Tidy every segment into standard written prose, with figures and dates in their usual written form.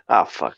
Ah, fuck.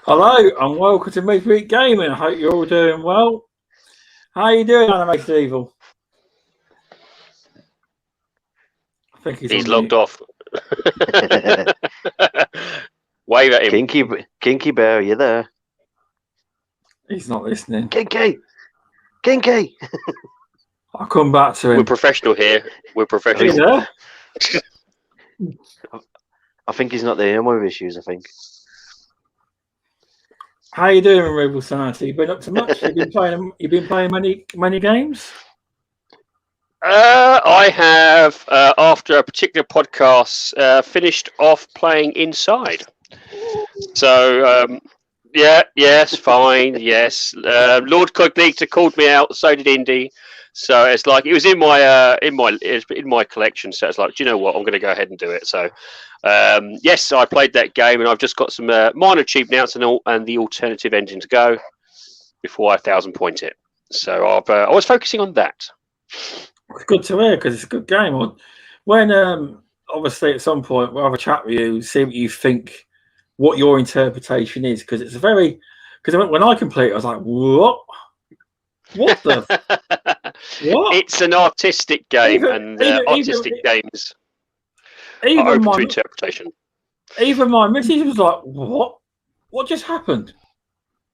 Hello and welcome to Midweek Gaming. I hope you're all doing well. How are you doing, Animated Evil? I think he's logged off. Wave at him. Kinky Bear, are you there? He's not listening. Kinky! I'll come back to him. We're professional here. We're professional. Are you there? I think he's not there. One of issues, I think. How you doing, Cerebral Sanity? You been up to much? You've been playing many games? I have, after a particular podcast, finished off playing Inside. So, yes, fine, yes. Lord Cognita called me out. So did Indy. So it's like it was in my collection. So it's like, do you know what? I'm going to go ahead and do it. So, yes, I played that game, and I've just got some minor cheap notes and the alternative ending to go before I 1,000 point it. So I was focusing on that. It's good to hear because it's a good game. When obviously at some point we'll have a chat with you, see what you think, what your interpretation is, because it's when I complete it, I was like, what? What the? What? It's an artistic game, artistic games are open to interpretation. Even my missus was like, "What? What just happened?"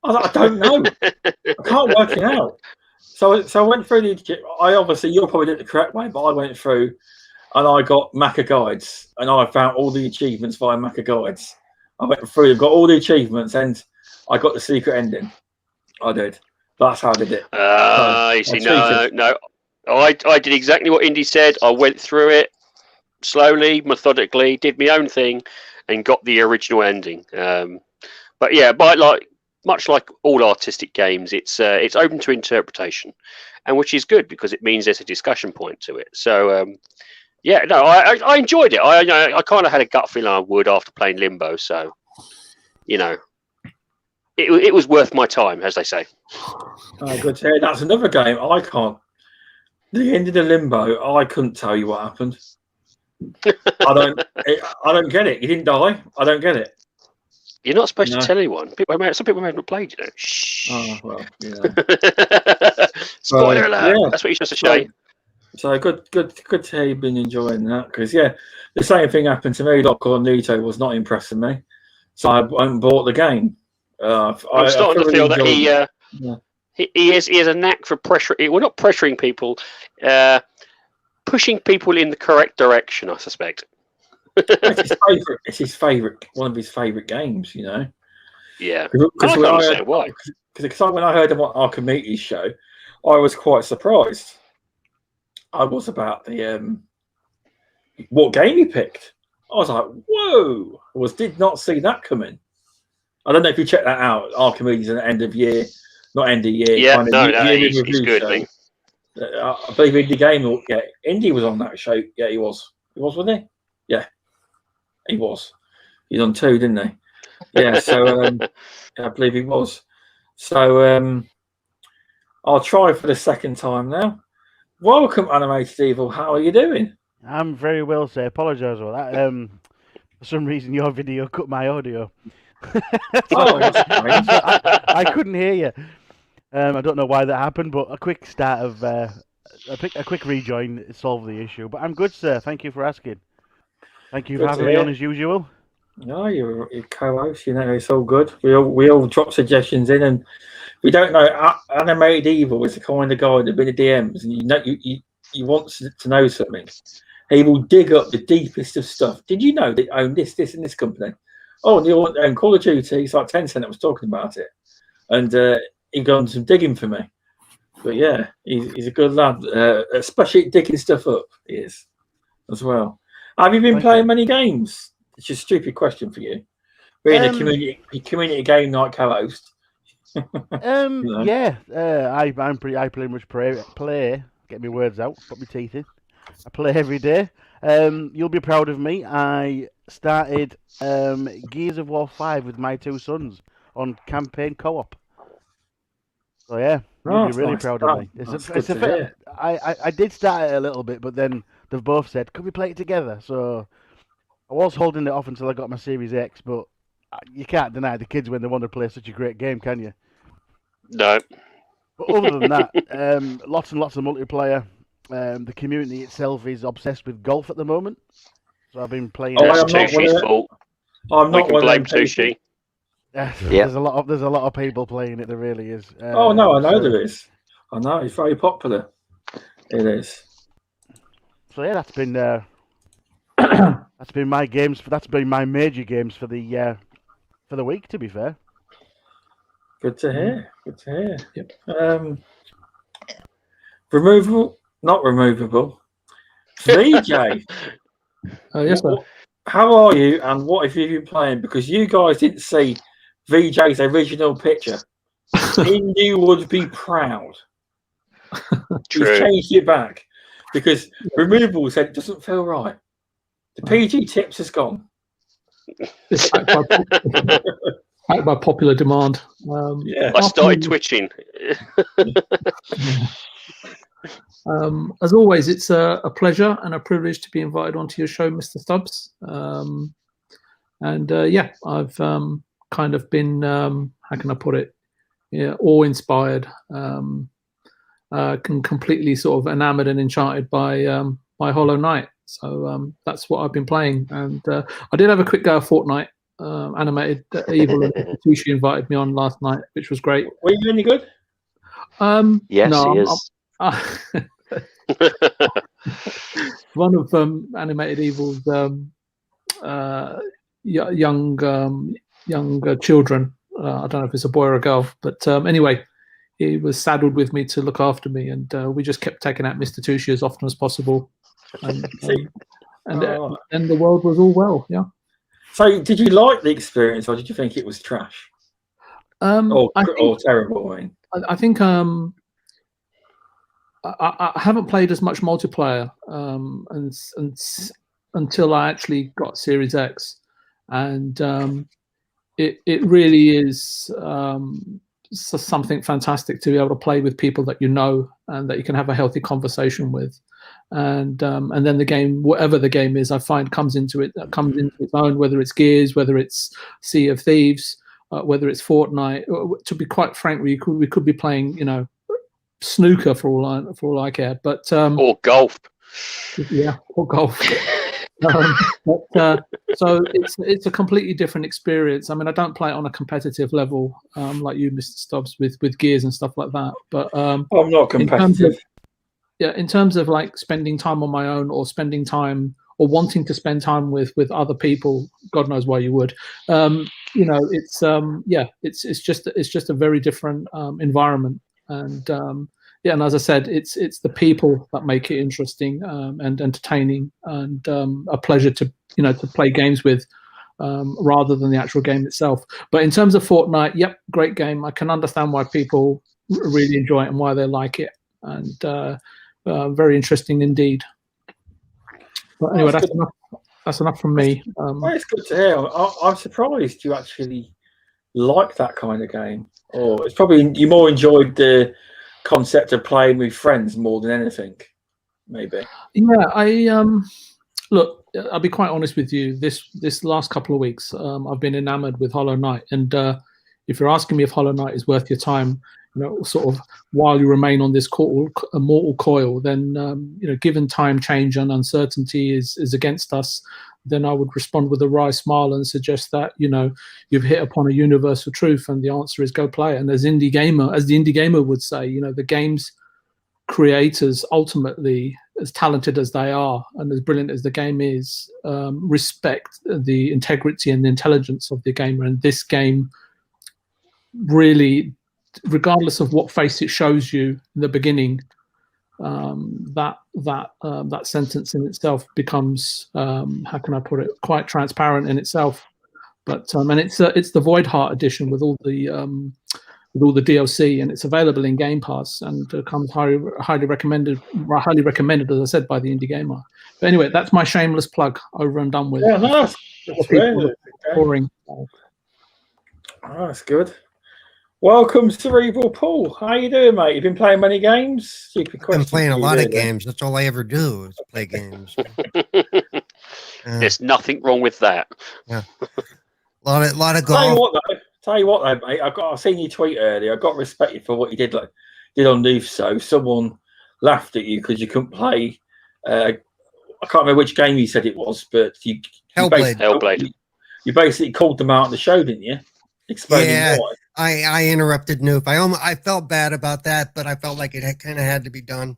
I was like, "I don't know. I can't work it out." So I went through you're probably doing it the correct way, but I went through and I got Macca guides and I found all the achievements via Macca guides. I went through, got all the achievements, and I got the secret ending. I did. That's how I did it. You see, no. I did exactly what Indy said. I went through it slowly, methodically, did my own thing, and got the original ending. But yeah, much like all artistic games, it's open to interpretation, and which is good because it means there's a discussion point to it. So I enjoyed it. I kind of had a gut feeling I would after playing Limbo. So it was worth my time, as they say. Good to hear. That's another game I can't. The end of the Limbo, I couldn't tell you what happened. I don't get it. You didn't die. I don't get it. You're not supposed to tell anyone. Some people may have not played, Shh. Oh well, Spoiler alert. Yeah. That's what you're supposed to say. So good to hear you've been enjoying that, because the same thing happened to me. Cognito was not impressing me, so I bought the game. I'm starting to feel that he has a knack for pressure. Well, not pressuring people, pushing people in the correct direction, I suspect. It's his favorite. One of his favorite games, Yeah. Because when I heard him on Archimedes' show, I was quite surprised. I was about the what game he picked. I was like, whoa! Did not see that coming. I don't know if you check that out. Archimedes at the end of year, not end of year. Yeah, he's good. I believe Indie Game. Yeah, Indie was on that show. Yeah, he was. He was, wasn't he? Yeah, he was. He's on 2, didn't he? Yeah. So I believe he was. So I'll try for the second time now. Welcome, Animated Evil. How are you doing? I'm very well, sir. Apologise for that. For some reason, your video cut my audio. I couldn't hear you. I don't know why that happened, but a quick start of a quick rejoin solved the issue. But I'm good, sir. Thank you for asking. Thank you for having me on as usual. No, you're co-host. You know, it's all good. We all drop suggestions in, and we don't know. Animated Evil is the kind of guy that been in the DMs, and you want to know something. He will dig up the deepest of stuff. Did you know they own this, and this company? Oh, and you want Call of Duty? It's like Tencent that was talking about it, and he done some digging for me. But yeah, he's a good lad, especially at digging stuff up. He is as well. Have you been playing many games? It's just a stupid question for you. Being a community game night co-host. Yeah, I pretty much play. Get my words out, put my teeth in. I play every day. You'll be proud of me. I started Gears of War 5 with my two sons on campaign co-op. So yeah, you'll be really proud of me. I did start it a little bit, but then they've both said, "Could we play it together?" So I was holding it off until I got my Series X, but you can't deny the kids when they want to play such a great game, can you? No. But other than that, lots and lots of multiplayer. The community itself is obsessed with golf at the moment, so I've been playing. That's Tushi's fault. We can blame Tushi. There's a lot of people playing it. There really is. Oh no, I know there is. I know it's very popular. It is. So yeah, that's been my games. That's been my major games for the week. To be fair. Good to hear. Good to hear. Yep. Not removable. VJ. Yes, sir. How are you, and what have you been playing? Because you guys didn't see VJ's original picture. You would be proud. True. He's changed it back because removal said it doesn't feel right. The PG tips has gone. By popular demand. I started twitching. As always, it's a pleasure and a privilege to be invited onto your show, Mr. Stubbs. I've kind of been, how can I put it, awe-inspired, completely sort of enamored and enchanted by Hollow Knight. So that's what I've been playing. And I did have a quick go of Fortnite. Animated Evil and Tushi invited me on last night, which was great. Were you any good? Yes, no, he is. One of Animated Evil's young children. I don't know if it's a boy or a girl, but anyway, he was saddled with me to look after me, and we just kept taking out Mr. Tushi as often as possible, and the world was all well. Yeah. So, did you like the experience, or did you think it was trash? Or terrible? I think I haven't played as much multiplayer until I actually got Series X, and it really is something fantastic to be able to play with people that you know and that you can have a healthy conversation with. And then the game, whatever the game is, I find comes into its own, whether it's Gears, whether it's Sea of Thieves, whether it's Fortnite. To be quite frank, we could be playing, snooker for all I care, but or golf. Yeah, or golf. So it's a completely different experience. I mean, I don't play it on a competitive level like you, Mr. Stubbs, with Gears and stuff like that. But I'm not competitive. In terms of like spending time on my own, or spending time, or wanting to spend time with other people, God knows why you would. It's just a very different environment, and and as I said, it's the people that make it interesting and entertaining, and a pleasure to play games with, rather than the actual game itself. But in terms of Fortnite, yep, great game. I can understand why people really enjoy it and why they like it, and very interesting indeed. But anyway, that's enough from me. It's good to hear. I'm surprised you actually like that kind of game, or it's probably you more enjoyed the concept of playing with friends more than anything, maybe. Yeah, look, I'll be quite honest with you. This last couple of weeks, I've been enamored with Hollow Knight, and if you're asking me if Hollow Knight is worth your time, sort of while you remain on this mortal coil, then given time, change, and uncertainty is against us, then I would respond with a wry smile and suggest that you've hit upon a universal truth, and the answer is go play it. And as the indie gamer would say, the game's creators ultimately, as talented as they are and as brilliant as the game is, respect the integrity and the intelligence of the gamer. And this game really, regardless of what face it shows you in the beginning, that sentence in itself becomes, how can I put it, quite transparent in itself. But and it's the Void Heart edition with all the DLC, and it's available in Game Pass, and comes highly recommended, as I said, by the indie gamer. But anyway, that's my shameless plug, over and done with. Yeah, no, that's really boring. Oh, that's good. Welcome, Cerebral Paul. How you doing, mate? You've been playing many games? I've been playing a lot of games. That's all I ever do is play games. There's nothing wrong with that. Yeah, a lot of golf. Tell you what, though, mate. I've seen you tweet earlier. I got respect for what you did on Newso. Someone laughed at you because you couldn't play. I can't remember which game you said it was, but Hellblade. You basically called them out on the show, didn't you? Explaining why. I interrupted Noob. I felt bad about that, but I felt like it kind of had to be done.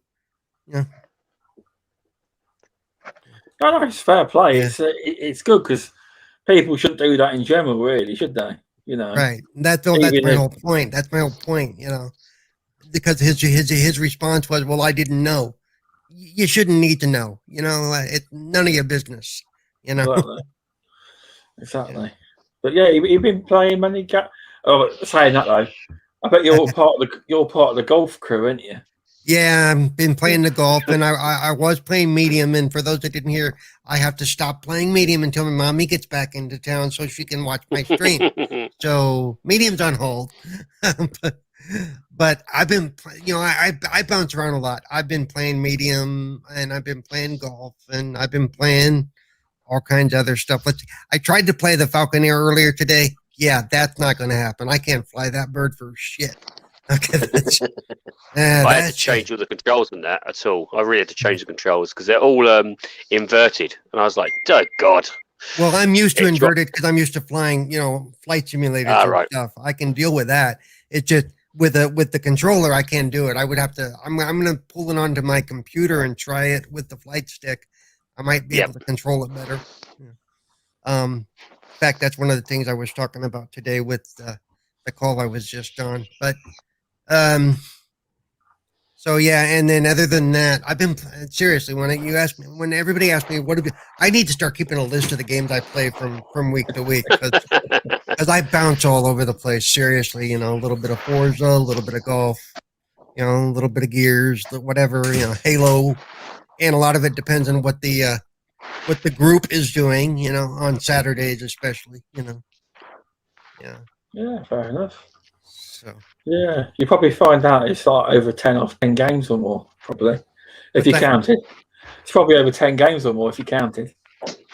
Yeah. No, it's fair play. Yeah. It's good because people shouldn't do that in general, really, should they? Right. That's my whole point. That's my whole point. Because his response was, "Well, I didn't know." You shouldn't need to know. It's none of your business. Exactly. Yeah. But yeah, you've been playing many. Saying that though, I bet you're part of the golf crew, aren't you? Yeah, I've been playing the golf, and I was playing medium. And for those that didn't hear, I have to stop playing medium until my mommy gets back into town so she can watch my stream. So medium's on hold. But I've been, I bounce around a lot. I've been playing medium, and I've been playing golf, and I've been playing all kinds of other stuff. I tried to play the Falconeer earlier today. Yeah, that's not going to happen. I can't fly that bird for shit. Okay, I had to change all the controls in that at all. I really had to change the controls because they're all inverted, and I was like, "Oh God." Well, I'm used to inverted because I'm used to flying, flight simulators and stuff. I can deal with that. It's just with the controller, I can't do it. I would have to. I'm going to pull it onto my computer and try it with the flight stick. I might be able to control it better. Yeah. In fact, that's one of the things I was talking about today with the call I was just on. But so yeah, and then other than that, I've been seriously when everybody asks me I need to start keeping a list of the games I play from week to week because I bounce all over the place. Seriously, a little bit of Forza, a little bit of golf, a little bit of Gears, whatever, Halo, and a lot of it depends on what the group is doing, on Saturdays especially, Yeah. Yeah, fair enough. So. Yeah, you probably find out it's like over 10 or 10 games or more, probably, if you counted. It's probably over 10 games or more if you counted.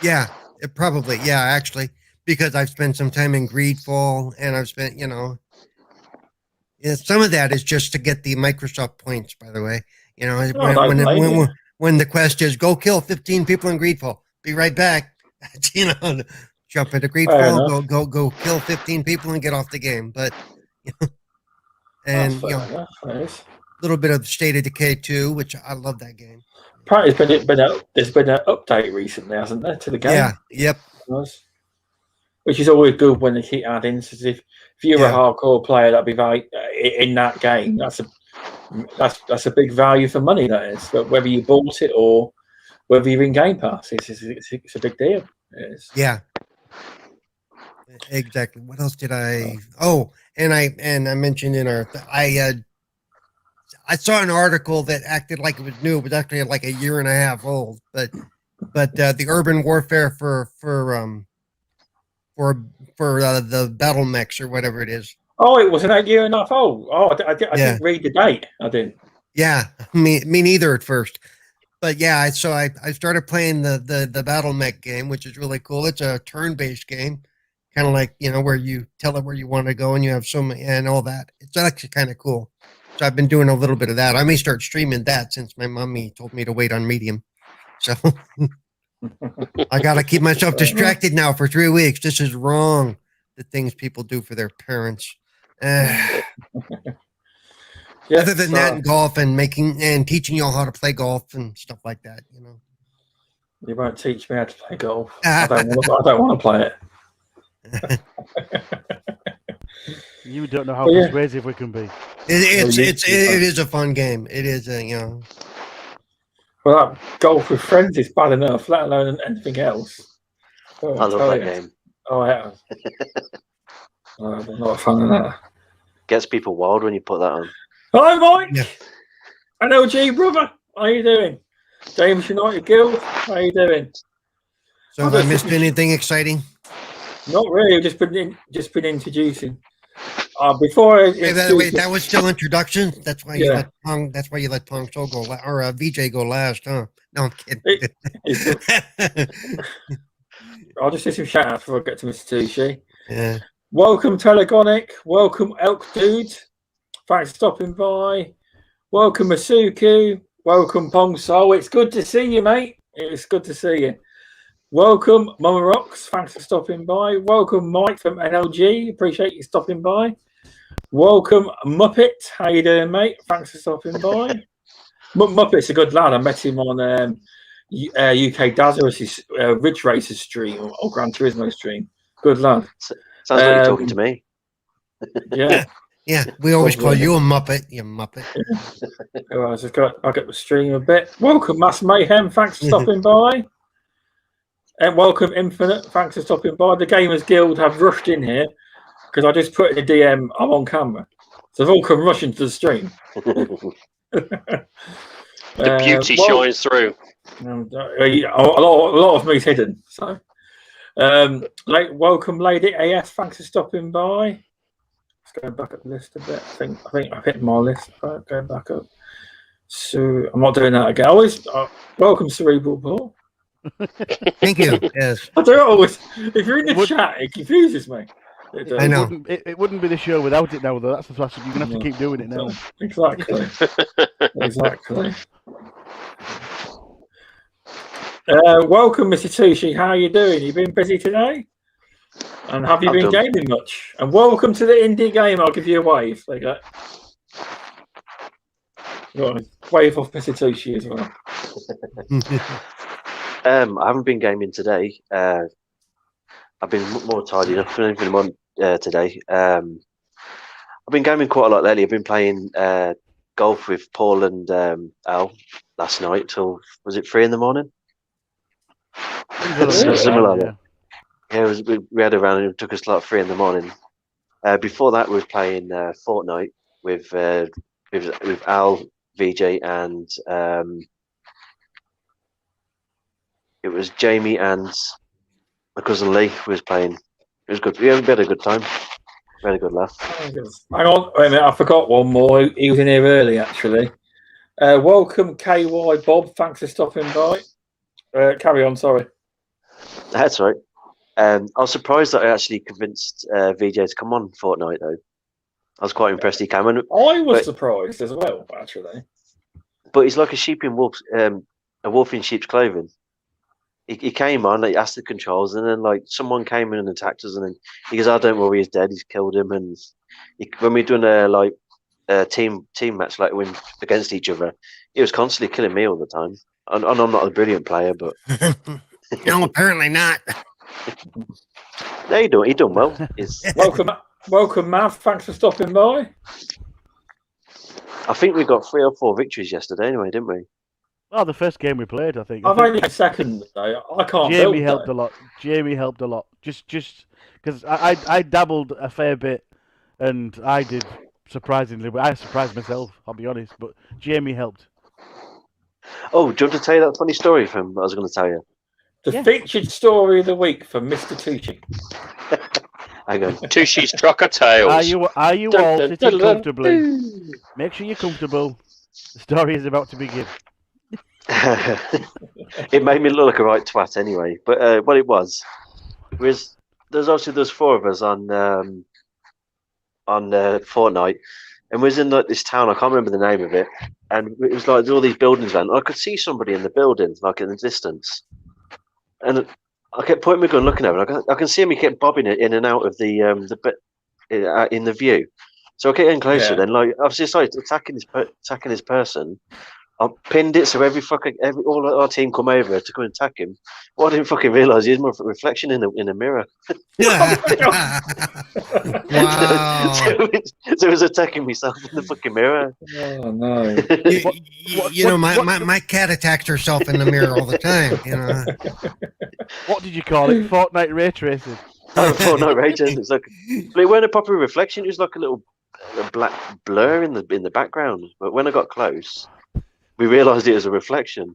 Yeah, actually, because I've spent some time in Greedfall, and I've spent, some of that is just to get the Microsoft points, by the way. When the quest is go kill 15 people in Greedfall, be right back. Jump into Greedfall, go kill 15 people and get off the game. But and a little bit of State of Decay 2, which I love that game. Apparently, there's been an update recently, hasn't there, to the game? Yeah. Yep. Which is always good when they keep adding. So if you're a hardcore player, that'd be very in that game. That's a big value for money. That is, but whether you bought it or whether you're in Game Pass, it's a big deal. It is. Yeah. Exactly. What else did I? Oh, and I mentioned in our I saw an article that acted like it was new. It was actually like a year and a half old. But the urban warfare for the battle mechs or whatever it is. Oh, it was a year and a half old. Oh, I didn't read the date. I didn't. Yeah, me neither at first. But yeah, so I started playing the battle mech game, which is really cool. It's a turn-based game. kind of like, where you tell it where you want to go and you have so many and all that. It's actually kind of cool. So I've been doing a little bit of that. I may start streaming that since my mommy told me to wait on Medium. So I got to keep myself distracted now for 3 weeks. This is wrong. The things people do for their parents. Other than that, and golf and teaching y'all how to play golf and stuff like that, You won't teach me how to play golf. I don't want to play it. You don't know how persuasive we can be. It is a fun game. It is Well, that golf with friends is bad enough, let alone anything else. I love that game. Oh, yeah. I'm not a fan of that. Gets people wild when you put that on. Hi, Mike. Yeah. NLG brother, how you doing? James United Guild, how you doing? So have I missed anything exciting? Not really. Just been introducing. Before that was still introduction. That's why you let Pong. That's why you let Pong Soul go or VJ go last, huh? No, I'm kidding. I'll just do some shout outs before I get to Mr. Tushi. Yeah. Welcome Telegonic. Welcome Elk Dude. Thanks for stopping by. Welcome Masuku. Welcome Pong Soul. It's good to see you, mate. It's good to see you. Welcome Mama Rocks. Thanks for stopping by. Welcome Mike from NLG. Appreciate you stopping by. Welcome Muppet. How you doing, mate? Thanks for stopping by. Muppet's a good lad. I met him on UK Dazz Ridge Racers stream or Gran Turismo stream. Good lad. Sounds like you're talking to me. Yeah. Yeah, we always call you a Muppet. You Muppet. Yeah. I'll get the stream a bit. Welcome Mass Mayhem. Thanks for stopping by. And welcome Infinite. Thanks for stopping by. The Gamers Guild have rushed in here because I just put in a DM. I'm on camera, so they've all come rushing to the stream. The beauty shines through. A lot of me's hidden. So, welcome Lady AS. Thanks for stopping by. Let's go back up the list a bit. I think I've hit my list. Right, go back up. So I'm not doing that again. Welcome Cerebral Paul. Thank you. Yes. I don't always. If you're in the chat, it confuses me. I know. It wouldn't be the show without it now, though. That's the flash. You're gonna have to keep doing it now. Exactly. Exactly. Welcome, Mr. Tushi. How are you doing? You been busy today? And have you been gaming much? And welcome to the indie game. I'll give you a wave. There you go. Wave off Mr. Tushi as well. I haven't been gaming today. I've been more tidy up than anything on today. I've been gaming quite a lot lately. I've been playing golf with Paul and Al last night till, was it 3 a.m? Similar. Yeah, we had a round and it took us like 3 a.m. Before that, we were playing Fortnite with Al, VJ, and it was Jamie and my cousin Lee who was playing. It was good. We had a good time. We had a good laugh. Hang on, wait a minute. I forgot one more. He was in here early, actually. Welcome, KY Bob. Thanks for stopping by. Carry on, sorry. That's right. I was surprised that I actually convinced VJ to come on Fortnite, though. I was quite impressed he came on. I was surprised as well, actually. But he's like a wolf in sheep's clothing. He came on, like, asked the controls, and then like someone came in and attacked us, and then he goes, "Oh, don't worry, he's dead. He's killed him." And when we're doing a team match, like win against each other, he was constantly killing me all the time. And I'm not a brilliant player, but no, apparently not. No, he done well. Welcome, Mav. Thanks for stopping by. I think we got 3 or 4 victories yesterday, anyway, didn't we? Oh, the first game we played, I think. I've only a second, though. I can't. Jamie helped a lot. Jamie helped a lot. Just because I dabbled a fair bit, and I did surprisingly. I surprised myself. I'll be honest, but Jamie helped. Oh, do you want to tell you that funny story from I was going to tell you? The featured story of the week from Mr. Tushi. Hang on. Tushi's Trucker Tales. Are you all sitting comfortably? Make sure you're comfortable. The story is about to begin. It made me look like a right twat anyway. But what it was there's four of us on Fortnite, and we was in like this town. I can't remember the name of it, and it was like all these buildings around. I could see somebody in the buildings, like in the distance, and I kept pointing my gun, looking over. I can see him. He kept bobbing it in and out of the bit in the view. So I kept getting closer. Yeah. Then, like, I was just like attacking this person. I pinned it so all our team come over to come and attack him. What I didn't fucking realise he was my reflection in a mirror. Wow. So I was attacking myself in the fucking mirror. Oh no! My cat attacks herself in the mirror all the time. You know. What did you call it? Fortnite ray tracing. Fortnite ray tracing. It's like, but it weren't a proper reflection. It was like a black blur in the background. But when I got close, we realised it was a reflection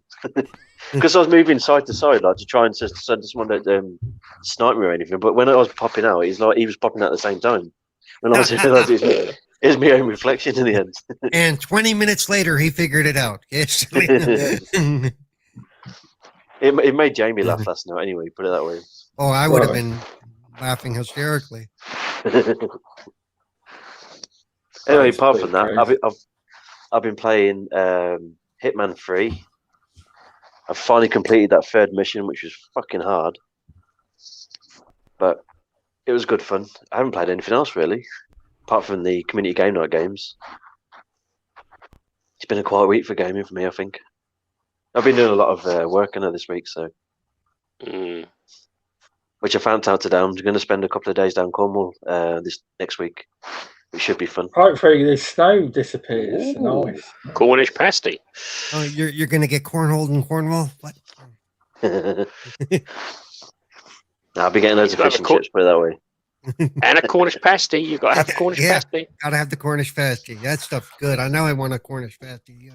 because I was moving side to side, like to try and just so someone don't snipe me or anything. But when I was popping out, he was popping out at the same time. And I was realised it was my own reflection in the end. And 20 minutes later, he figured it out. Yes. It made Jamie laugh last night. Anyway, put it that way. Oh, I would have been laughing hysterically. Anyway, apart from that, I've been playing Hitman 3. I've finally completed that third mission, which was fucking hard, but it was good fun. I haven't played anything else really, apart from the community game night games. It's been a quiet week for gaming for me, I think. I've been doing a lot of work on it this week, so which I found out today. I'm going to spend a couple of days down Cornwall this next week. It should be fun. Hopefully the snow disappears. Ooh. Nice. Cornish pasty. Oh, you're going to get cornholed in Cornwall? What? I'll be getting loads of fish and chips, put it that way. And a Cornish pasty. You've got to have the Cornish pasty. Got to have the Cornish pasty. That stuff's good. I know I want a Cornish pasty.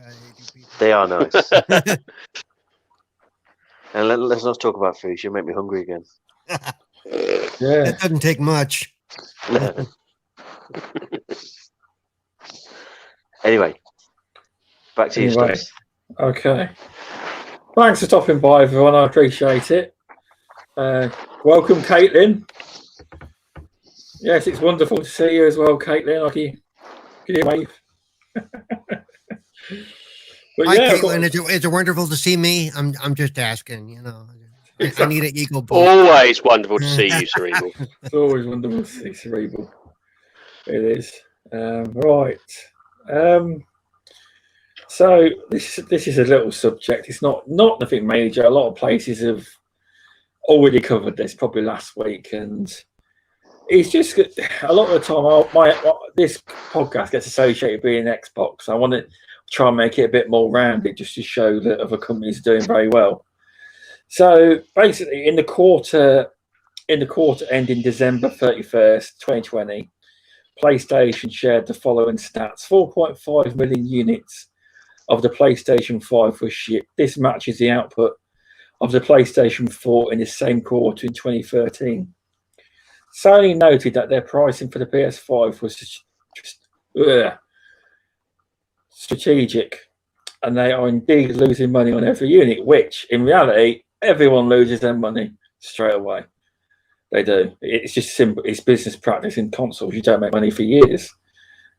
They are nice. And let's not talk about food. You'll make me hungry again. Yeah. That doesn't take much. Anyway, back to you, Stubbs. Okay. Thanks for stopping by, everyone. I appreciate it. Welcome, Caitlin. Yes, it's wonderful to see you as well, Caitlin. Can you wave? But Hi, Caitlin. It's wonderful to see me. I'm just asking, you know. I need an eagle ball. Always wonderful to see you, Cerebral. It's always wonderful to see Cerebral. It is. Right. So this is a little subject. It's not nothing major. A lot of places have already covered this, probably last week, and it's just a lot of the time. This podcast gets associated with being Xbox. I want to try and make it a bit more rounded, just to show that other companies are doing very well. So basically, in the quarter ending December 31st, 2020, PlayStation shared the following stats: 4.5 million units of the PlayStation 5 were shipped. This matches the output of the PlayStation 4 in the same quarter in 2013. Sony noted that their pricing for the PS5 was strategic, and they are indeed losing money on every unit, which in reality, everyone loses their money straight away. They do. It's just simple. It's business practice in consoles. You don't make money for years.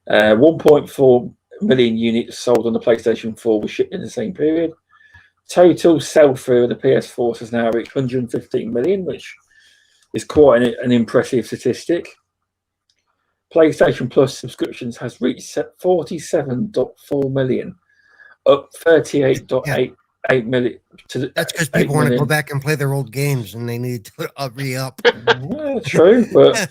1.4 million units sold on the PlayStation 4 were shipped in the same period. Total sell-through of the PS4 has now reached 115 million, which is quite an impressive statistic. PlayStation Plus subscriptions has reached 47.4 million, up 38.8 million. That's because people want to go back and play their old games, and they need to re-up. Yeah, true, but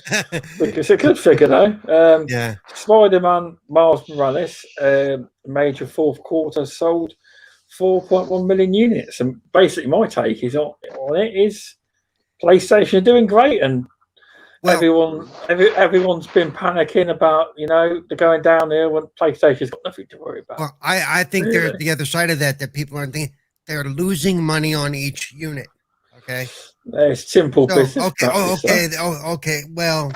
it's a good figure though. Yeah. Spider-Man Miles Morales, major fourth quarter, sold 4.1 million units, and basically my take is on it is PlayStation are doing great, and everyone's been panicking about they're going down there when PlayStation's got nothing to worry about. Well, I think there's the other side of that people are thinking they're losing money on each unit. Okay, it's simple business. Okay, okay. Well,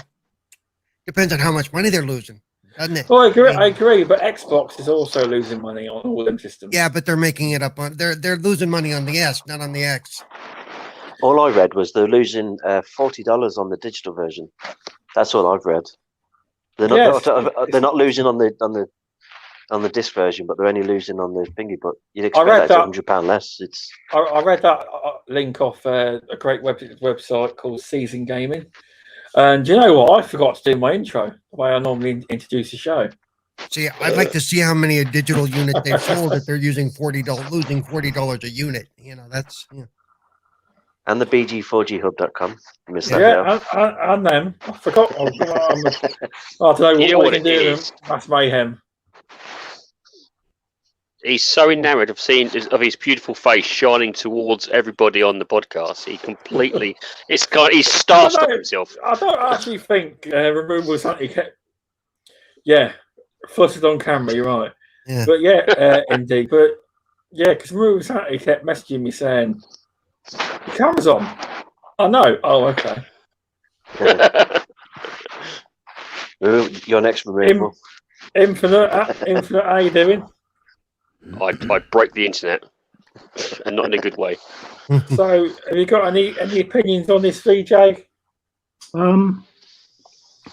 depends on how much money they're losing, doesn't it? Well, I agree, but Xbox is also losing money on all them systems. Yeah, but they're making it up on they're losing money on the S, not on the X. All I read was they're losing $40 on the digital version. That's all I've read. They're not losing on the disc version, but they're only losing on the thingy. But you'd expect that's £100 less. I read that link off a great website called Season Gaming, and you know what? I forgot to do my intro the way I normally introduce the show. See, I'd like to see how many digital units they've sold if they're using losing $40 a unit. You know, that's And the BG4GHub.com. Missed that. Yeah, and them. I forgot. I don't know what we can do. That's mayhem. He's so enamored of his beautiful face shining towards everybody on the podcast. He completely, he's starstruck himself. I don't actually think Removal Sanity kept. Yeah, flustered on camera. You're right. Yeah. But yeah, indeed. But yeah, because Removal Sanity kept messaging me saying, "The camera's on." I know. Oh, okay. Your next Removal. Infinite. How you doing? I break the internet, and not in a good way. So, have you got any opinions on this, VJ?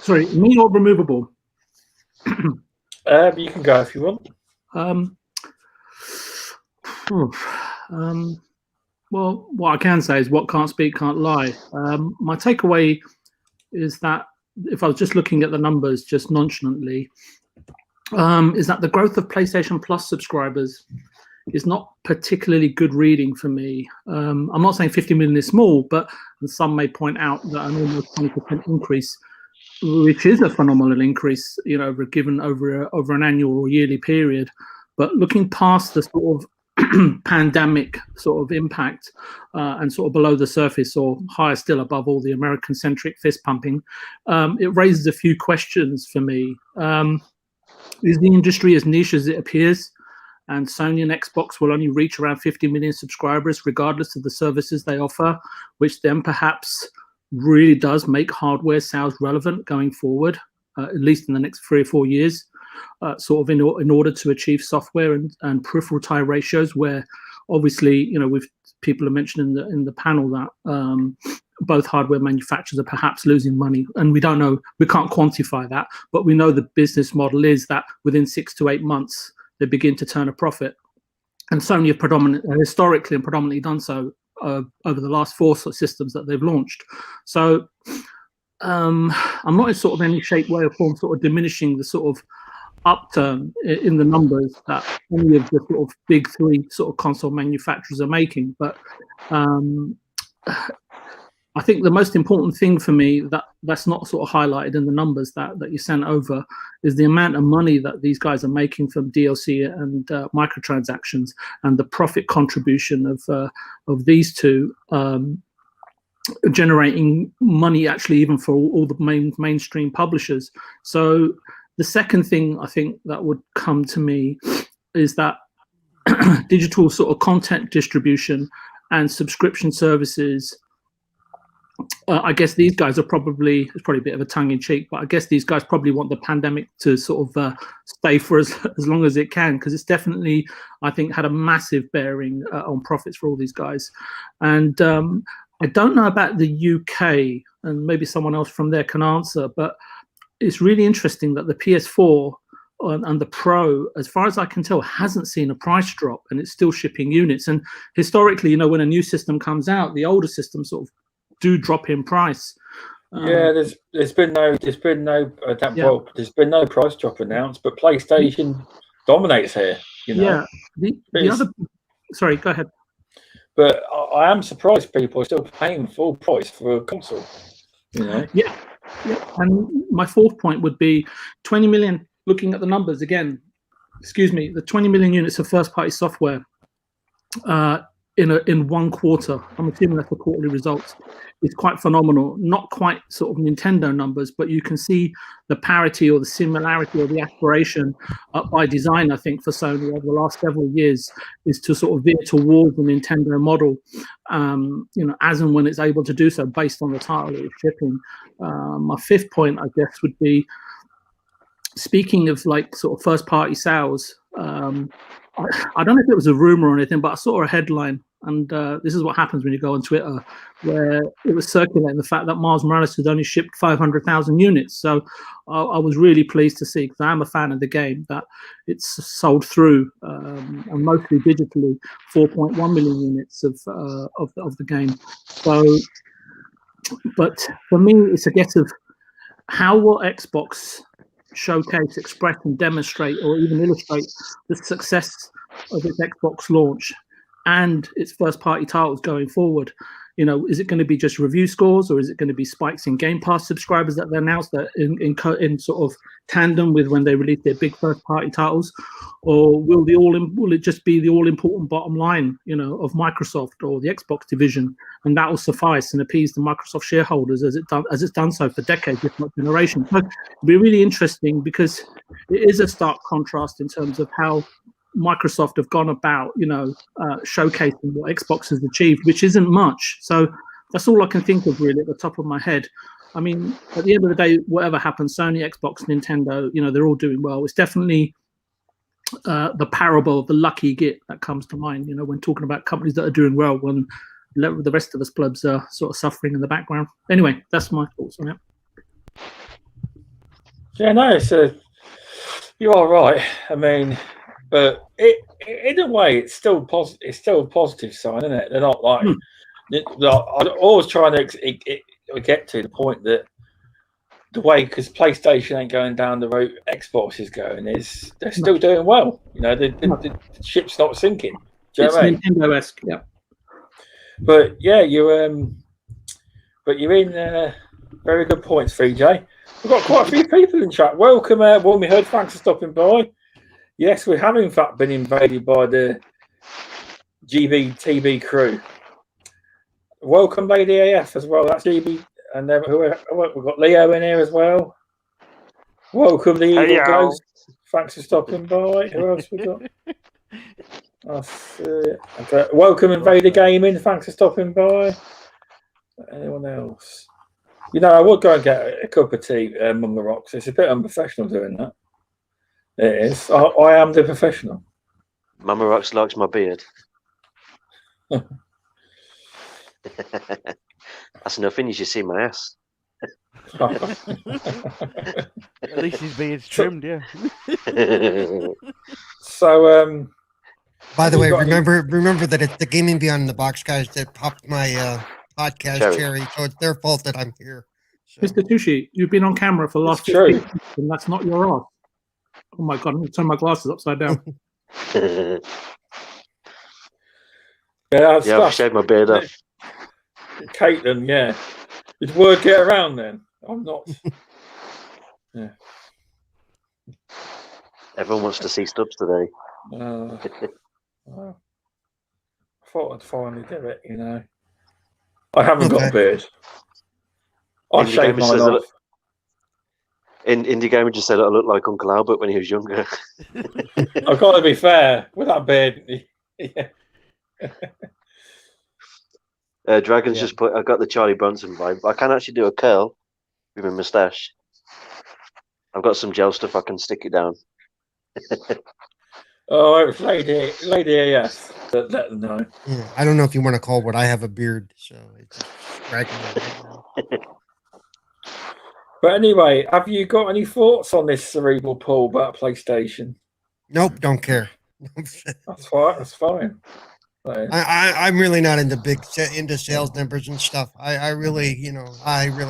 Sorry, me or removable? You can go if you want. Well, what I can say is what can't speak, can't lie. My takeaway is that if I was just looking at the numbers just nonchalantly, is that the growth of PlayStation Plus subscribers is not particularly good reading for me. I'm not saying 50 million is small, but some may point out that an almost 20% increase, which is a phenomenal increase, given over an annual or yearly period. But looking past the sort of pandemic sort of impact and sort of below the surface, or higher still above all the American-centric fist pumping, it raises a few questions for me. Is the industry as niche as it appears? And Sony and Xbox will only reach around 50 million subscribers regardless of the services they offer, which then perhaps really does make hardware sales relevant going forward, at least in the next 3 or 4 years, sort of in order to achieve software and peripheral tie ratios, where obviously, with people are mentioning in the panel that both hardware manufacturers are perhaps losing money, and we don't know, we can't quantify that, but we know the business model is that within 6 to 8 months they begin to turn a profit. And Sony have historically and predominantly done so over the last 4 systems that they've launched. So I'm not in sort of any shape, way, or form sort of diminishing the sort of upturn in the numbers that any of the sort of big 3 sort of console manufacturers are making, but I think the most important thing for me that's not sort of highlighted in the numbers that you sent over is the amount of money that these guys are making from DLC and microtransactions, and the profit contribution of these two generating money actually even for all the mainstream publishers. So the second thing I think that would come to me is that digital sort of content distribution and subscription services, I guess these guys are it's probably a bit of a tongue-in-cheek, but I guess these guys probably want the pandemic to sort of stay for as long as it can, because it's definitely, I think, had a massive bearing on profits for all these guys. And I don't know about the UK, and maybe someone else from there can answer, but it's really interesting that the PS4 and the Pro, as far as I can tell, hasn't seen a price drop, and it's still shipping units. And historically, when a new system comes out, the older systems sort of do drop in price. Yeah, there's been no price drop announced, but PlayStation dominates here. Yeah. The other, sorry, go ahead. But I am surprised people are still paying full price for a console. Yeah. And my fourth point would be 20 million. Looking at the numbers again, the 20 million units of first-party software in 1 quarter. I'm assuming that's the quarterly results. It's quite phenomenal. Not quite sort of Nintendo numbers, but you can see the parity or the similarity or the aspiration by design, I think, for Sony over the last several years is to sort of veer towards the Nintendo model, as and when it's able to do so based on the title it was shipping. My fifth point, I guess, would be, speaking of like sort of first party sales, I don't know if it was a rumor or anything, but I saw a headline And this is what happens when you go on Twitter, where it was circulating the fact that Miles Morales had only shipped 500,000 units. So I was really pleased to see, because I'm a fan of the game, that it's sold through, and mostly digitally, 4.1 million units of the game. So, but for me, it's a guess of how will Xbox showcase, express, and demonstrate, or even illustrate the success of its Xbox launch and its first-party titles going forward. You know, is it going to be just review scores, or is it going to be spikes in Game Pass subscribers that they announced that in sort of tandem with when they release their big first-party titles, or will it just be the all-important bottom line, you know, of Microsoft or the Xbox division, and that will suffice and appease the Microsoft shareholders as it's done so for decades, if not generations. So it'll be really interesting, because it is a stark contrast in terms of how Microsoft have gone about, you know, showcasing what Xbox has achieved, which isn't much. So that's all I can think of really at the top of my head. I mean, at the end of the day, whatever happens, Sony, Xbox, Nintendo, you know, they're all doing well. It's definitely the parable of the lucky git that comes to mind, you know, when talking about companies that are doing well when the rest of us plebs are sort of suffering in the background. Anyway, that's my thoughts on it. Yeah, no, you are right. I mean, but in a way, it's still positive. It's still a positive sign, isn't it? They're not like. I'm always trying to get to the point that the way, because PlayStation ain't going down the route Xbox is going, is they're still doing well. You know, the ship's not sinking. Do you know what I mean? Nintendo-esque, yeah. But yeah, you're in very good points, 3J. We've got quite a few people in chat. Welcome, Warmy Hood. Thanks for stopping by. Yes, we have in fact been invaded by the GBTB crew. Welcome, Lady AF as well. That's GB, and then we've got Leo in here as well. Welcome, the Evil Ghost. Thanks for stopping by. Who else we got? Okay. Welcome, Invader Gaming. Thanks for stopping by. Anyone else? You know, I would go and get a cup of tea among the rocks. It's a bit unprofessional doing that. It is. I am the professional. Mama Rocks likes my beard. That's nothing. You should see my ass. At least his beard's trimmed, yeah. So, by the way, remember that it's the Gaming Beyond the Box guys that popped my podcast cherry, so it's their fault that I'm here. So. Mr. Tushi, you've been on camera for the last 15 minutes, and that's not your ass. Oh my god, I'm going to turn my glasses upside down. I've shaved my beard off. Caitlin, yeah. Did word get around then? I'm not. Yeah. Everyone wants to see Stubbs today. I thought I'd finally do it, you know. I haven't got a beard. I shaved mine off. Indie Gamer just said I look like Uncle Albert when he was younger. I've got to be fair with that beard. Yeah. Dragon's just put. I got the Charlie Bronson vibe. I can actually do a curl with my moustache. I've got some gel stuff. I can stick it down. Oh, Lady AS. Let them know. Yeah, I don't know if you want to call what I have a beard, so it's Dragon. But anyway, have you got any thoughts on this cerebral pull about PlayStation? Nope, don't care. That's fine. That's fine. I'm really not into sales numbers and stuff. I really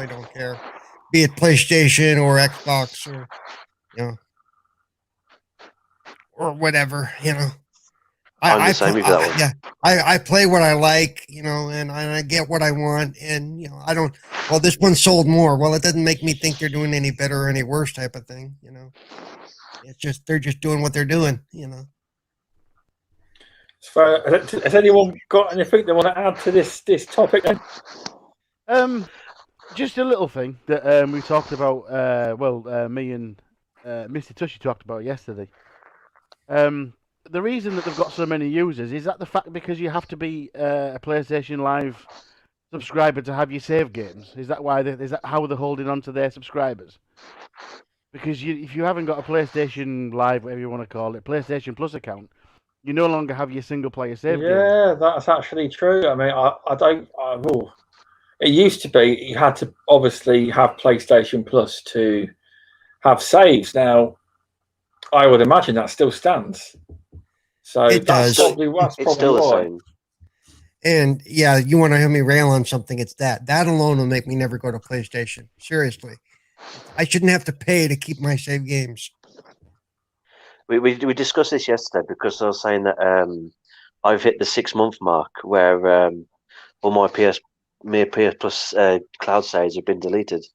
don't care. Be it PlayStation or Xbox or or whatever, I'm the same with that one. Yeah, I play what I like, and I get what I want, and I don't. Well, this one sold more. Well, it doesn't make me think they're doing any better or any worse, type of thing. It's just they're just doing what they're doing. So, has anyone got anything they want to add to this topic? Then? Just a little thing that we talked about. Me and Mr. Tushi talked about yesterday. The reason that they've got so many users is that the fact because you have to be a PlayStation Live subscriber to have your save games. Is that why? Is that how they're holding on to their subscribers? Because if you haven't got a PlayStation Live, whatever you want to call it, PlayStation Plus account, You no longer have your single player save games. Yeah, that's actually true. I mean, I don't. It used to be you had to obviously have PlayStation Plus to have saves. Now, I would imagine that still stands. So It does. That's It's probably still the why. same. And yeah, you want to hear me rail on something? It's that. That alone will make me never go to PlayStation. Seriously, I shouldn't have to pay to keep my save games. We discussed this yesterday because I was saying that I've hit the 6-month mark where all my PS Plus cloud saves have been deleted.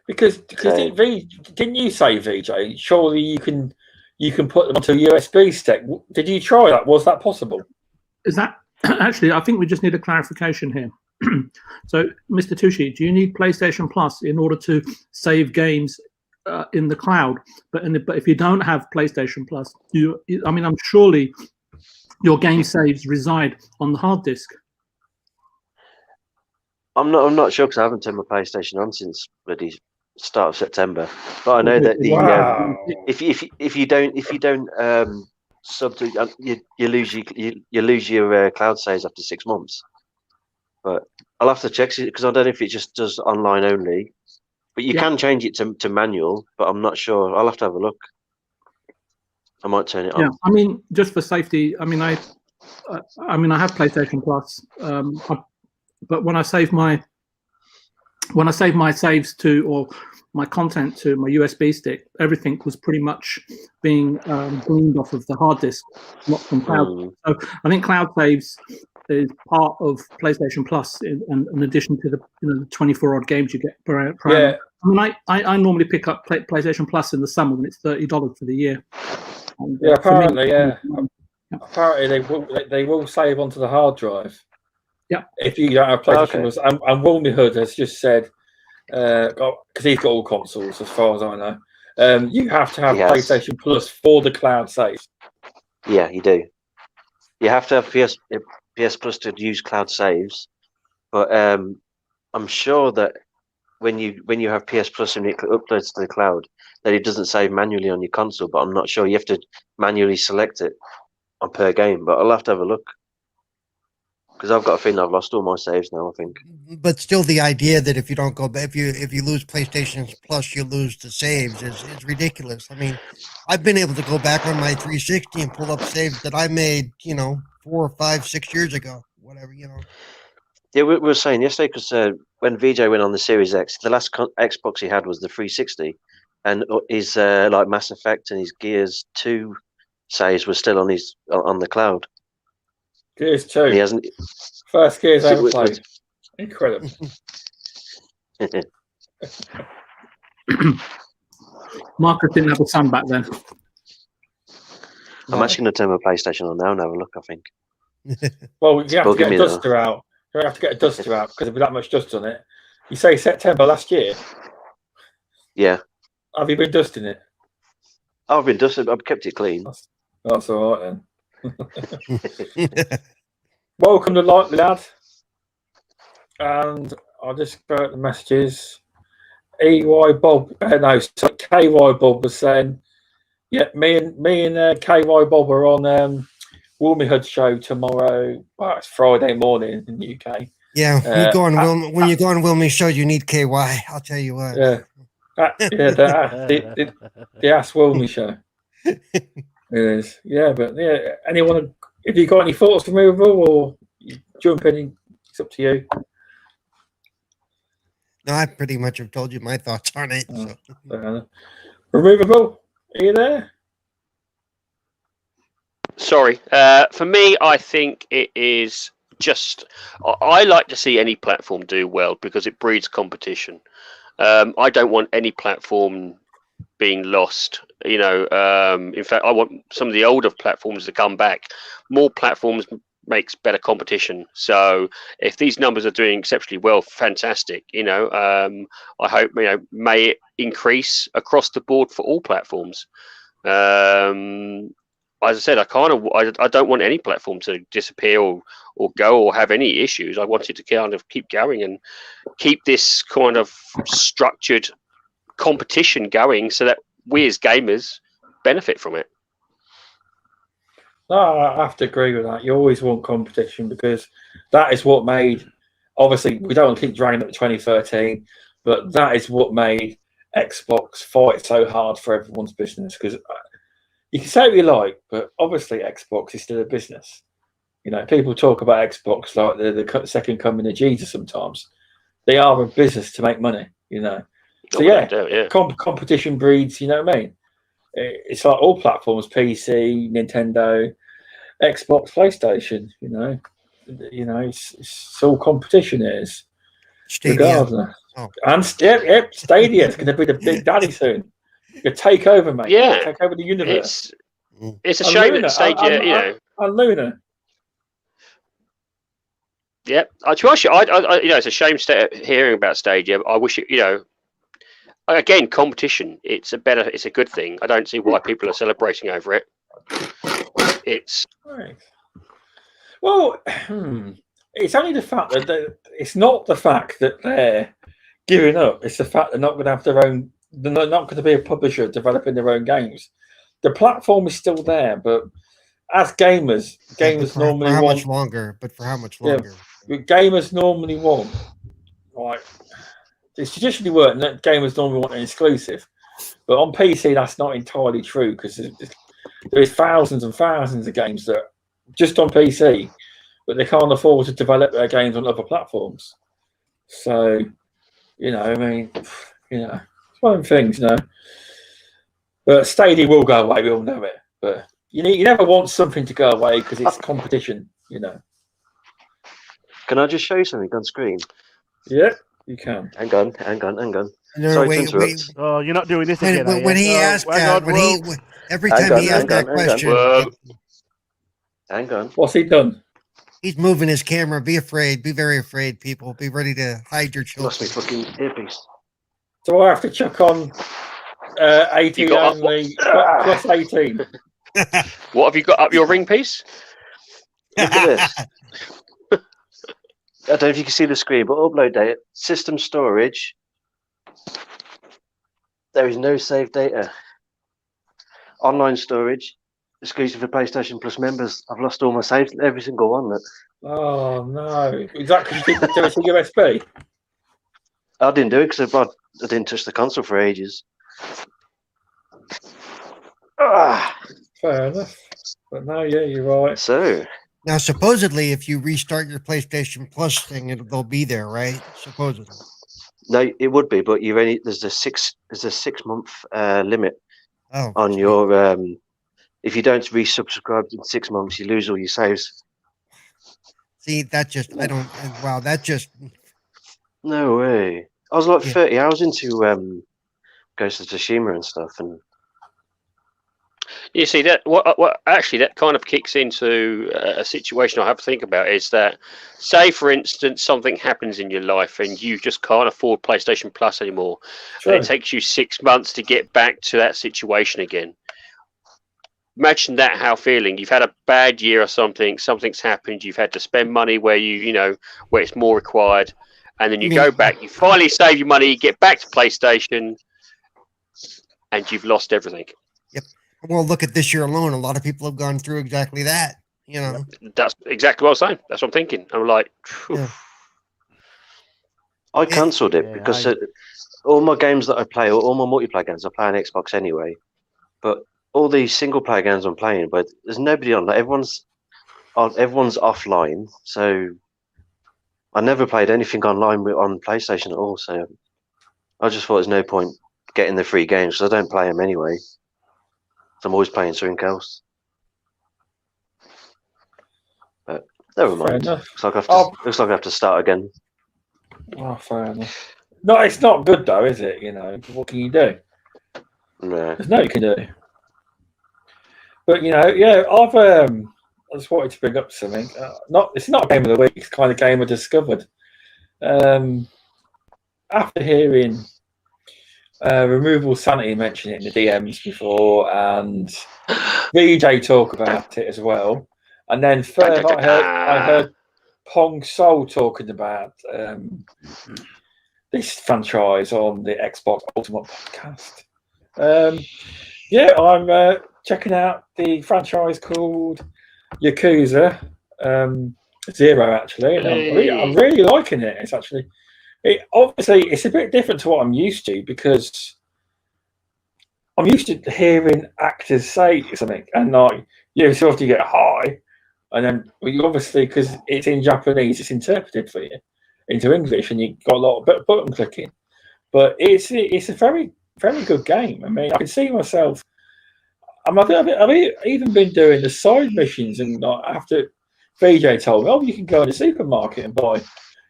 Because didn't you say, VJ? Surely you can put them onto a USB stick. Did you try that? Was that possible? Is that actually? I think we just need a clarification here. So, Mr. Tushi, do you need PlayStation Plus in order to save games in the cloud? But if you don't have PlayStation Plus, I'm surely your game saves reside on the hard disk. I'm not sure because I haven't turned my PlayStation on since the start of September. But I know that if you don't sub to you lose your cloud saves after 6 months. But I'll have to check because I don't know if it just does online only. But you can change it to manual, but I'm not sure. I'll have to have a look. I might turn it on. Yeah, I mean, just for safety. I mean, I have PlayStation Plus, but when I save my saves to or my content to my USB stick, everything was pretty much being gleaned off of the hard disk, not from cloud. So I think cloud saves is part of PlayStation Plus in addition to the 24 odd games you get per annum. I mean, I normally pick up PlayStation Plus in the summer when it's $30 for the year. And, apparently, apparently they will save onto the hard drive. Yeah. If you don't have PlayStation Plus, and Wilmy Hood has just said, because he's got all consoles as far as I know, you have to have PlayStation Plus for the cloud saves. Yeah, you do. You have to have PS Plus to use cloud saves, but I'm sure that when you have PS Plus and it uploads to the cloud, that it doesn't save manually on your console. But I'm not sure. You have to manually select it on per game. But I'll have to have a look because I've got a feeling I've lost all my saves now. I think. But still, the idea that if you don't go back, if you lose PlayStation Plus, you lose the saves is ridiculous. I mean, I've been able to go back on my 360 and pull up saves that I made, 4, 5, 6 years ago, whatever. Yeah, we were saying yesterday because when VJ went on the Series X, the last Xbox he had was the 360, and his like Mass Effect and his Gears 2 saves were still on the cloud. Gears 2. And he hasn't. First Gears I ever played. Incredible. Marcus didn't have a son back then. I'm actually going to turn my PlayStation on now and have a look. I think. Well, you have to get a duster out. You have to get a duster out because there'll be that much dust on it. You say September last year? Yeah. Have you been dusting it? I've been dusting. I've kept it clean. That's all right then. Welcome to Lightly Lad. And I'll just go out the messages. KY Bob was saying, yeah, me and KY Bob are on Wilmy Hood show tomorrow. Well, it's Friday morning in the UK. Yeah, when you go on Wilmy's show, you need KY. I'll tell you what. Yeah, the Ask Wilmy show. It is. Yeah, but yeah. Anyone? If you got any thoughts for Removable, or you jump in, it's up to you. No, I pretty much have told you my thoughts on it. Removable, are you there? Sorry. For me, I think it is just. I like to see any platform do well because it breeds competition. I don't want any platform being lost. In fact, I want some of the older platforms to come back. More platforms makes better competition. So if these numbers are doing exceptionally well, fantastic. I hope may it increase across the board for all platforms. As I said, I don't want any platform to disappear or go or have any issues. I want it to kind of keep going and keep this kind of structured competition going so that we as gamers benefit from it. No, I have to agree with that. You always want competition because that is what made. Obviously, we don't want to keep dragging up 2013, but that is what made Xbox fight so hard for everyone's business. Because you can say what you like, but obviously Xbox is still a business. You know, people talk about Xbox like the second coming of Jesus. Sometimes they are a business to make money. You know, so competition breeds. You know what I mean? It's like all platforms: PC, Nintendo, Xbox, PlayStation. You know, it's all competition. It is regardless. And Stadia is going to be the big daddy soon. You take over, mate. Yeah, take over the universe. It's a shame that Stadia, and Luna. Yeah, to ask you, it's a shame hearing about Stadia. I wish it, again, competition. It's a good thing. I don't see why people are celebrating over it. It's right. Well, it's only the fact that it's not the fact that they're giving up. It's the fact they're not going to have their own. They're not going to be a publisher developing their own games. The platform is still there, but as gamers normally for how want. Much longer? But for how much longer? Yeah, gamers normally want. Like, it's traditionally worked. Gamers normally want an exclusive, but on PC that's not entirely true because there's thousands and thousands of games that are just on PC, but they can't afford to develop their games on other platforms. So, it's one of the things, But Stadia will go away. We all know it, but you never want something to go away because it's competition, Can I just show you something on screen? Yeah, you can. Hang on. No, Sorry wait. to interrupt. Oh, you're not doing this again. When he asked that, every time he asked that question, hang on. What's he done? He's moving his camera. Be afraid. Be very afraid, people. Be ready to hide your children. Lost me fucking earpiece. So I have to chuck on 18 only plus 18. What have you got up your ring piece? Look at this. I don't know if you can see the screen, but upload data, system storage. There is no saved data. Online storage, exclusive for PlayStation Plus members. I've lost all my saves, every single one. Oh no! Is that because you didn't do it to USB? I didn't do it because I didn't touch the console for ages. Fair enough. But no, yeah, you're right. So now, supposedly, if you restart your PlayStation Plus thing, they'll be there, right? Supposedly. No, it would be, but there's a 6 month limit on your if you don't resubscribe in 6 months, you lose all your saves. See, that just no way. I was like 30 hours into Ghost of Tsushima and stuff, and you see that what actually that kind of kicks into a situation I have to think about is that, say for instance, something happens in your life and you just can't afford PlayStation Plus anymore, and it takes you 6 months to get back to that situation again. Imagine that, how feeling. You've had a bad year or something's happened, you've had to spend money where where it's more required, and then you go back, you finally save your money, you get back to PlayStation, and you've lost everything. Yep. Well, look at this year alone. A lot of people have gone through exactly that. That's exactly what I'm saying. That's what I'm thinking. I'm like, I cancelled it because all my games that I play, all my multiplayer games, I play on Xbox anyway. But all these single player games I'm playing, but there's nobody on. Everyone's offline, so I never played anything online on PlayStation at all. So I just thought there's no point getting the free games because I don't play them anyway. So I'm always playing something else. But never mind. Looks like I have to start again. Oh, fair enough. No, it's not good though, is it? What can you do? No. There's no you can do. But I just wanted to bring up something. It's not a game of the week. It's kind of game I discovered. After hearing Removal Sanity mention it in the DMs before, and VJ talk about it as well, and then third I heard Pong Soul talking about this franchise on the Xbox Ultimate podcast. I'm checking out the franchise called Yakuza 0. Actually, and I'm really liking it. It's actually, obviously it's a bit different to what I'm used to because I'm used to hearing actors say something, and like you sort of get high, and then you obviously because it's in Japanese, it's interpreted for you into English, and you got a lot of button clicking. But it's a very good game. I mean, I can see myself. I've even been doing the side missions, and like, after VJ told me, "Oh, you can go in the supermarket and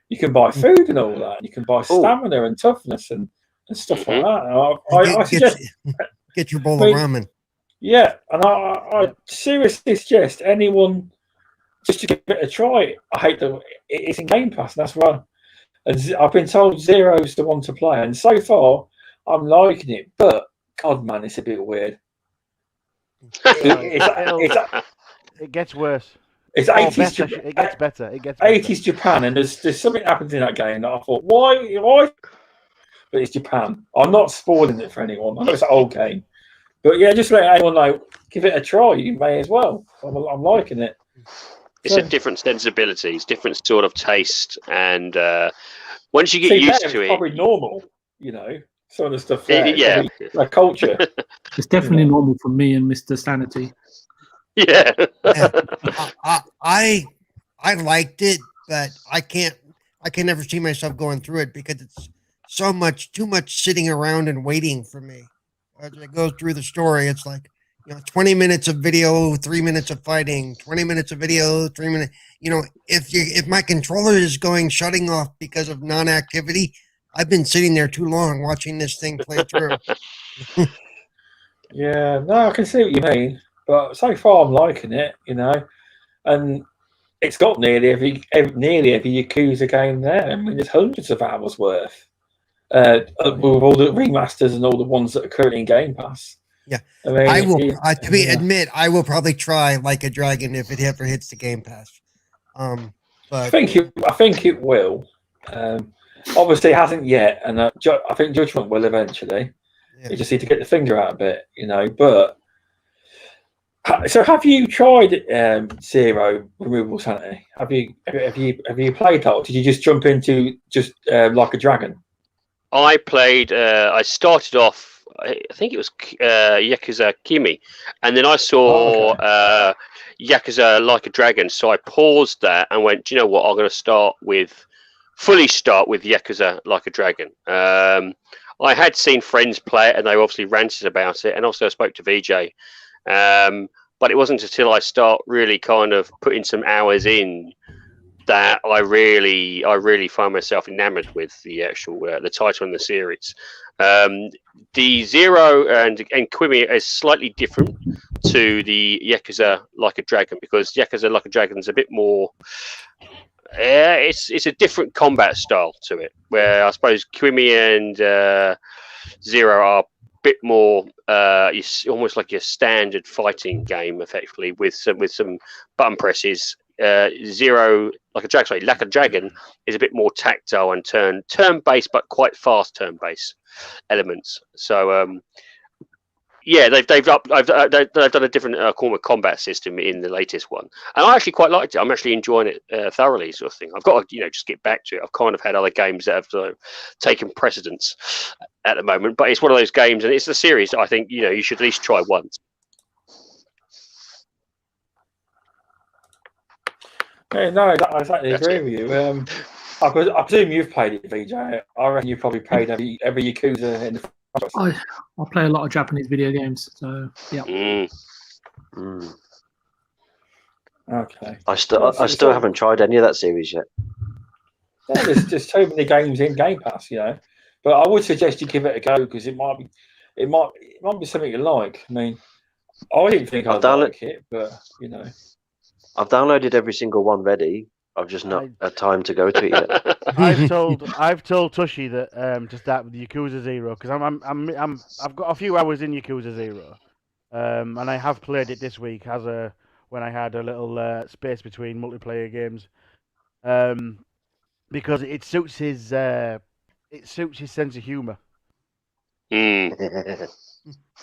you can buy food and all that. You can buy stamina and toughness and stuff like that." And I suggest get your bowl of ramen. Yeah, and I seriously suggest anyone just to give it a try. I hate that it's in Game Pass, and that's why. And I've been told Zero's the one to play, and so far I'm liking it. But God, man, it's a bit weird. It gets worse. It's 80s. It gets better. It gets 80s Japan, and there's something happens in that game that I thought, why? But it's Japan. I'm not spoiling it for anyone. I know it's an old game, but yeah, just let anyone know. Give it a try. You may as well. I'm liking it. It's a different sensibilities, different sort of taste, and once you get used to it, probably normal. You know, some of the stuff there. Like culture. It's definitely normal for me and Mr. Sanity. Yeah. I liked it, but I can never see myself going through it because it's too much sitting around and waiting for me. As it goes through the story, it's like 20 minutes of video, 3 minutes of fighting, 20 minutes of video, 3 minutes. If my controller is shutting off because of non-activity, I've been sitting there too long watching this thing play through. Yeah, no, I can see what you mean, but so far I'm liking it, and it's got nearly every Yakuza game there. I mean, there's hundreds of hours worth with all the remasters and all the ones that are currently in Game Pass. Yeah, I mean, I will. Admit, I will probably try Like a Dragon if it ever hits the Game Pass. But I think it will. Obviously, it hasn't yet, and I think Judgment will eventually. Yeah. You just need to get the finger out a bit, But so, have you tried Zero Removable Sanity? Have you played that? Or did you just jump into just Like a Dragon? I played. I started off. I think it was Yakuza Kimi, and then I saw Yakuza Like a Dragon. So I paused that and went, "Do you know what? I'm going to fully start with Yakuza Like a Dragon." I had seen friends play it, and they obviously ranted about it, and also I spoke to VJ. But it wasn't until I start really kind of putting some hours in that I really find myself enamored with the actual the title and the series. The Zero and Kimi is slightly different to the Yakuza Like a Dragon because Yakuza Like a Dragon is a bit more. It's a different combat style to it, where I suppose Kimi and Zero are a bit more almost like your standard fighting game, effectively with some button presses. Zero Like a Dragon is a bit more tactile and turn based, but quite fast turn based elements. So they've done a different combat system in the latest one, and I actually quite liked it. I'm actually enjoying it thoroughly, sort of thing. I've got to just get back to it. I've kind of had other games that have taken precedence at the moment, but it's one of those games, and it's a series that I think you should at least try once. Yeah, no, I exactly agree with you. I presume you've played it, VJ. I reckon you've probably played every Yakuza in the. I play a lot of Japanese video games, so yeah. Okay. I still haven't tried any of that series yet. Yeah, there's just so many games in Game Pass, But I would suggest you give it a go because it might be something you like. I mean, I didn't think I'd like it, but I've downloaded every single one ready. I've just not had time to go to it yet. I've told Tushi that to start with Yakuza 0 because I've got a few hours in Yakuza 0, and I have played it this week when I had a little space between multiplayer games, because it suits his sense of humor.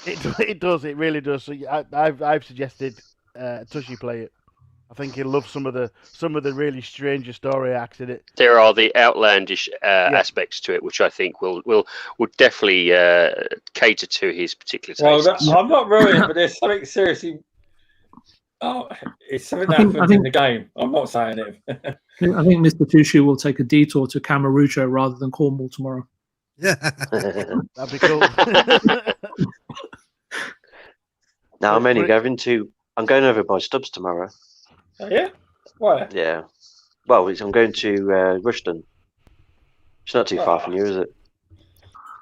It does. It really does. So I've suggested Tushi play it. I think he'll love some of the really stranger story acts in it. There are the outlandish aspects to it, which I think will definitely cater to his particular tastes. I'm not ruining, but there's something seriously. Oh, it's something that happens in the game. I'm not saying it. I think Mr. Tushi will take a detour to Camarucho rather than Cornwall tomorrow. Yeah, that'd be cool. Now I'm going over by Stubbs tomorrow. Oh, yeah? Why? Yeah. Well, I'm going to Rushden. It's not too far from you, is it?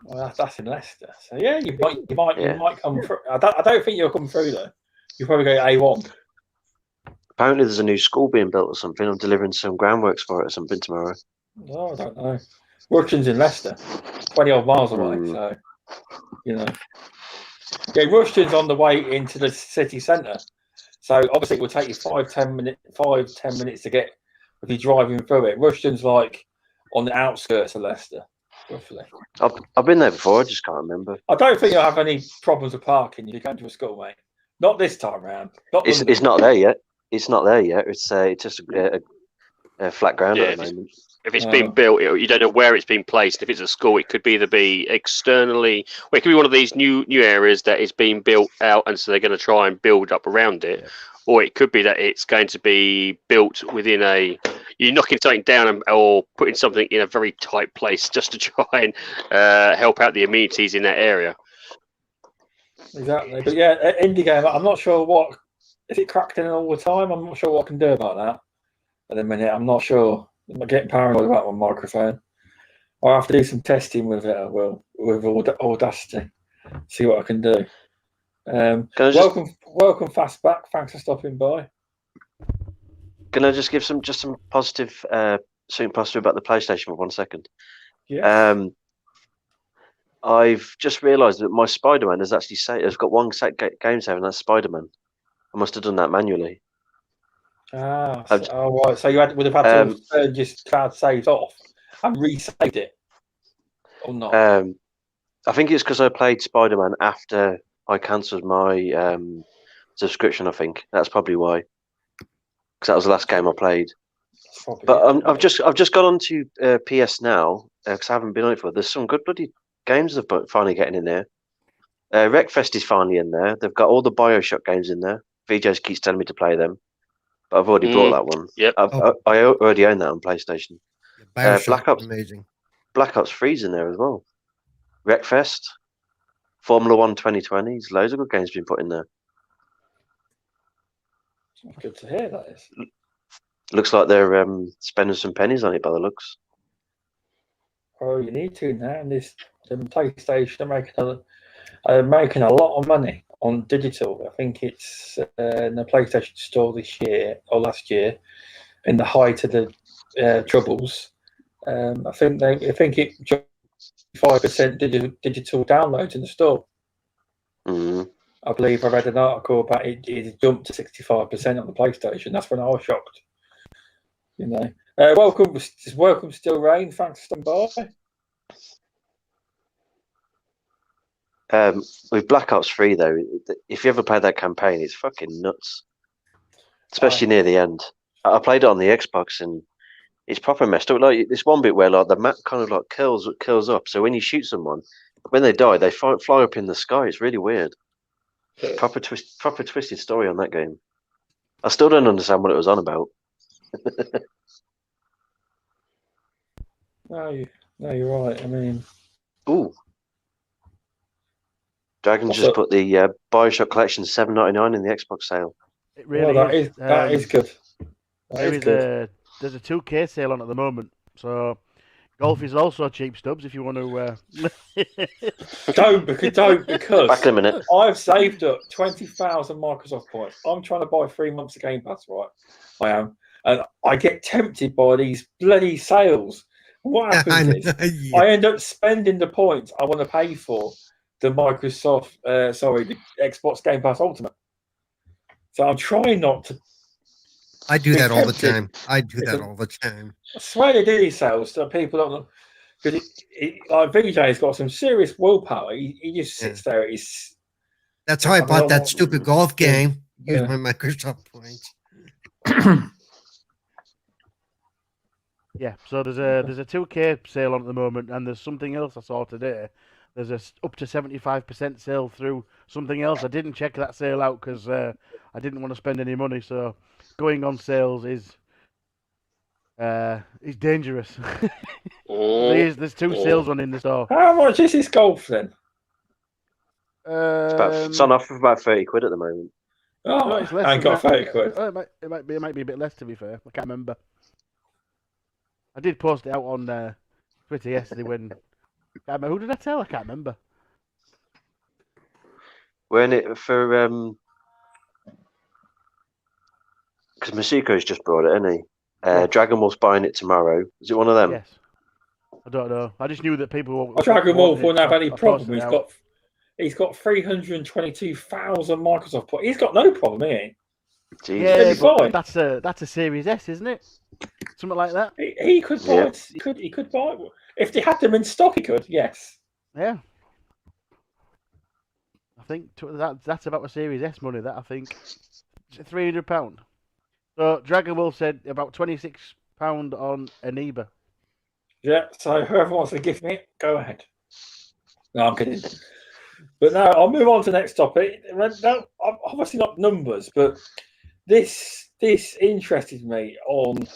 Well, that's in Leicester. So yeah, you might come through. I don't think you'll come through though. You probably go A1. Apparently, there's a new school being built or something. I'm delivering some groundworks for it or something tomorrow. Oh, I don't know. Rushden's in Leicester, 20 odd miles away. So yeah, Rushden's on the way into the city centre. So obviously it will take you 5-10 minutes to get if you're driving through it. Rushden's like on the outskirts of Leicester, roughly. I've been there before. I just can't remember. I don't think you'll have any problems with parking if you're going to a school, mate. Not this time round. It's not there yet. It's not there yet. It's just a flat ground at the moment. If it's been built, you don't know where it's been placed. If it's a school, it could either be externally, or it could be one of these new areas that is being built out, and so they're going to try and build up around it. Yeah. Or it could be that it's going to be built within you're knocking something down or putting something in a very tight place just to try and help out the amenities in that area. Exactly. But yeah, indie game, I'm not sure what, is it cracked in all the time? I'm not sure what I can do about that at the minute. I'm not sure. I'm getting paranoid about my microphone. I'll have to do some testing with it. I will, with Audacity. See what I can do. Welcome, Fastback. Thanks for stopping by. Can I just give some positive, something positive about the PlayStation for 1 second? Yeah. I've just realised that my Spider-Man has got one set game save, and that's Spider-Man. I must have done that manually. Right. So you would have had to turn your cloud saves off and resaved it, or not? I think it's because I played Spider-Man after I cancelled my subscription. I think that's probably why. Because that was the last game I played. But I've just gone on to PS now because I haven't been on it for. There's some good bloody games they've finally getting in there. Wreckfest is finally in there. They've got all the BioShock games in there. VJ keeps telling me to play them. But I've already bought that one. Yep. I already own that on PlayStation. Black Ops, amazing. Black Ops 3's in there as well. Wreckfest, Formula 1 2020. There's loads of good games being put in there. Good to hear, that is. Looks like they're spending some pennies on it by the looks. Oh, you need to now. And the PlayStation are making a lot of money on digital. I think it's in the PlayStation Store this year or last year, in the height of the troubles. I think it jumped 5% digital downloads in the store. Mm. I believe I read an article about it jumped to 65% on the PlayStation. That's when I was shocked. You know, welcome, Still Rain. Thanks for stopping by. With Black Ops 3 though, if you ever played that campaign, it's fucking nuts. Especially near the end. I played it on the Xbox and it's proper messed up. Like this one bit where like the map kind of like curls up. So when you shoot someone, when they die, they fly up in the sky. It's really weird. Proper twisted story on that game. I still don't understand what it was on about. No, you're right. I mean, ooh, Dragon just put the BioShock Collection $7.99 in the Xbox sale. It really is. That is good. There's a 2K sale on at the moment, so golf is also cheap, Stubbs. If you want to, don't because back in a minute. I've saved up 20,000 Microsoft points. I'm trying to buy 3 months of Game Pass, right? I am, and I get tempted by these bloody sales. What happens is I end up spending the points I want to pay for the Microsoft, the Xbox Game Pass Ultimate. So I'm trying not to. I do that all the time. I swear they do these sales so people don't know. Because like VJ's got some serious willpower. He just sits there. He's That's how I bought that stupid golf game. Used my Microsoft points. Yeah, so there's a 2K sale on at the moment, and there's something else I saw today. There's a up to 75% sale through something else. I didn't check that sale out because I didn't want to spend any money. So going on sales is dangerous. There's two sales on in the store. How much is this golf then? It's on offer for about 30 quid at the moment. Oh, no, it's less I ain't than got that. 30 quid. It might be a bit less, to be fair. I can't remember. I did post it out on Twitter yesterday when. Who did I tell? I can't remember. We're in it for because Masiko's just brought it, isn't he? Dragon Wolf's buying it tomorrow. Is it one of them? Yes. I don't know. I just knew that people. Dragon Wolf wouldn't have any problem. He's got 322,000 Microsoft points. He's got no problem, ain't he? Yeah, but that's a Series S, isn't it? Something like that. He could buy it. He could buy it. If they had them in stock, he could. Yes. Yeah. I think that's about a Series S money. That I think £300. So Dragon Wolf said about £26 on Aniba. Yeah. So whoever wants to give me it, go ahead. No, I'm kidding. But no, I'll move on to the next topic. No, obviously not numbers, but this interested me on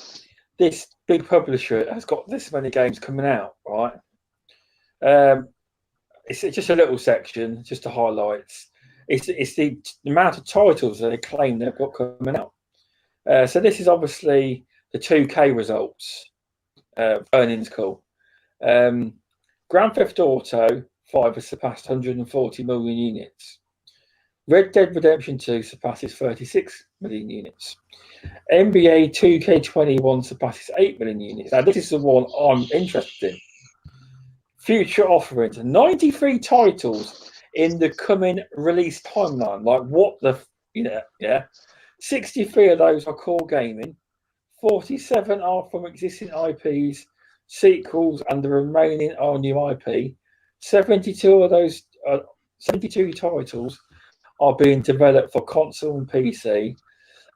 this big publisher has got this many games coming out, right? It's just a little section, just to highlight. It's the amount of titles that they claim they've got coming out. So this is obviously the 2K results. Earnings call. Grand Theft Auto 5 has surpassed 140 million units. Red Dead Redemption 2 surpasses 36 million units. NBA 2K21 surpasses 8 million units. Now, this is the one I'm interested in. Future offerings, 93 titles in the coming release timeline. Like, what the, 63 of those are core gaming, 47 are from existing IPs, sequels, and the remaining are new IP. 72 of those, 72 titles are being developed for console and PC.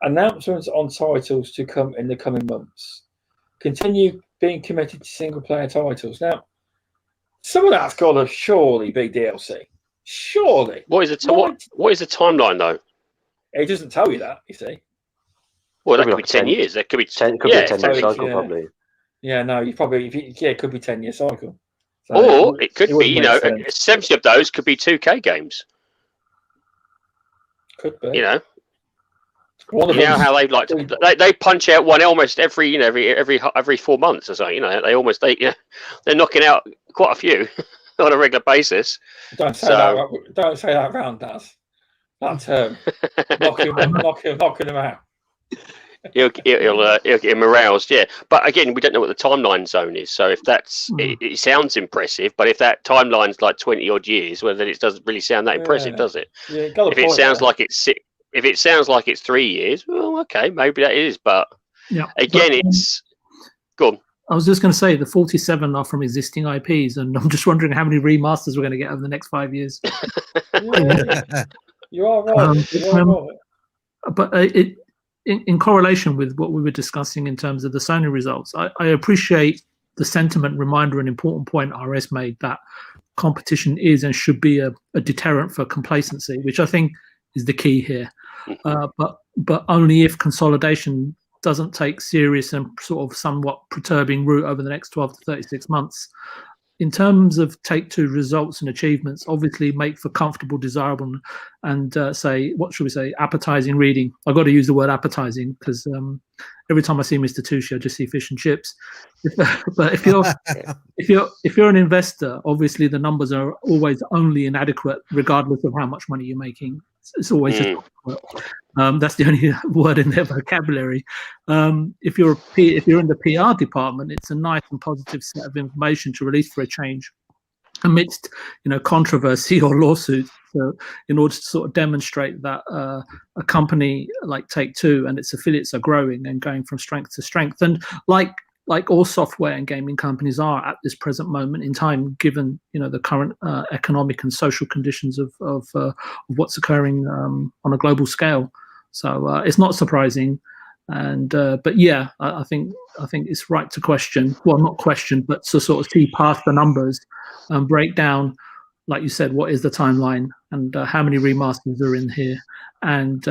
Announcements on titles to come in the coming months. Continue being committed to single-player titles. Now, some of that's got to surely be DLC. Surely. What is what is the timeline though? It doesn't tell you that. You see. Well, that could be 10 years. That could be 10. Could be a 10-year cycle, probably. Yeah, no, you probably. It could be 10-year cycle. So or it could be, 70 of those could be 2K games. Could be. You know how they like to, they punch out one almost every 4 months or so. They're knocking out quite a few on a regular basis. Don't say that round, Daz. That term, knocking them out. He'll get him aroused, yeah. But again, we don't know what the timeline zone is. So if that's it sounds impressive, but if that timeline's like 20 odd years, well, then it doesn't really sound that impressive, does it? Yeah, if it sounds like it's 3 years, well, okay, maybe that is. But again, it's go on. I was just going to say the 47 are from existing IPs, and I'm just wondering how many remasters we're going to get over the next 5 years. You are right. But in correlation with what we were discussing in terms of the Sony results, I appreciate the sentiment reminder and important point RS made that competition is and should be a deterrent for complacency, which I think is the key here. But only if consolidation doesn't take serious and sort of somewhat perturbing route over the next 12 to 36 months. In terms of Take-Two results and achievements, obviously make for comfortable, desirable, and appetizing reading. I've got to use the word appetizing because every time I see Mr. Tushi, I just see fish and chips. But if you're an investor, obviously the numbers are always only inadequate, regardless of how much money you're making. It's always just that's the only word in their vocabulary. If you're in the PR department, it's a nice and positive set of information to release for a change amidst controversy or lawsuits. So in order to sort of demonstrate that a company like Take-Two and its affiliates are growing and going from strength to strength, and like like all software and gaming companies are at this present moment in time, given the current economic and social conditions of what's occurring on a global scale. So it's not surprising, but yeah, I think it's right to question. Well, not question, but to sort of see past the numbers and break down, like you said, what is the timeline and how many remasters are in here, and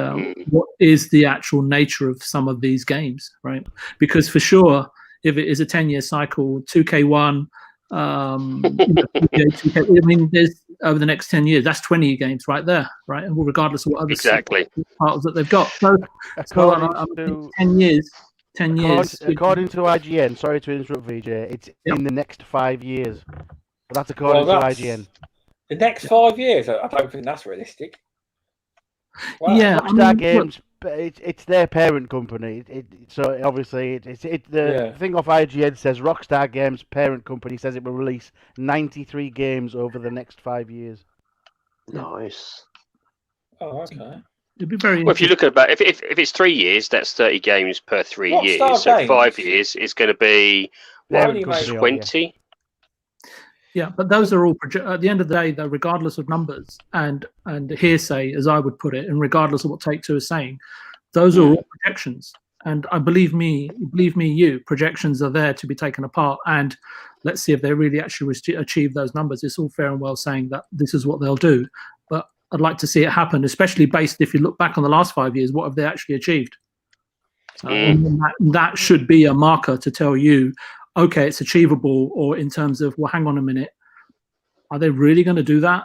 what is the actual nature of some of these games, right? Because for sure, if it is a 10-year cycle, 2K1, 2K, I mean, there's over the next 10 years, that's 20 games right there, right? And regardless of what other titles that they've got. So, according to 10 years. 10 years. According to IGN, sorry to interrupt, VJ, it's in the next 5 years. But that's according to IGN. The next 5 years? I don't think that's realistic. Wow. Yeah, Rockstar Games, it's their parent company. So obviously, the thing off IGN says Rockstar Games' parent company says it will release 93 games over the next 5 years. Nice. Oh, okay. It'd be very. Well, if you look at if it's 3 years, that's 30 games per 3 years. So Games? 5 years is going to be 20. Yeah, but those are all at the end of the day, though, regardless of numbers and hearsay, as I would put it, and regardless of what Take-Two is saying, those are all projections. And I believe me, projections are there to be taken apart. And let's see if they really actually achieve those numbers. It's all fair and well saying that this is what they'll do, but I'd like to see it happen, especially based if you look back on the last 5 years, what have they actually achieved? That should be a marker to tell you, okay, it's achievable, or in terms of, well, hang on a minute, are they really going to do that?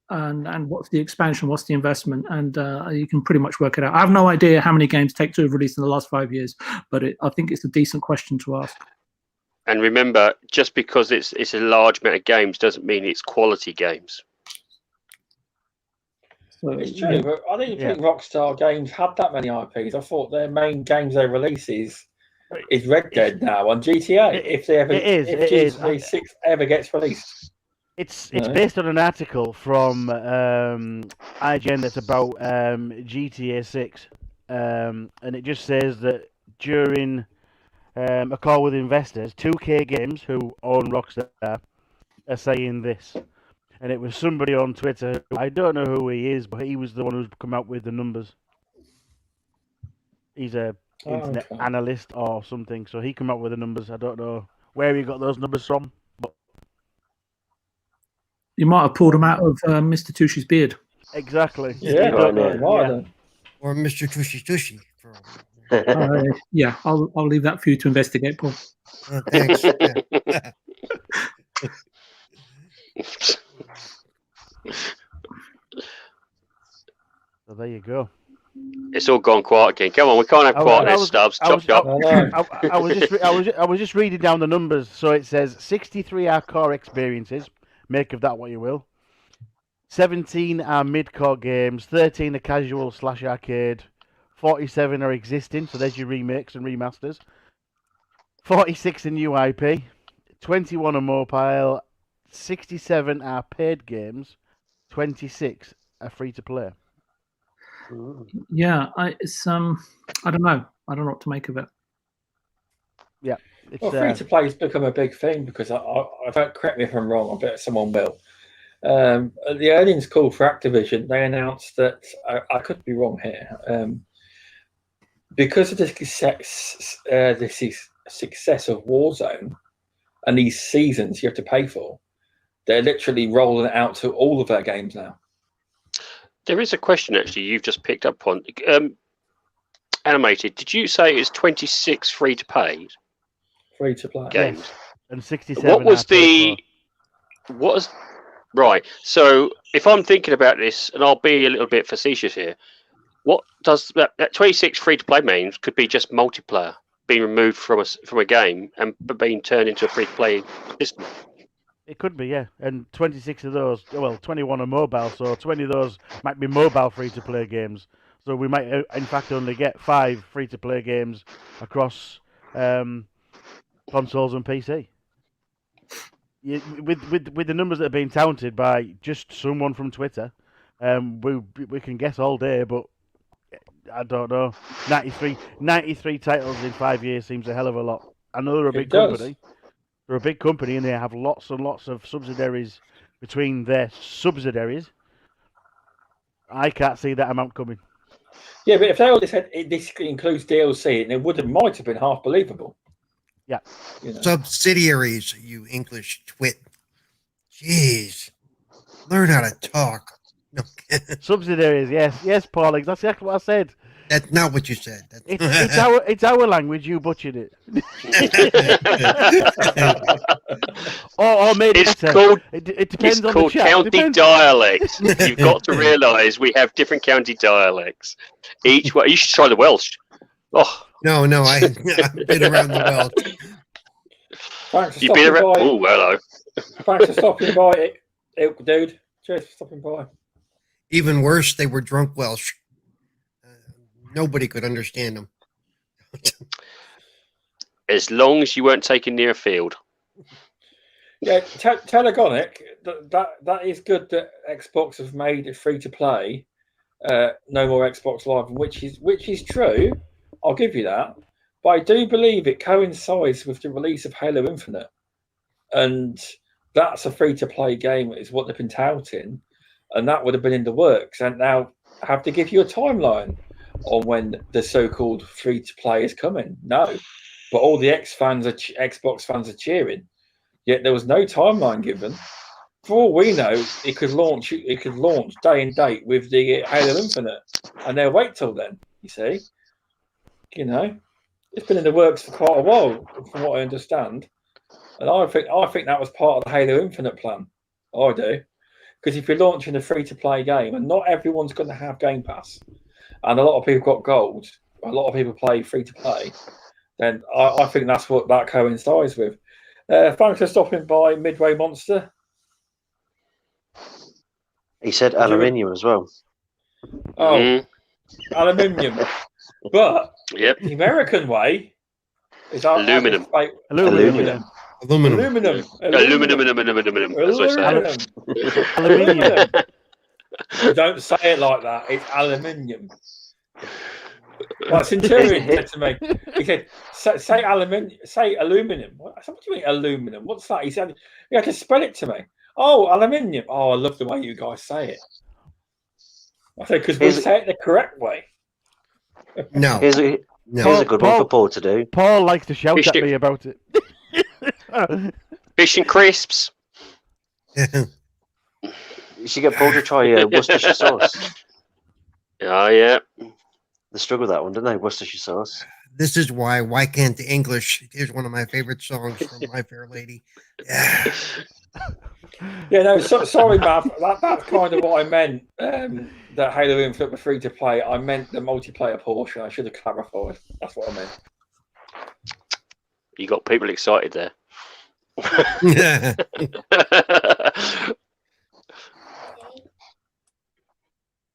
And what's the expansion? What's the investment? And you can pretty much work it out. I have no idea how many games Take-Two have released in the last 5 years, but I think it's a decent question to ask. And remember, just because it's a large amount of games doesn't mean it's quality games. So, it's true, but I didn't think Rockstar Games had that many IPs. I thought their main games they release is Red Dead now on GTA. If GTA 6 ever gets released, it's based on an article from IGN that's about GTA 6, and it just says that during a call with investors, 2K Games, who own Rockstar, are saying this. And it was somebody on Twitter, I don't know who he is, but he was the one who's come out with the numbers. He's a internet analyst or something, so he came up with the numbers. I don't know where he got those numbers from. But you might have pulled them out of Mr. Tushi's beard. Exactly. Yeah, or Mr. Tushi. Yeah, I'll leave that for you to investigate, Paul. Thanks. So there you go. It's all gone quiet again. Come on, we can't have quietness, Stubbs. Chop, chop. I was just reading down the numbers. So it says 63 are core experiences. Make of that what you will. 17 are mid-core games. 13 are casual / arcade. 47 are existing. So there's your remakes and remasters. 46 are new IP. 21 are mobile. 67 are paid games. 26 are free to play. Yeah, I don't know. I don't know what to make of it. Yeah, free to play has become a big thing because I don't, correct me if I'm wrong. I bet someone will. At the earnings call for Activision, they announced that I could be wrong here. Because of the success of Warzone and these seasons you have to pay for, they're literally rolling it out to all of their games now. There is a question actually you've just picked up on. Animated, did you say it's 26 free to play? Free to play games. Yes. And 67. Right. So if I'm thinking about this, and I'll be a little bit facetious here, what does that 26 free to play means? Could be just multiplayer being removed from a game and being turned into a free to play system. It could be, yeah. And 26 of those, 21 are mobile, so 20 of those might be mobile free-to-play games. So we might, in fact, only get 5 free-to-play games across consoles and PC. With the numbers that are being touted by just someone from Twitter, we can guess all day, but I don't know. 93 titles in 5 years seems a hell of a lot. I know they're a big company. They're a big company, and they have lots and lots of subsidiaries between their subsidiaries. I can't see that amount coming. Yeah, but if they all said this includes DLC, and it might have been half believable. Yeah. You know. Subsidiaries, you English twit. Jeez. Learn how to talk. No. Subsidiaries, yes, Paul. That's exactly what I said. That's not what you said. It's our language. You butchered it. or made it better. It depends on the chat. County dialects. You've got to realise we have different county dialects. Each one. You should try the Welsh. Oh no, I've been around the world. Thanks for stopping by. Oh, hello. Thanks for stopping by, dude. Cheers for stopping by. Even worse, they were drunk Welsh. Nobody could understand them. As long as you weren't taken near a field. Yeah, Telegonic, that is good that Xbox have made it free to play. No more Xbox Live, which is true. I'll give you that. But I do believe it coincides with the release of Halo Infinite. And that's a free to play game, is what they've been touting. And that would have been in the works. And now have to give you a timeline on when the so-called free-to-play is coming. No, but all the Xbox fans are cheering. Yet there was no timeline given. For all we know, it could launch day and date with the Halo Infinite, and they'll wait till then. You see, it's been in the works for quite a while, from what I understand. And I think that was part of the Halo Infinite plan. I do, because if you're launching a free-to-play game, and not everyone's going to have Game Pass. And a lot of people got gold. A lot of people play free to play. Then I think that's what that coincides with. Thanks for stopping by, Midway Monster. He said aluminium as well. Oh, aluminium. But the American way is aluminum. Aluminum. Aluminum. Aluminum. Don't say it like that. It's aluminium. Like Centurion said to me, he said, "Say aluminium. Say aluminum." What do you mean aluminum? What's that? He said, "You have to spell it to me." Oh, aluminium. Oh, I love the way you guys say it. I said because we say it the correct way. No. Here's a good one for Paul to do. Paul likes to shout at me about it. Fish and crisps. You should get Paul to try Worcestershire sauce. Oh, yeah. They struggle with that one, don't they? Worcestershire sauce. This is why can't the English? Here's one of my favorite songs from My Fair Lady. Yeah. Yeah, no, sorry, Mav. That's kind of what I meant. That Halo Infinite was free to play. I meant the multiplayer portion. I should have clarified. That's what I meant. You got people excited there.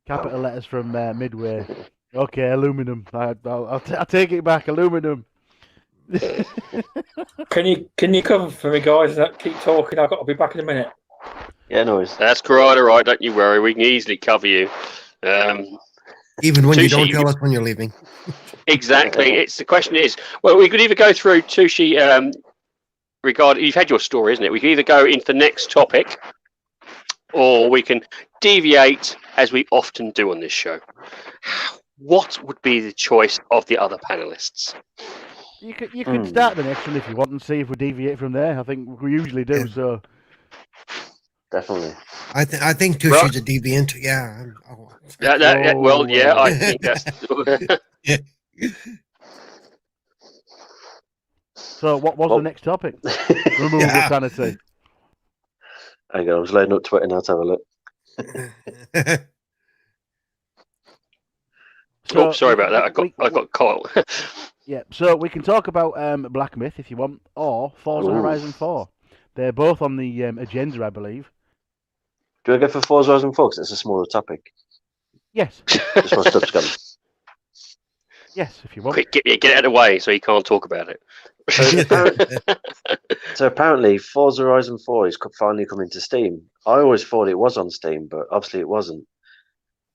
Capital letters from Midway. Okay, aluminum. I'll take it back. Aluminum. Can you cover for me, guys? Keep talking. I've got to be back in a minute. Yeah, no worries. That's quite all right. Don't you worry. We can easily cover you. Even when you don't tell us when you're leaving. Exactly. The question is, well, we could either go through Tushi. You've had your story, isn't it? We can either go into the next topic, or we can deviate, as we often do on this show. What would be the choice of the other panelists? You could start the next one if you want and see if we deviate from there. I think we usually do. So definitely, I think Tushi's a deviant. Yeah. Well, yeah, I think that's. So, what was the next topic? Remove the sanity. Hang on, I was loading up Twitter now to have a look. Sorry about that. I got caught. Yeah, so we can talk about Black Myth if you want, or Forza Horizon 4. They're both on the agenda, I believe. Do I go for Forza Horizon 4 because it's a smaller topic? Yes. Just want stuff to come. Yes, if you want. Quick, get it out of the way so you can't talk about it. So apparently, Forza Horizon 4 is finally coming to Steam. I always thought it was on Steam, but obviously it wasn't.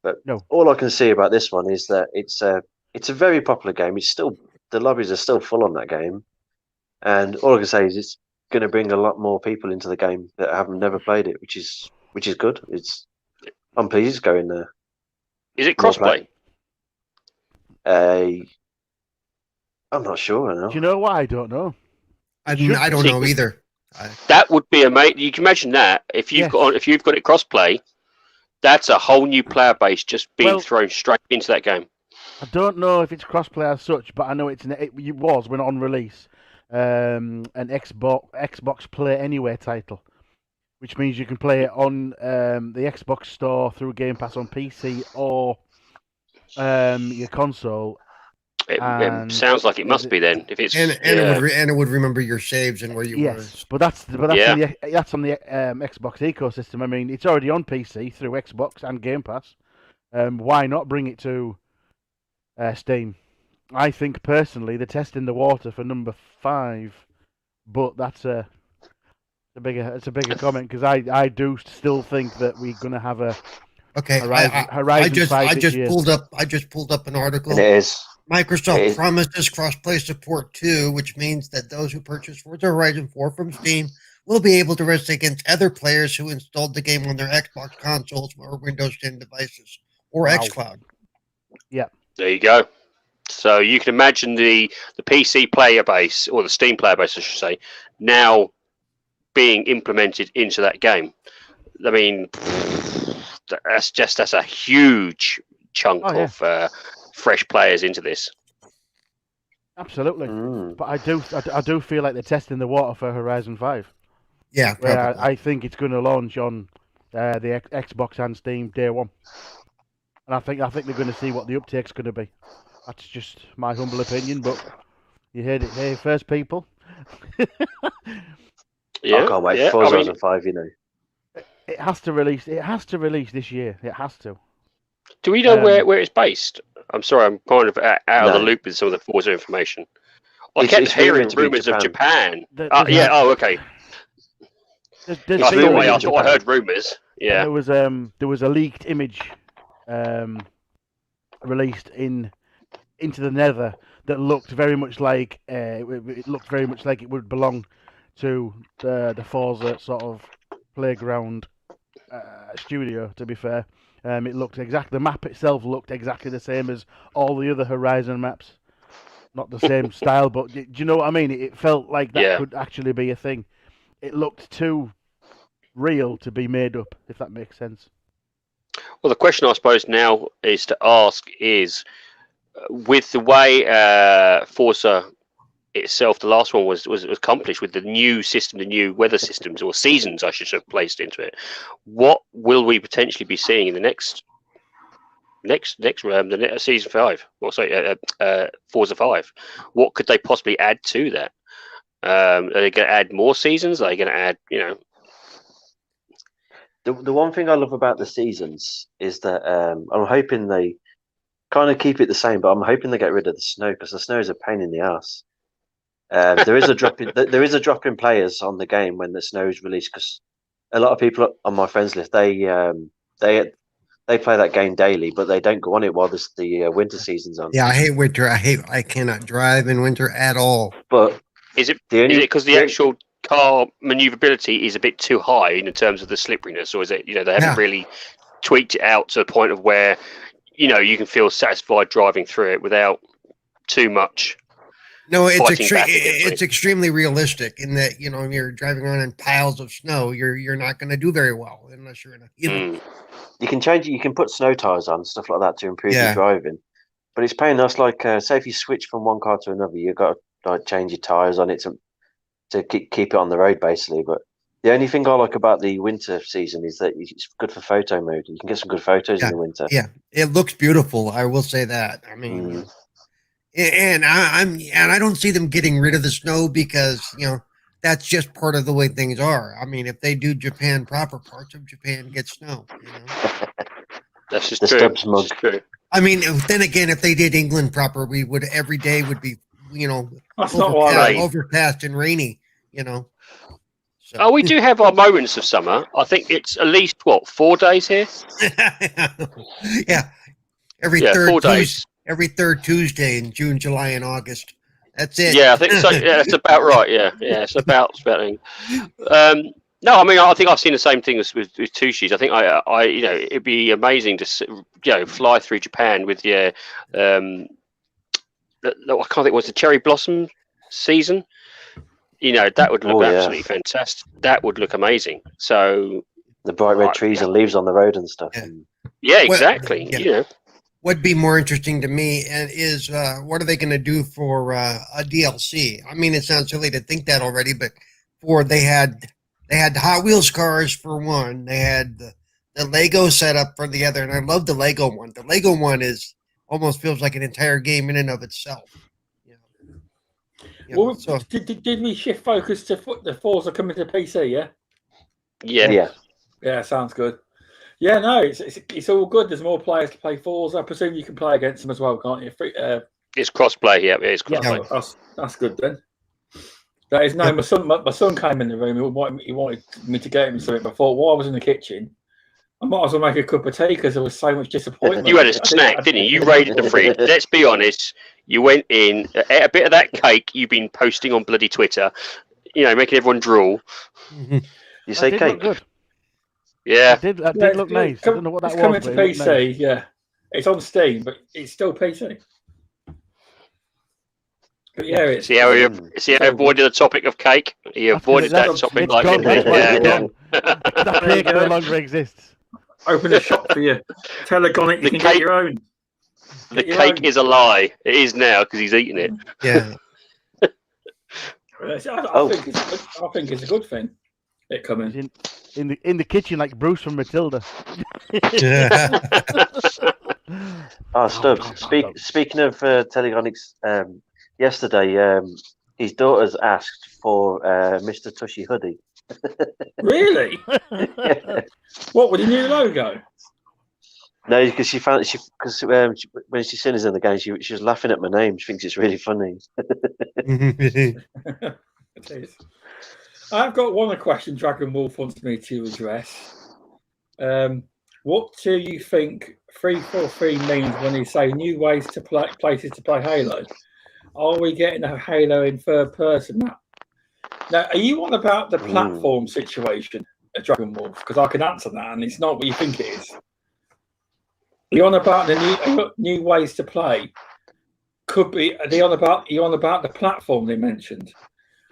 But all I can see about this one is that it's a very popular game. The lobbies are still full on that game. And all I can say is it's going to bring a lot more people into the game that haven't never played it, which is good. I'm pleased it's going there. Is it crossplay? I'm not sure. Do you know why? I don't know. I don't know either. That would be amazing. You can imagine that if you've got it crossplay, that's a whole new player base just being thrown straight into that game. I don't know if it's crossplay as such, but I know it was when on release an Xbox Play Anywhere title, which means you can play it on the Xbox Store through Game Pass on PC or your console. It sounds like it must be then. If it's it would remember your saves and where you were. But that's on the Xbox ecosystem. I mean, it's already on PC through Xbox and Game Pass. Why not bring it to Steam? I think personally they're testing the water for number 5, but that's a bigger comment because I do still think that we're going to have a Horizon 5 this year. I just pulled up an article. And it is. Microsoft promises cross-play support too, which means that those who purchase Forza Horizon 4 from Steam will be able to race against other players who installed the game on their Xbox consoles or Windows 10 devices or xCloud. Yeah. There you go. So you can imagine the PC player base, or the Steam player base, I should say, now being implemented into that game. I mean, that's a huge chunk of fresh players into this. Absolutely. But I do feel like they're testing the water for Horizon 5. Yeah, where I think it's going to launch on the Xbox and Steam day one. And I think they're going to see what the uptake's going to be. That's just my humble opinion, but you heard it here first, people. I can't wait for Forza 5, you know. It has to release. It has to release this year. It has to. Do we know where it's based? I'm sorry, I'm kind of out of the loop with some of the Forza information. I kept hearing rumours of Japan. Okay. I thought I heard rumours. Yeah. There was a leaked image released into the Nether that looked very much like it looked very much like it would belong to the Forza sort of playground studio. To be fair, it looked the map itself looked exactly the same as all the other Horizon maps. Not the same style, but do you know what I mean? It felt like that could actually be a thing. It looked too real to be made up, if that makes sense. Well, the question I suppose now is to ask is, with the way Forza itself, the last one was accomplished with the new system, the new weather systems or seasons, I should have placed into it. What will we potentially be seeing in the next season 5? Or sorry, Forza 5. What could they possibly add to that? Are they going to add more seasons? Are they going to add, The one thing I love about the seasons is that I'm hoping they kind of keep it the same, but I'm hoping they get rid of the snow because the snow is a pain in the ass. There is a drop in players on the game when the snow is released because a lot of people on my friends list they play that game daily, but they don't go on it while the winter season's on. Yeah, I hate winter. I cannot drive in winter at all. But is it because the actual car maneuverability is a bit too high in terms of the slipperiness, or is it they haven't really tweaked it out to the point of where you can feel satisfied driving through it without too much? No, it's extremely realistic in that you're driving around in piles of snow. You're not going to do very well unless you're in a. You can change it. You can put snow tires on stuff like that to improve your driving. But it's paying us like say if you switch from one car to another, you've got to change your tires on it to keep it on the road basically. But the only thing I like about the winter season is that it's good for photo mode. You can get some good photos in the winter. Yeah, it looks beautiful. I will say that. I mean. And I don't see them getting rid of the snow because that's just part of the way things are. I mean, if they do Japan proper, parts of Japan get snow. That's just true. That's true. I mean, then again, if they did England proper, every day would be overcast and rainy. So. We do have our moments of summer. I think it's at least 4 days here. Yeah, every third Tuesday in June, July, and August. That's it. Yeah, I think so. Yeah, it's about right. Yeah, it's about it. No, I mean, I think I've seen the same thing as with Tushis. I think it'd be amazing to fly through Japan with your I can't think, was the cherry blossom season? That would look absolutely fantastic. That would look amazing. So the bright red trees and leaves on the road and stuff. Yeah, exactly. What'd be more interesting to me is what are they going to do for a DLC? I mean, it sounds silly to think that already, but they had the Hot Wheels cars for one. They had the Lego setup for the other, and I love the Lego one. The Lego one almost feels like an entire game in and of itself. Did we shift focus to the Forza coming to PC? Yeah. Sounds good. Yeah, no, it's all good. There's more players to play Forza. I presume you can play against them as well, can't you? It's cross-play. Yeah, it's cross-play. Yeah, that's good then. That is no. My son came in the room. He wanted me to get him something. But I thought, while I was in the kitchen, I might as well make a cup of tea because there was so much disappointment. You had a snack, didn't you? You raided the fridge. Let's be honest. You went in, ate a bit of that cake you've been posting on bloody Twitter. Making everyone drool. You say cake? Good. Yeah. That did look nice. I don't know what that was. Coming to PC, nice. Yeah. It's on Steam, but it's still PC. But yeah, see how I avoided the topic of cake? He avoided that topic like it. That cake no longer exists. Open a shop for you. Telegonic, you can get your own. The cake is a lie. It is now because he's eating it. Yeah. I think it's a good thing. It coming in the kitchen like Bruce from Matilda. Stubbs. Speaking of Telegonics, yesterday his daughters asked for Mr. Tushi hoodie. Really? What, with the new logo? No, because she found when she's seen us in the game, she was laughing at my name. She thinks it's really funny. It is. I've got one question Dragon Wolf wants me to address. What do you think 343 means when you say new ways to places to play Halo? Are we getting a Halo in third person now? Now, are you on about the platform situation at Dragon Wolf? Because I can answer that, and it's not what you think it is. Are you on about the new ways to play? Could be. Are you on about the platform they mentioned?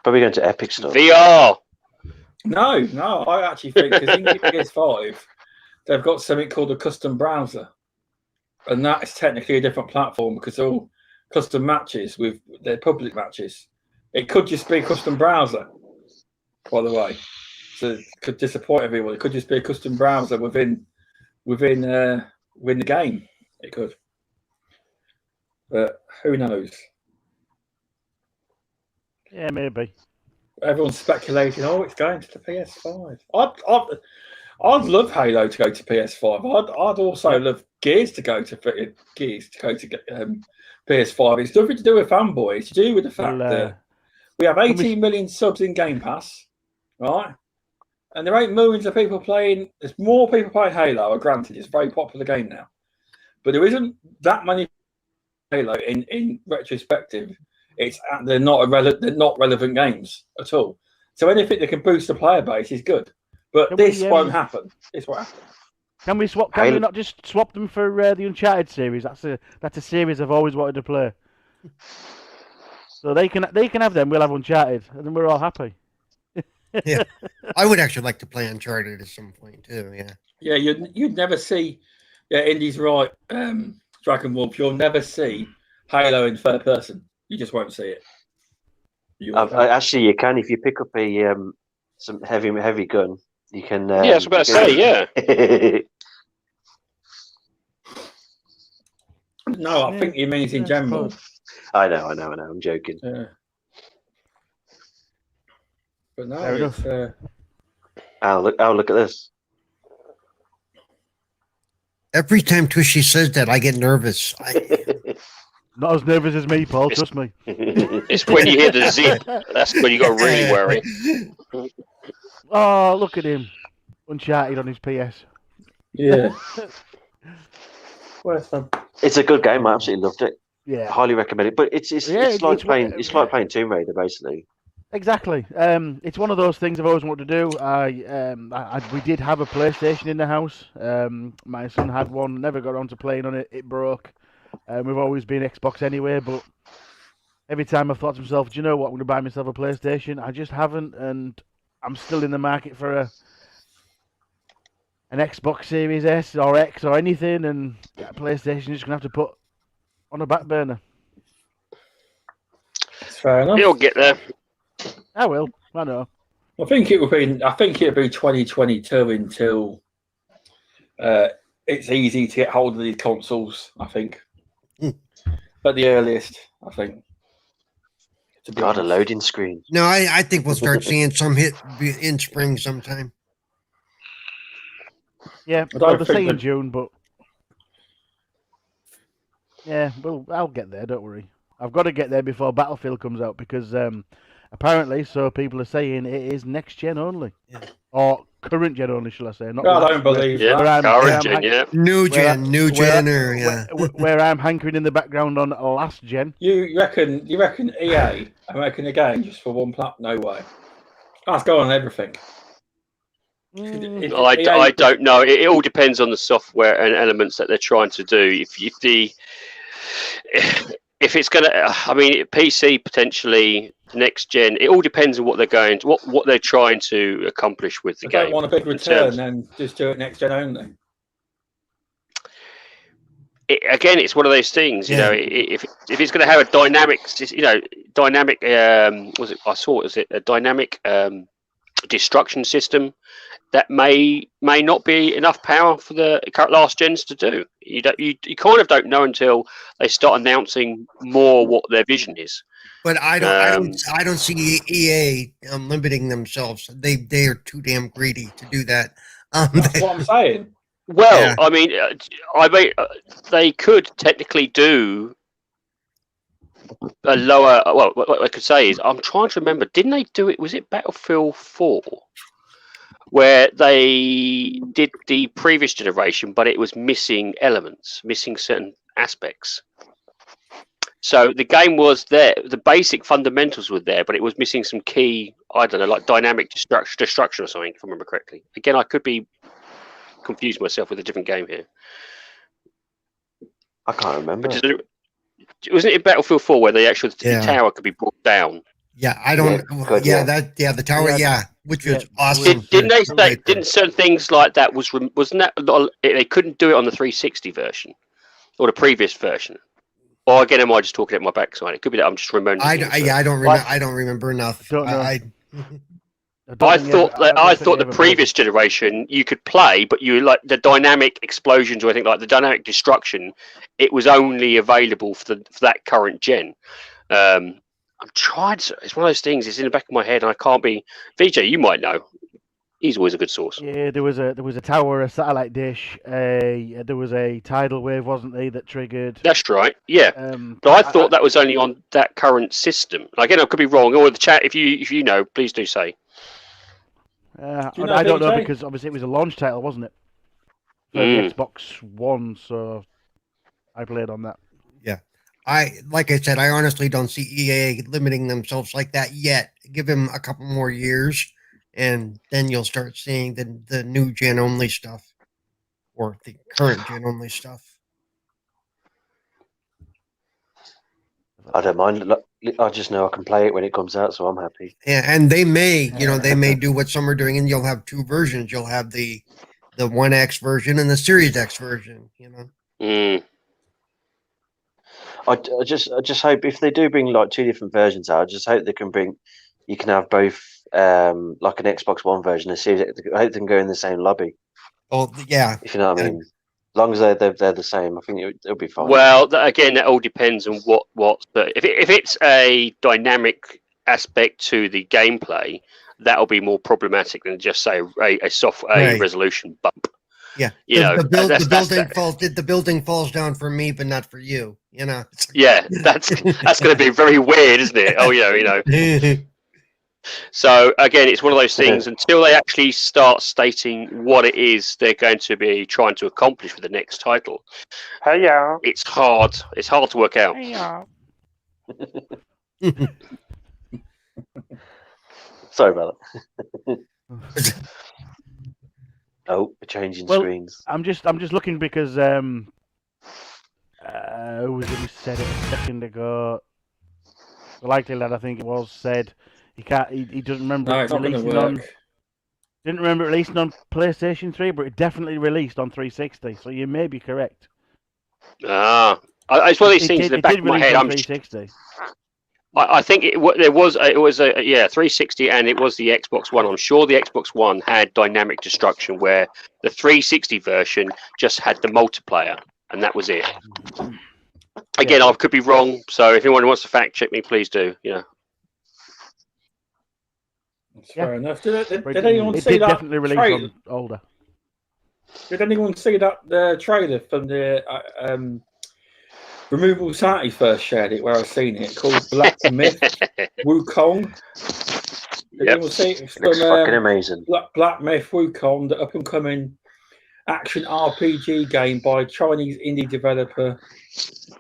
Probably going to Epic stuff. VR. No. I actually think because in PS5 they've got something called a custom browser, and that is technically a different platform because they're all custom matches with their public matches. It could just be a custom browser, by the way. So it could disappoint everyone. It could just be a custom browser within the game. It could, but who knows? Yeah, maybe. Everyone's speculating. Oh, it's going to the PS5. I'd love Halo to go to PS5. I'd also love Gears to go to PS5. It's nothing to do with fanboys. It's to do with the fact that we have 18 million subs in Game Pass, right? And there ain't millions of people playing. There's more people playing Halo. Granted, it's a very popular game now, but there isn't that many Halo in retrospective. They're not relevant games at all. So anything that can boost the player base is good. But this won't happen. This won't happen. Can we swap? Can we not just swap them for the Uncharted series? That's a series I've always wanted to play. So they can have them. We'll have Uncharted, and then we're all happy. Yeah, I would actually like to play Uncharted at some point too. Yeah. Yeah, you'd never see. Yeah, Indy's right. Dragon Wolf, you'll never see Halo in third person. You just won't see it. Actually, you can if you pick up some heavy gun. You can. Yeah, I was about to say. Yeah. No, I think he means in general. I know. I'm joking. Yeah. But no, it's, look at this. Every time Tushi says that, I get nervous. Not as nervous as me, Paul. Trust me. It's when you hear the zip. That's when you got to really worry. Oh, look at him. Uncharted on his PS. Yeah. It's a good game. I absolutely loved it. highly recommend it. But it's like playing Tomb Raider, basically. Exactly. It's one of those things I've always wanted to do. We did have a PlayStation in the house. My son had one. Never got around to playing on it. It broke. We've always been Xbox anyway, but every time I've thought to myself, do you know what? I'm going to buy myself a PlayStation. I just haven't, and I'm still in the market for an Xbox Series S or X or anything, and PlayStation is just going to have to put on a back burner. Fair enough. You'll get there. I will. I know. I think it'll be 2022 until it's easy to get hold of these consoles. I think, at the earliest. I think. God, a loading screen. No, I think we'll start seeing some hit in spring sometime. Yeah, well, they're saying June, but yeah, well, I'll get there. Don't worry. I've got to get there before Battlefield comes out because apparently, so people are saying it is next gen only, or current gen only, shall I say? Not I don't believe that. Current gen, New gen, where I'm hankering in the background on last gen. You reckon EA are making a game just for one platform? No way. That's going on everything. I don't know. It all depends on the software and elements that they're trying to do. If it's going to, I mean, PC potentially next gen. It all depends on what they're going to, what they're trying to accomplish with the game. Don't want a big return, then just do it next gen only. Again, it's one of those things. You know, if it's going to have a dynamic, dynamic. Was it? I saw it. Was it a dynamic destruction system? That may not be enough power for the last gens to do. You kind of don't know until they start announcing more what their vision is. But I don't see EA limiting themselves. They are too damn greedy to do that. That's what I'm saying. Well, I mean, they could technically do a lower. Well, what I could say is, I'm trying to remember. Didn't they do it? Was it Battlefield 4? Where they did the previous generation, but it was missing elements, missing certain aspects. So the game was there, the basic fundamentals were there, but it was missing some key, I don't know, like dynamic destruction or something, if I remember correctly. Again, I could be confused myself with a different game here. I can't remember. Wasn't it Battlefield 4 where the tower could be brought down? Yeah, I don't. The tower. Yeah, which was awesome. Didn't they say? Didn't certain things like that wasn't that they couldn't do it on the 360 version or the previous version? Or again, am I just talking at my backside? It could be that I'm just remembering. I don't remember. I don't remember enough. I thought the previous generation you could play, but you like the dynamic explosions or anything like the dynamic destruction. It was only available for that current gen. I'm trying to. It's one of those things. It's in the back of my head, and I can't be. VJ, you might know. He's always a good source. Yeah, there was a tower, a satellite dish. There was a tidal wave, wasn't there, that triggered? That's right. Yeah, but I thought that was only on that current system. Again, I could be wrong. Or the chat, if you know, please do say. I don't know because obviously it was a launch title, wasn't it? For the Xbox One, so I played on that. Like I said, I honestly don't see EA limiting themselves like that yet. Give them a couple more years, and then you'll start seeing the new gen only stuff, or the current gen only stuff. I don't mind. I just know I can play it when it comes out, so I'm happy. Yeah, and they may do what some are doing, and you'll have two versions. You'll have the 1X version and the Series X version. I just hope if they do bring like two different versions out, I just hope they can bring. You can have both, like an Xbox One version and Series X. I hope they can go in the same lobby. Oh yeah, if you know what I mean. As long as they're the same, I think it'll be fine. Well, again, that all depends on what. But if it's a dynamic aspect to the gameplay, that'll be more problematic than just say a resolution bump. Yeah, the building falls down for me, but not for you. Yeah, that's going to be very weird, isn't it? Oh yeah, So again, it's one of those things. Until they actually start stating what it is they're going to be trying to accomplish with the next title, it's hard. It's hard to work out. Sorry about that. Oh, we're changing screens. I'm just looking because who was it who said it a second ago? The likely lad, I think it was, said he doesn't remember No, it it's not going to releasing on. work. Didn't remember it releasing on PlayStation 3, but it definitely released on 360. So you may be correct. It's one of these things in the back of my head. 360. I think it was a 360, and it was the Xbox One. I'm sure the Xbox One had dynamic destruction, where the 360 version just had the multiplayer, and that was it. Again, I could be wrong, so if anyone wants to fact check me, please do. That's fair enough. Did anyone see that definitely release trailer? on older. Did anyone see the trailer from the Removal Sanity first shared it, where I've seen it, called Black Myth Wukong? Did anyone see it? It's Looks from, fucking amazing. Black Myth Wukong, the up-and-coming action RPG game by Chinese indie developer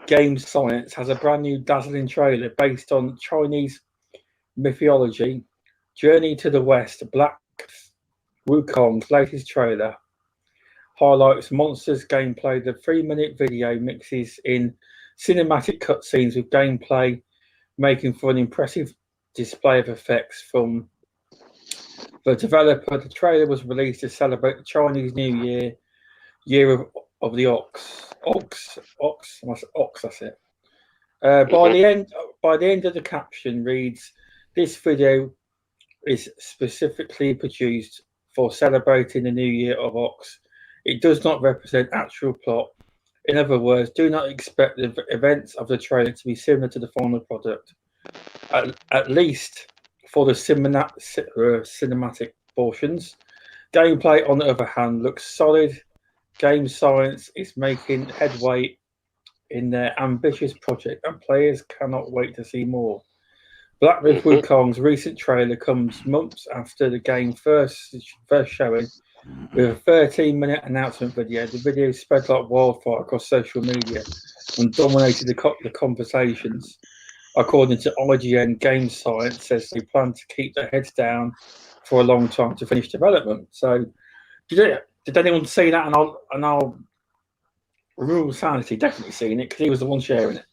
Game Science, has a brand new dazzling trailer based on Chinese mythology. Journey to the West, Black Wukong's latest trailer highlights monsters gameplay. The 3-minute video mixes in cinematic cutscenes with gameplay, making for an impressive display of effects from the developer. The trailer was released to celebrate the Chinese New Year of the Ox. That's it. By the end of the caption reads, "This video is specifically produced for celebrating the New Year of Ox. It does not represent actual plot. In other words, do not expect the events of the trailer to be similar to the final product, at least for the cinematic portions. Gameplay, on the other hand, looks solid. Game Science is making headway in their ambitious project, and players cannot wait to see more." Black Myth Wukong's recent trailer comes months after the game's first showing, with a 13-minute announcement video. The video spread like wildfire across social media and dominated the conversations. According to IGN, Game Science says they plan to keep their heads down for a long time to finish development. So, did anyone see that? And I'll Rural Sanity definitely seen it because he was the one sharing it.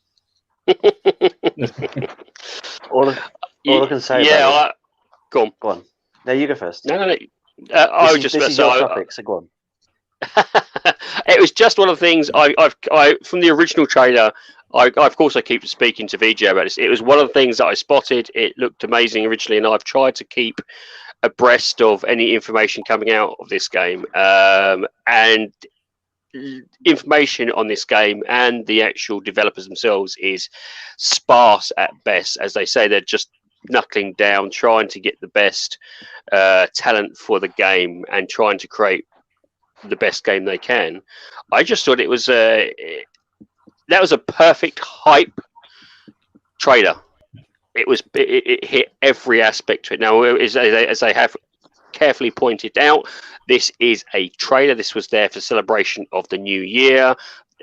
all I can say. Go on. Go on. No, you go first. No. I was just about to say. Topic, so go on. It was just one of the things I from the original trailer. Of course, I keep speaking to VJ about this. It was one of the things that I spotted. It looked amazing originally, and I've tried to keep abreast of any information coming out of this game. And information on this game and the actual developers themselves is sparse at best. As they say, they're just knuckling down, trying to get the best talent for the game and trying to create the best game they can. I just thought it was that was a perfect hype trailer. It hit every aspect to it. Now, as they have carefully pointed out, this is a trailer. This was there for celebration of the new year.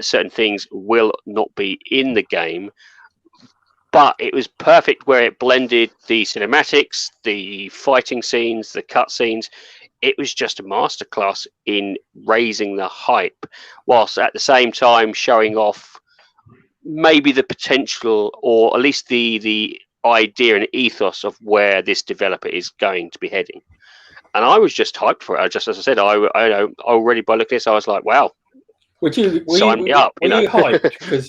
Certain things will not be in the game, but it was perfect where it blended the cinematics, the fighting scenes, the cutscenes. It was just a masterclass in raising the hype, whilst at the same time showing off maybe the potential, or at least the idea and ethos of where this developer is going to be heading. And I was just hyped for it. Just as I said, I already by looking at this, I was like, wow. Sign me up. Were you hyped? Because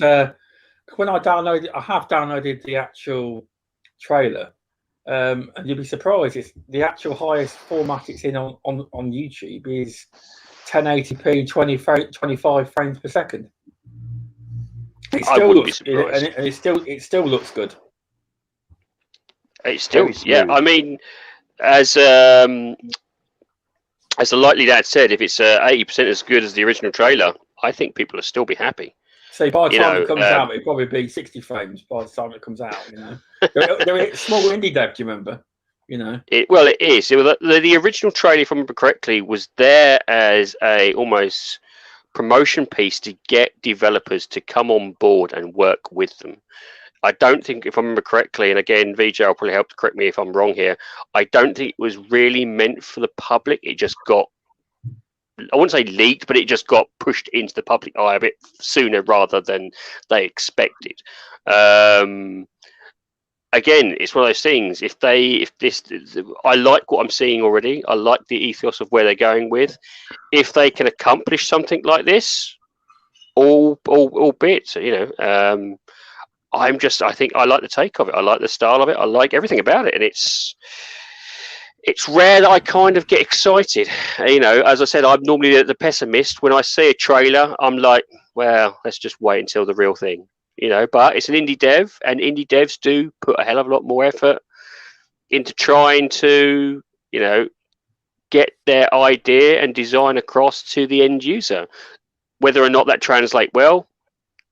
when I have downloaded the actual trailer, and you'd be surprised, it's the actual highest format it's in on YouTube is 1080p 25 frames per second. It still looks, and it still looks good. It's still, yeah. I mean, as the likely dad said, if it's 80% as good as the original trailer, I think people will still be happy. So by the time it comes out, it'll probably be 60 frames by the time it comes out. They're small indie dev. Do you remember? You know. It is. The original trailer, if I remember correctly, was there as a almost promotion piece to get developers to come on board and work with them. I don't think, if I remember correctly, and again, VJ will probably help to correct me if I'm wrong here, I don't think it was really meant for the public. It just got, I wouldn't say leaked, but it just got pushed into the public eye a bit sooner rather than they expected. Again, it's one of those things. If this, I like what I'm seeing already. I like the ethos of where they're going with. If they can accomplish something like this, all bits, you know. I think I like the take of it. I like the style of it. I like everything about it, and it's rare that I kind of get excited. You know, as I said, I'm normally the pessimist. When I see a trailer, I'm like, well, let's just wait until the real thing. You know, but it's an indie dev, and indie devs do put a hell of a lot more effort into trying to, you know, get their idea and design across to the end user. Whether or not that translates well,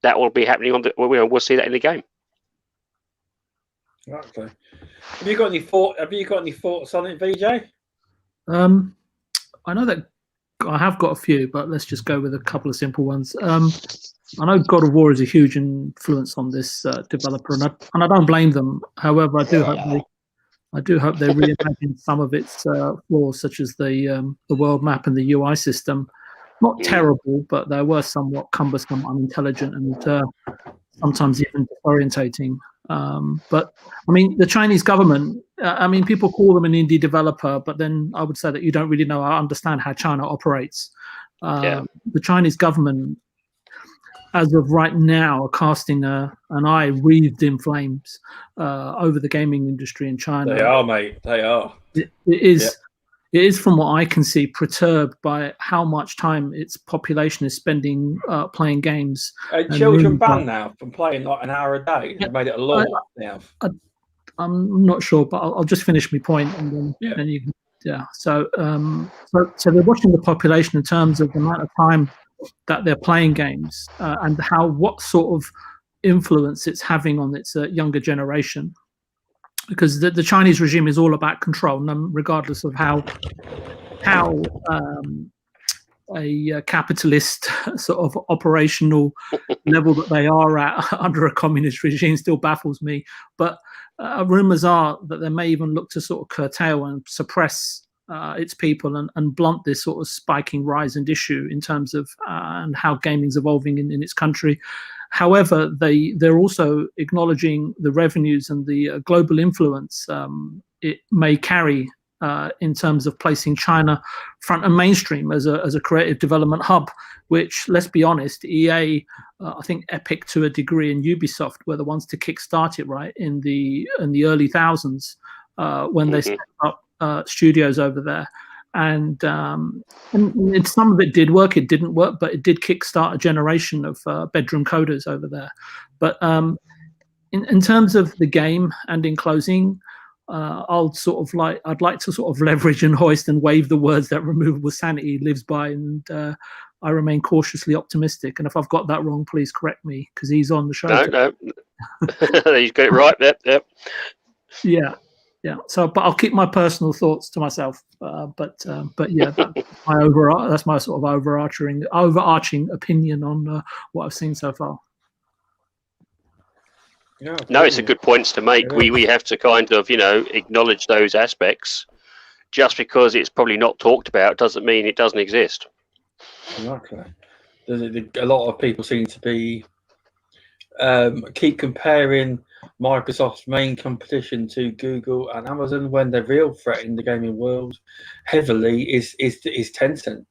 that will be happening on the. We'll see that in the game. Okay. Have you got any thoughts on it, VJ? I know that I have got a few, but let's just go with a couple of simple ones. I know God of War is a huge influence on this developer, and I don't blame them. However, I do hope they reimagine some of its flaws, such as the world map and the UI system. Not terrible, but they were somewhat cumbersome, unintelligent, and sometimes even disorientating. But I mean, the Chinese government, I mean, people call them an indie developer, but then I would say that you don't really know or understand how China operates. The Chinese government, as of right now, are casting an eye wreathed in flames over the gaming industry in China. They are, mate. They are. It is. Yeah. It is, from what I can see, perturbed by how much time its population is spending playing games. Children banned now from playing like an hour a day. They made it a law now. I'm not sure, but I'll just finish my point, and then you can. Yeah. So they're watching the population in terms of the amount of time that they're playing games and what sort of influence it's having on its younger generation. Because the Chinese regime is all about control, regardless of how a capitalist sort of operational level that they are at under a communist regime still baffles me. But rumors are that they may even look to sort of curtail and suppress its people and blunt this sort of spiking rise and issue in terms of and how gaming's evolving in its country. However, they're also acknowledging the revenues and the global influence it may carry in terms of placing China front and mainstream as a creative development hub, which, let's be honest, EA, I think Epic to a degree, and Ubisoft were the ones to kickstart it, right, in the early thousands when they set up studios over there. And some of it did work, it didn't work, but it did kickstart a generation of bedroom coders over there. But in terms of the game, and in closing, I'd like to sort of leverage and hoist and wave the words that removable sanity lives by, and I remain cautiously optimistic. And if I've got that wrong, please correct me, because he's on the show. No, he's got it right. Yep. Yeah. So, but I'll keep my personal thoughts to myself. But yeah, that's my sort of overarching opinion on what I've seen so far. Yeah, no, it's a good points to make. Yeah. We have to kind of, acknowledge those aspects. Just because it's probably not talked about doesn't mean it doesn't exist. Okay. A lot of people seem to be keep comparing Microsoft's main competition to Google and Amazon, when the real threat in the gaming world heavily is Tencent.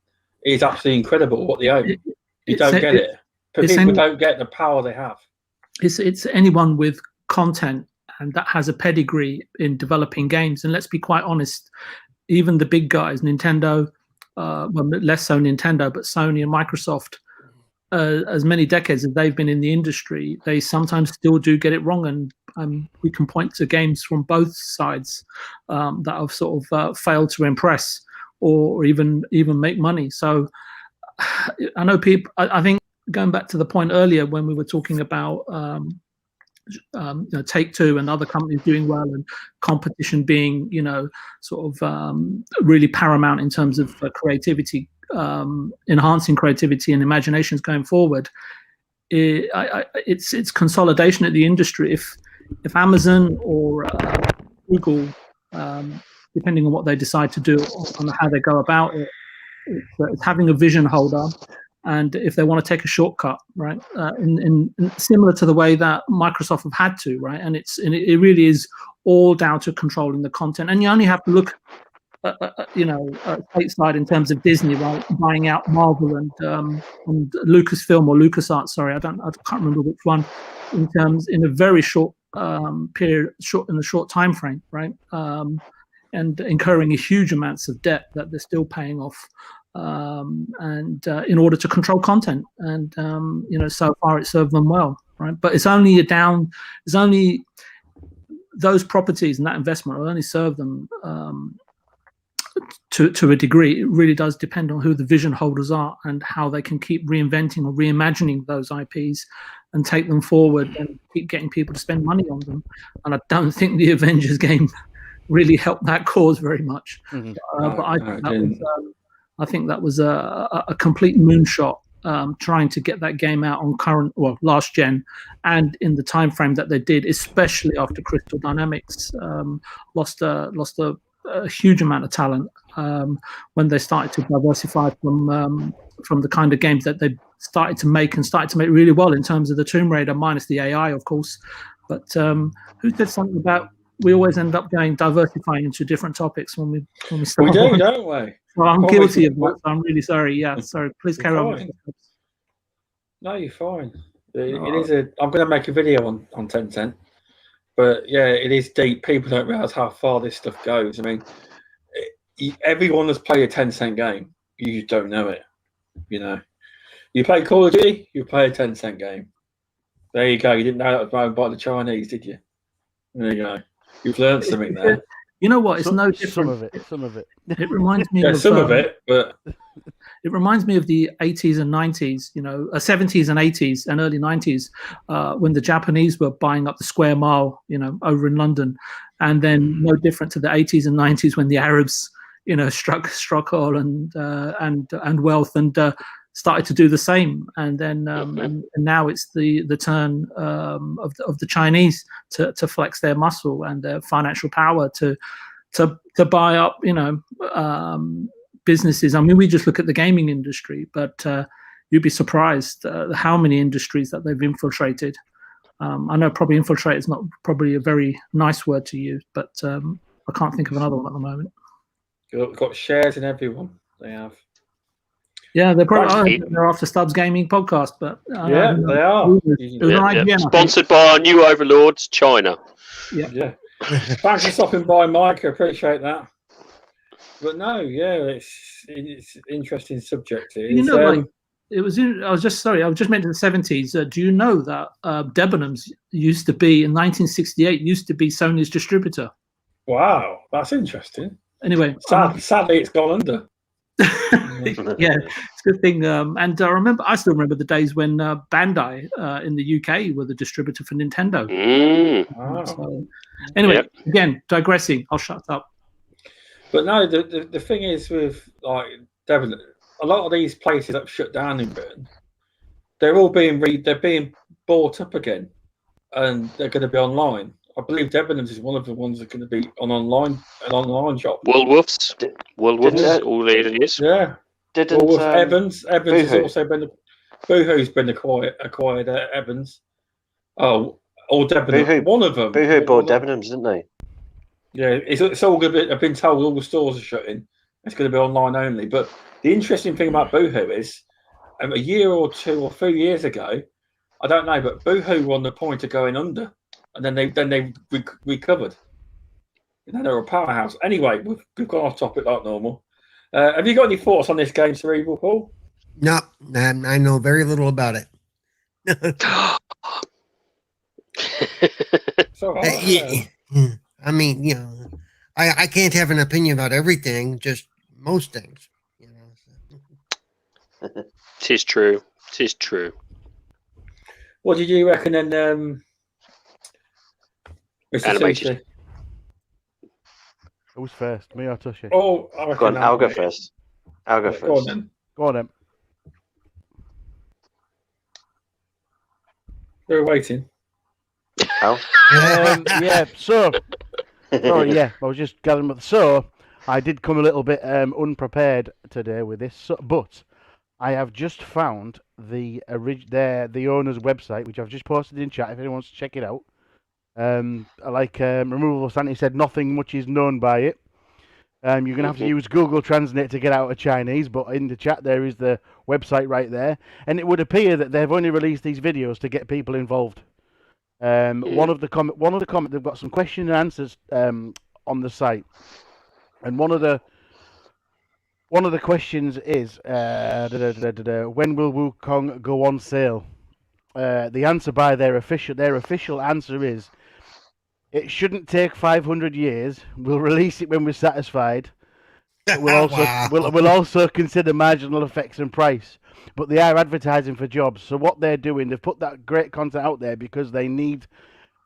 It's absolutely incredible what they own. You don't get it. People don't get the power they have. It's anyone with content and that has a pedigree in developing games. And let's be quite honest, even the big guys, Nintendo, well, less so Nintendo, but Sony and Microsoft, as many decades as they've been in the industry, they sometimes still do get it wrong. And we can point to games from both sides that have sort of failed to impress or even make money. So I know people, I think, going back to the point earlier when we were talking about Take-Two and other companies doing well, and competition being, sort of really paramount in terms of creativity, enhancing creativity and imaginations going forward. It's consolidation at the industry. If Amazon or Google, depending on what they decide to do on how they go about it, it's having a vision holder, and if they want to take a shortcut, right, in similar to the way that Microsoft have had to, right, and it really is all down to controlling the content, and you only have to look, stateside in terms of Disney, right, buying out Marvel and Lucasfilm or LucasArts. Sorry, I can't remember which one. In a very short period, in a short time frame, right, and incurring huge amounts of debt that they're still paying off, and in order to control content, and so far it served them well, right? But it's only those properties and that investment will only serve them to a degree. It really does depend on who the vision holders are and how they can keep reinventing or reimagining those IPs and take them forward and keep getting people to spend money on them. And I don't think the Avengers game really helped that cause very much. Mm-hmm. But I think that was a complete moonshot, trying to get that game out on last gen, and in the time frame that they did, especially after Crystal Dynamics lost a huge amount of talent when they started to diversify from the kind of games that they started to make really well, in terms of the Tomb Raider, minus the AI, of course. But who said something about we always end up diversifying into different topics when we start? We do, don't we? Well, I'm guilty of that, so I'm really sorry. Yeah, sorry. Please carry on. No, you're fine. It is I'm going to make a video on Tencent, but yeah, it is deep. People don't realise how far this stuff goes. I mean, everyone that's played a Tencent game, you just don't know it. You play Call of Duty, you play a Tencent game. There you go. You didn't know that was owned by the Chinese, did you? There you go. You've learned something there. You know what? It's no different. Some of it. It reminds me of some of it, but it reminds me of the 80s and 90s, 70s and 80s and early 90s, when the Japanese were buying up the square mile, over in London, and then no different to the 80s and 90s when the Arabs, struck oil and wealth and started to do the same, and then and now it's the turn of the Chinese to flex their muscle and their financial power to buy up businesses. I mean, we just look at the gaming industry, but you'd be surprised how many industries that they've infiltrated. I know probably infiltrate is not probably a very nice word to use, but I can't think of another one at the moment. They've got shares in everyone. They have. Yeah, they're after Stubbs Gaming podcast, but yeah, they are. Sponsored by our new overlords, China. Yeah. Thanks for stopping by, Mike. I appreciate that. But no, yeah, it's an interesting subject. It was. I was just mentioning the 70s. Do you know that Debenhams used to be in 1968 used to be Sony's distributor? Wow, that's interesting. Anyway, sadly, it's gone under. Yeah, it's a good thing. And I still remember the days when Bandai in the UK were the distributor for Nintendo. Wow. So, anyway, again, digressing. I'll shut up. But no, the thing is with Devon, a lot of these places that have shut down in Britain, they're all being bought up again, and they're going to be online. I believe Debenhams is one of the ones that's going to be an online shop. Woolworths, all it is. Yeah. Evans has also been. Boohoo's been acquired. Evans. Oh, or Debenhams. One of them. Boohoo bought Debenhams, didn't they? Yeah, it's all going to be. I've been told all the stores are shutting. It's going to be online only. But the interesting thing about Boohoo is, a year or two or 3 years ago, I don't know, but Boohoo were on the point of going under. And then they recovered. They're a powerhouse. Anyway, we've gone off topic like normal. Have you got any thoughts on this game, Cerebral, Paul? No, I know very little about it. I mean, I can't have an opinion about everything, just most things. Tis true. What did you reckon then? Mr. Animated. Tushi. Who's first, me or Tushi? Oh, I Go reckon on, I'll go animated. first. I'll go Yeah, go on first. then. Go on, then. We're waiting. Al? Yeah, so... Sorry, yeah, I was just gathering. So, I did come a little bit unprepared today with this, but I have just found the owner's website, which I've just posted in chat if anyone wants to check it out. Removable Sanity said, nothing much is known by it. You're going to have to use Google Translate to get out of Chinese, but in the chat there is the website right there. And it would appear that they've only released these videos to get people involved. One of the comment, they've got some question and answers on the site, and one of the questions is when will Wukong go on sale? The answer by their official answer is it shouldn't take 500 years. We'll release it when we're satisfied. We'll also consider marginal effects and price. But they are advertising for jobs. So what they're doing, they've put that great content out there because they need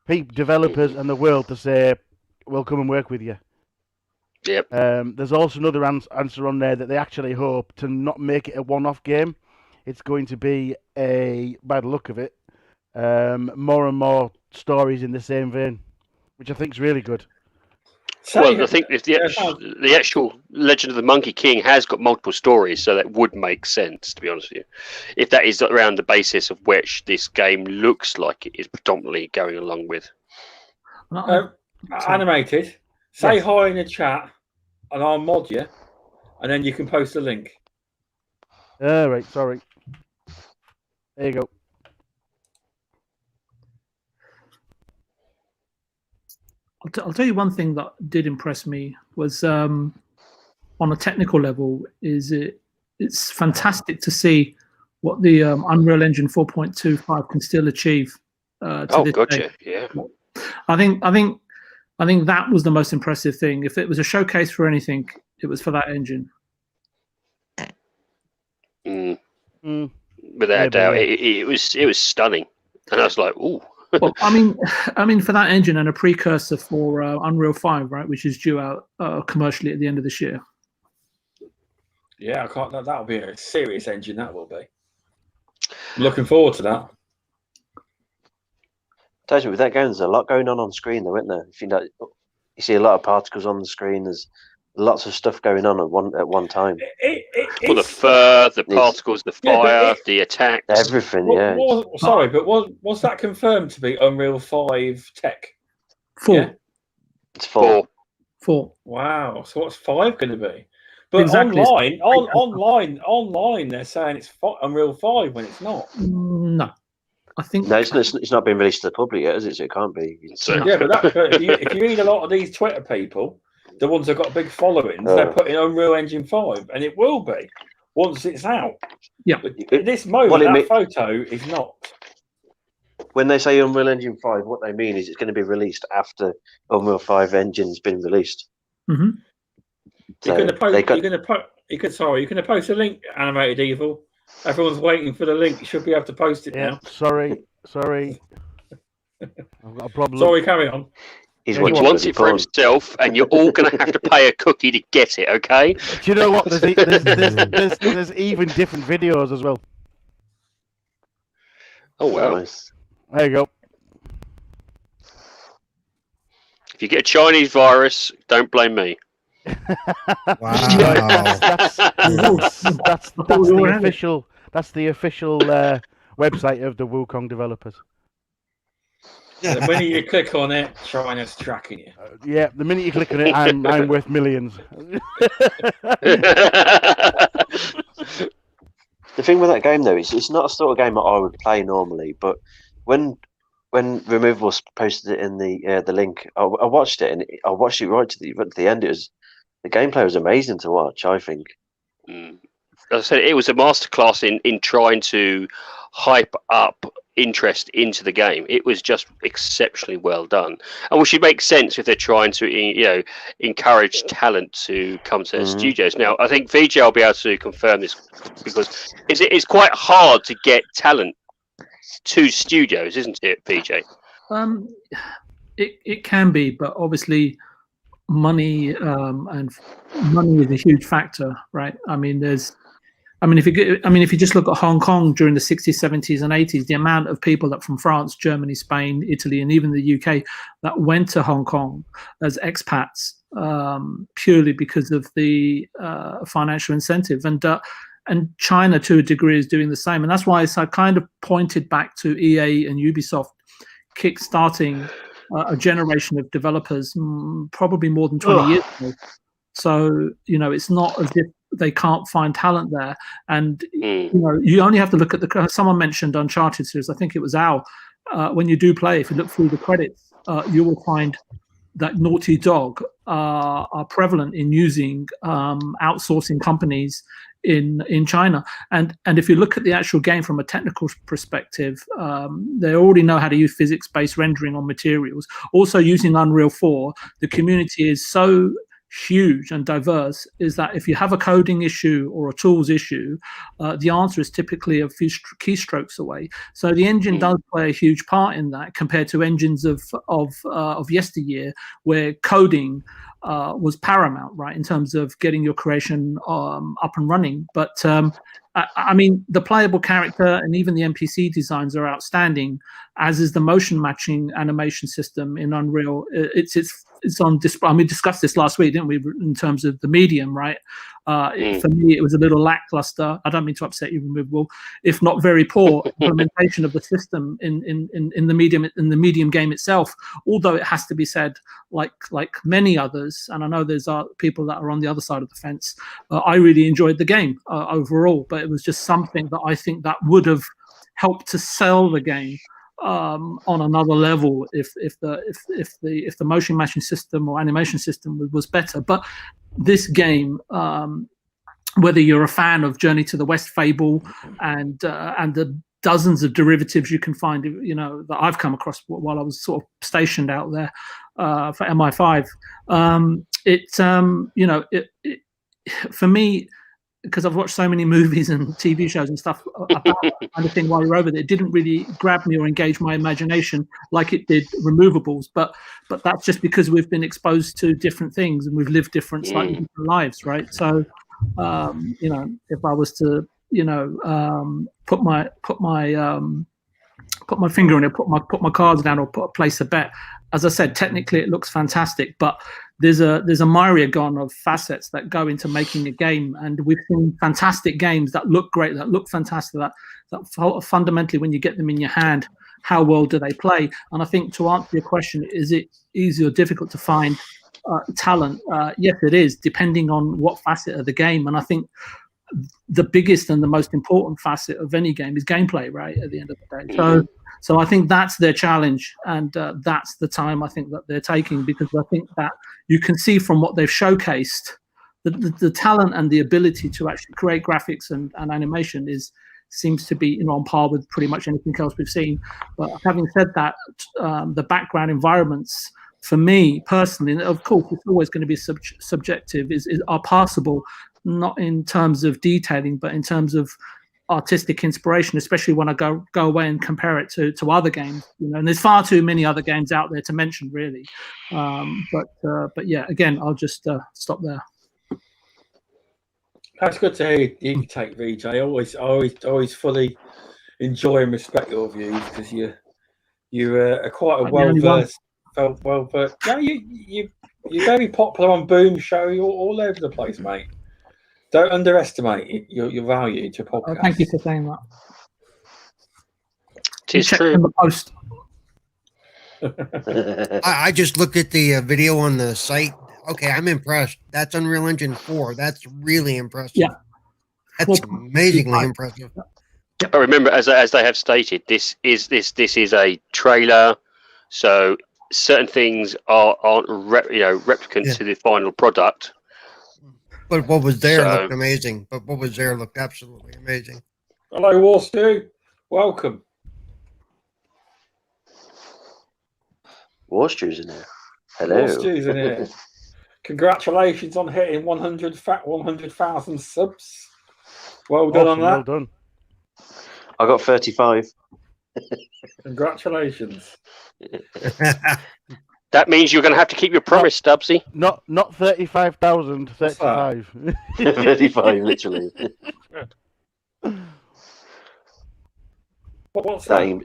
developers and the world to say, we'll come and work with you. Yep. There's also another answer on there that they actually hope to not make it a one-off game. It's going to be by the look of it, more and more stories in the same vein, which I think is really good. Well, I think if the actual Legend of the Monkey King has got multiple stories, so that would make sense, to be honest with you. If that is around the basis of which this game looks like it is predominantly going along with. Animated, say hi in the chat, and I'll mod you, and then you can post a link. Right, sorry. There you go. I'll tell you one thing that did impress me was on a technical level it's fantastic to see what the Unreal Engine 4.25 can still achieve. Gotcha. Yeah. I think that was the most impressive thing. If it was a showcase for anything, it was for that engine. Without a doubt, it was stunning, and I was like, ooh. Well, I mean, for that engine and a precursor for Unreal 5, right, which is due out commercially at the end of this year. Yeah, I can't. That'll be a serious engine. That will be. I'm looking forward to that. Tells me with that game, there's a lot going on screen, though, isn't there? If you see a lot of particles on the screen. There's lots of stuff going on at one time. For the fur, the particles, the fire, the attacks, everything. But was that confirmed to be Unreal 5 tech? 4. Yeah? It's 4. 4. Wow. So what's 5 going to be? But exactly. online, they're saying it's Unreal 5 when it's not. No, I think no, it's not been released to the public yet, is it? So it can't be. Yeah, but if you read a lot of these Twitter people, the ones that got big followings, they're putting Unreal Engine 5, and it will be once it's out. Yeah. But at this moment, that photo is not. When they say Unreal Engine 5, what they mean is it's going to be released after Unreal 5 engine's been released. Mm-hmm. So you're going to post a link, Animated Evil. Everyone's waiting for the link. You should be able to post it now. Sorry. I've got a problem. Sorry, carry on. He wants it for himself, and you're all going to have to pay a cookie to get it, okay? Do you know what? There's even different videos as well. Oh, well. Nice. There you go. If you get a Chinese virus, don't blame me. Wow. That's the official website of the Wukong developers. The minute you click on it, China's tracking you. Yeah, the minute you click on it, I'm worth millions. The thing with that game, though, is it's not a sort of game that I would play normally. But when Removals posted it in the link, I watched it, and I watched it right to the end. The gameplay was amazing to watch, I think. As I said, it was a masterclass in trying to hype up interest into the game. It was just exceptionally well done, and which should make sense if they're trying to encourage talent to come to their studios. Now, I think VJ will be able to confirm this because it's quite hard to get talent to studios, isn't it, VJ? it can be, but obviously money and money is a huge factor, right? If you just look at Hong Kong during the 60s, 70s, and 80s, the amount of people that from France, Germany, Spain, Italy, and even the UK that went to Hong Kong as expats purely because of the financial incentive, and China to a degree is doing the same, and that's why I kind of pointed back to EA and Ubisoft kickstarting a generation of developers probably more than 20 years ago. So it's not as if they can't find talent there, and you only have to look at someone mentioned Uncharted series. I think it was Al. When you do play, if you look through the credits, you will find that Naughty Dog are prevalent in using outsourcing companies in China, and if you look at the actual game from a technical perspective, they already know how to use physics-based rendering on materials. Also using Unreal 4, the community is so huge and diverse, is that if you have a coding issue or a tools issue, the answer is typically a few keystrokes away. So the engine does play a huge part in that, compared to engines of yesteryear, where coding was paramount, right, in terms of getting your creation up and running. But the playable character and even the NPC designs are outstanding, as is the motion matching animation system in Unreal. It's on display. We discussed this last week, didn't we, in terms of the medium, right? For me, it was a little lackluster. I don't mean to upset you, Will. If not very poor implementation of the system in the medium game itself. Although it has to be said, like many others, and I know there's people that are on the other side of the fence. I really enjoyed the game overall, but it was just something that I think that would have helped to sell the game on another level if the motion matching system or animation system was better. But this game, whether you're a fan of Journey to the West, Fable, and the dozens of derivatives you can find, that I've come across while I was sort of stationed out there for MI5, for me, because I've watched so many movies and TV shows and stuff about that kind of thing while you're over there, it didn't really grab me or engage my imagination like it did Removables. But that's just because we've been exposed to different things and we've lived slightly different lives, right? So, if I was to, put my finger on it, put my cards down, or place a bet. As I said, technically it looks fantastic, but there's a myriad of facets that go into making a game, and we've seen fantastic games that look great, that look fantastic, that fundamentally, when you get them in your hand, how well do they play? And I think, to answer your question, is it easy or difficult to find talent? Yes, it is, depending on what facet of the game. And I think the biggest and the most important facet of any game is gameplay, right, at the end of the day. So I think that's their challenge, and that's the time I think that they're taking, because I think that you can see from what they've showcased the talent and the ability to actually create graphics and animation seems to be on par with pretty much anything else we've seen. But having said that, the background environments, for me personally, and of course it's always going to be subjective, are passable, not in terms of detailing, but in terms of artistic inspiration, especially when I go away and compare it to other games, and there's far too many other games out there to mention, really. But yeah, again, I'll just stop there. That's good to hear you take, VJ. I always fully enjoy and respect your views, because you're quite a well-versed. Yeah, you're very popular on Boom Show. You're all over the place, mate. Don't underestimate your value to podcast. Thank you for saying that. It's true. In the post. I just looked at the video on the site. Okay, I'm impressed. That's Unreal Engine 4. That's really impressive. Yeah. That's amazingly impressive. But remember, as they have stated, this is a trailer, so certain things aren't replicants to the final product. But what was there looked amazing. But what was there looked absolutely amazing. Hello, War Stew. Welcome. War Stew's in here. Hello. War Stew's in here. Congratulations on hitting 100,000 subs. Well done on that. Well done. I got 35. Congratulations. That means you're going to have to keep your promise, Stubbsy. Not 35,000, 35. 35, literally. What's that?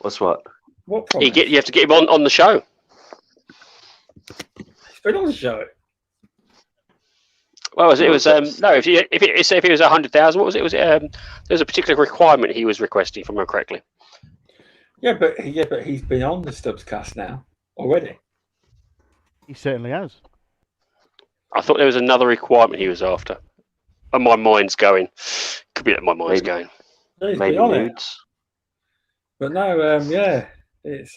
What's what? What promise? You have to get him on the show. He's been on the show. Well, it was no. If it was 100,000, what was it? There was a particular requirement he was requesting, if I remember correctly. Yeah, but he's been on the Stubbscast now already. He certainly has. I thought there was another requirement he was after. And my mind's going. Could be that my mind's going. Yeah, he's Maybe been on it. nudes. But no, yeah, it's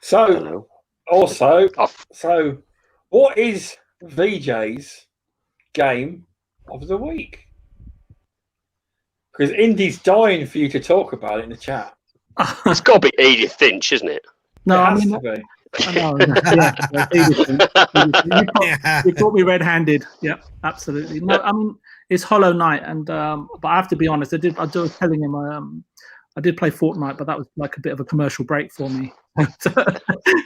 so. Also, so what is VJ's game of the week? Because Indy's dying for you to talk about it in the chat. It's got to be Edith Finch, isn't it? No, It has to be. You caught me red-handed. Yeah, absolutely. No, I mean it's Hollow Knight, and but I have to be honest. I was telling him I did play Fortnite, but that was like a bit of a commercial break for me.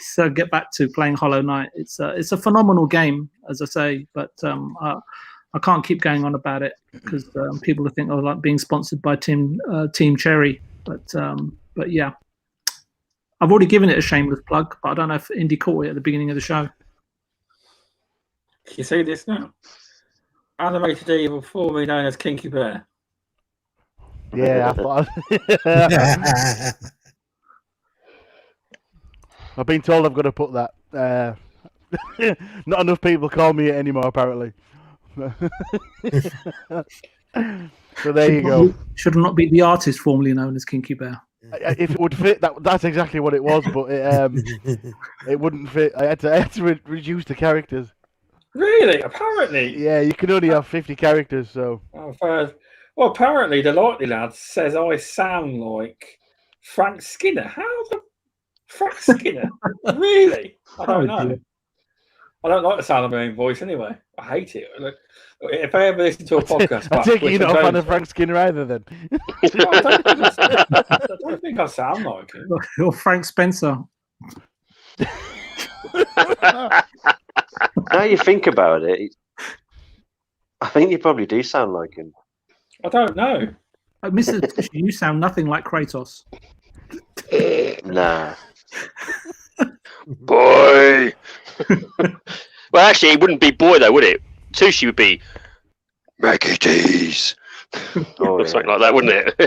So get back to playing Hollow Knight. It's a phenomenal game, as I say, but I can't keep going on about it because people think I like being sponsored by Team Cherry. But yeah. I've already given it a shameless plug, but I don't know if Indy caught it at the beginning of the show. Can you see this now? Animated evil, formerly known as Kinky Bear. Yeah, I thought. I've been told I've got to put that. Not enough people call me it anymore, apparently. So there you go. Should not be the artist formerly known as Kinky Bear. If it would fit, that's exactly what it was, but it wouldn't fit. I had to reduce the characters. Really? Apparently. Yeah, you can only have 50 characters, so. Well, apparently the Lightly Lad says I sound like Frank Skinner. How the Frank Skinner? Really? I don't know. I don't like the sound of my own voice anyway. I hate it. Look, if I ever listen to a podcast, I take it you're not a fan of Frank Skinner either, then. I don't think I sound like him. You're Frank Spencer. Now you think about it, I think you probably do sound like him. I don't know. Mr. Tushi, you sound nothing like Kratos. Nah. Boy. Well, actually, it wouldn't be boy though, would it? Tushi would be Maggie D's. Oh, something like that, wouldn't it?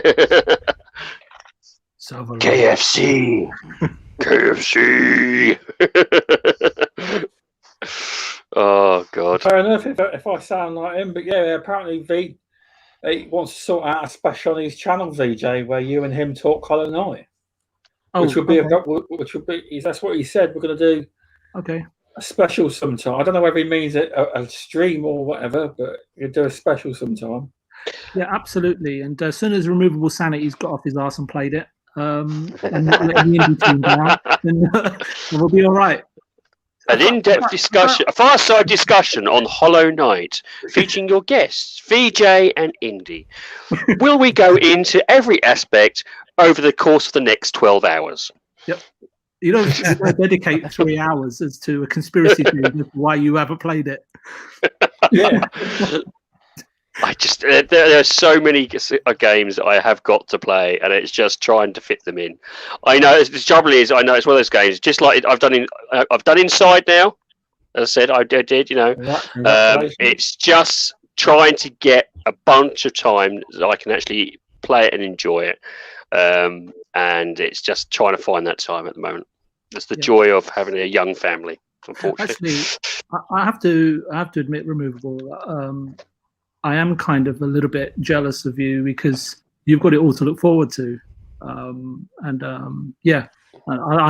KFC. KFC. Oh God. Fair enough if I sound like him, but yeah, apparently he wants to sort out a special on his channel, VJ, where you and him talk Hollow Knight. Which would be that's what he said. We're going to do a special sometime. I don't know whether he means a stream or whatever, but you'll do a special sometime. Yeah, absolutely. And as soon as Removable Sanity's got off his arse and played it, and not letting the indie team down, then we'll be all right. An in-depth discussion, a fireside discussion on Hollow Knight, featuring your guests, VJ and Indy. Will we go into every aspect over the course of the next 12 hours? Yep. You don't dedicate 3 hours as to a conspiracy theory as to why you haven't played it. Yeah. There are so many games that I have got to play, and it's just trying to fit them in. I know the trouble is, I know it's one of those games. Just like I've done Inside now. As I said, I did. You know, it's just trying to get a bunch of time that I can actually play it and enjoy it. And it's just trying to find that time at the moment. That's the joy of having a young family. Unfortunately, actually, I have to admit, Removable. I am kind of a little bit jealous of you because you've got it all to look forward to. I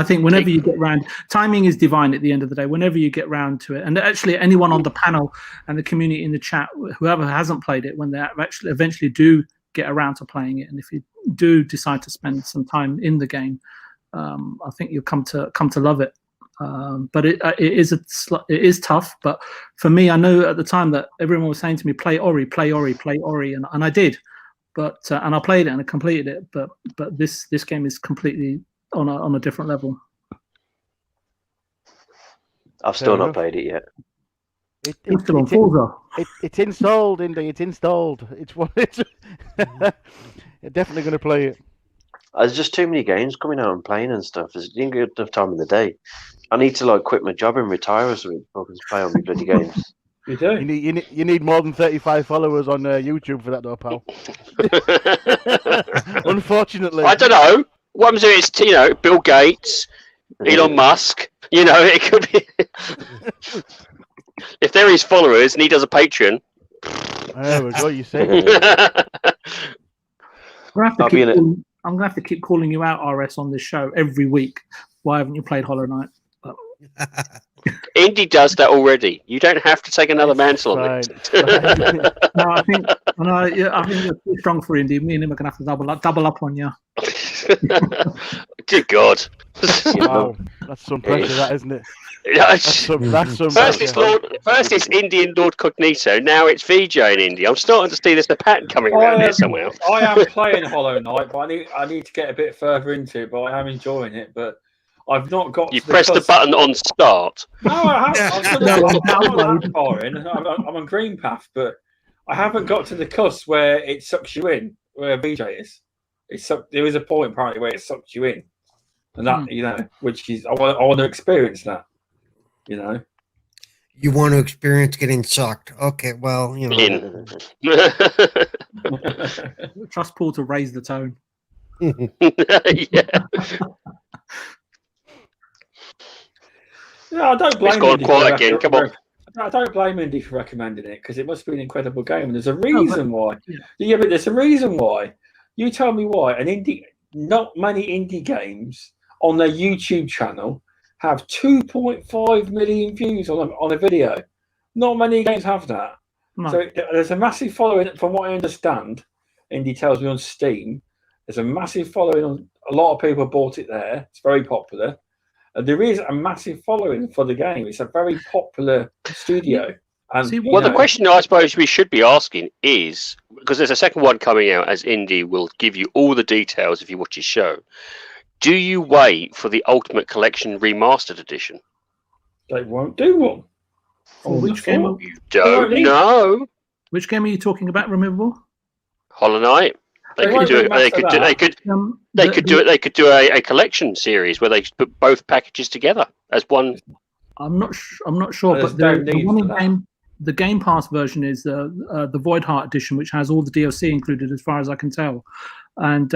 think whenever you get round, timing is divine at the end of the day. Whenever you get round to it, and actually anyone on the panel and the community in the chat, whoever hasn't played it, when they actually eventually do get around to playing it, and if you do decide to spend some time in the game, I think you'll come to love it. But it is tough. But for me, I know at the time that everyone was saying to me, play Ori, and I did. but and I played it and I completed it, but this game is completely on a different level. I've still not played it yet. It's still on Forza. It's installed, Indy. It's installed. It's one. You're definitely going to play it. There's just too many games coming out and playing and stuff. There's not enough time in the day. I need to quit my job and retire or something before I can play on my bloody games. You do. You need more than 35 followers on YouTube for that, though, pal. Unfortunately, I don't know. What I'm saying is, Bill Gates, Elon Musk. It could be. If they're his followers and he does a Patreon. There we go. You say. I'm gonna have to keep calling you out, RS, on this show every week. Why haven't you played Hollow Knight? Indy does that already. You don't have to take another mantle on it. No, I think it's too strong for Indy. Me and him are gonna have to double up on you. Good God! Wow, that's some pressure, that isn't it? That's some first it's Indy and Lord Cognito. Now it's VJ and Indy. I'm starting to see there's a pattern coming around here somewhere. I am playing Hollow Knight, but I need to get a bit further into it. But I am enjoying it. But I've not got. You pressed the button on start. No, I haven't. I'm not that far in. I'm on Green Path, but I haven't got to the cusp where it sucks you in, where VJ is. There is a point apparently where it sucks you in, and that which is I want to experience that. You want to experience getting sucked. Okay, well, Trust Paul to raise the tone. Yeah. I don't blame. It's gone quiet again. Come on. I don't blame Indy for recommending it because it must be an incredible game, and there's a reason why. Yeah, but there's a reason why. You tell me why. Not many indie games on their YouTube channel have 2.5 million views on a video. Not many games have that. No. So there's a massive following, from what I understand. Indy tells me on Steam, there's a massive following. A lot of people bought it there. It's very popular. And there is a massive following for the game. It's a very popular studio. And, the question I suppose we should be asking is, because there's a second one coming out, as Indy will give you all the details if you watch his show. Do you wait for the Ultimate Collection Remastered Edition? They won't do one. Which game? You don't know. Which game are you talking about, Removable? Hollow Knight. They could do a collection series where they put both packages together as one. I'm not sure, but the Game Pass version is the Void Heart edition, which has all the DLC included, as far as I can tell, and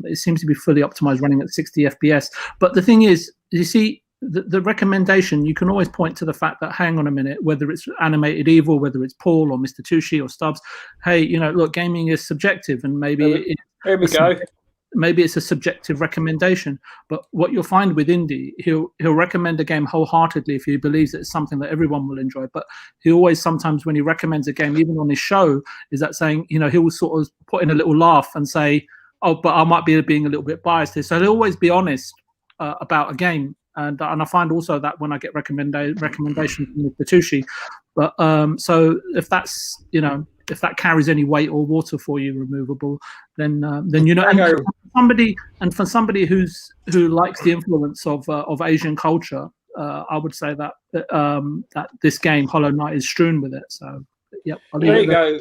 it seems to be fully optimized, running at 60 FPS. But the thing is, you see, the recommendation, you can always point to the fact that, hang on a minute, whether it's Animated Evil, whether it's Paul or Mr. Tushi or Stubbs, hey, look, gaming is subjective, and maybe maybe it's a subjective recommendation. But what you'll find with Indy, he'll recommend a game wholeheartedly if he believes that it's something that everyone will enjoy. But he always, sometimes when he recommends a game, even on his show, is that saying, he'll sort of put in a little laugh and say, oh, but I might be being a little bit biased here. So he'll always be honest about a game. And I find also that when I get recommendations from Mr. Tushi, but so if that's if that carries any weight or water for you, Removable, then for somebody who likes the influence of Asian culture, I would say that that this game Hollow Knight is strewn with it. So there you go,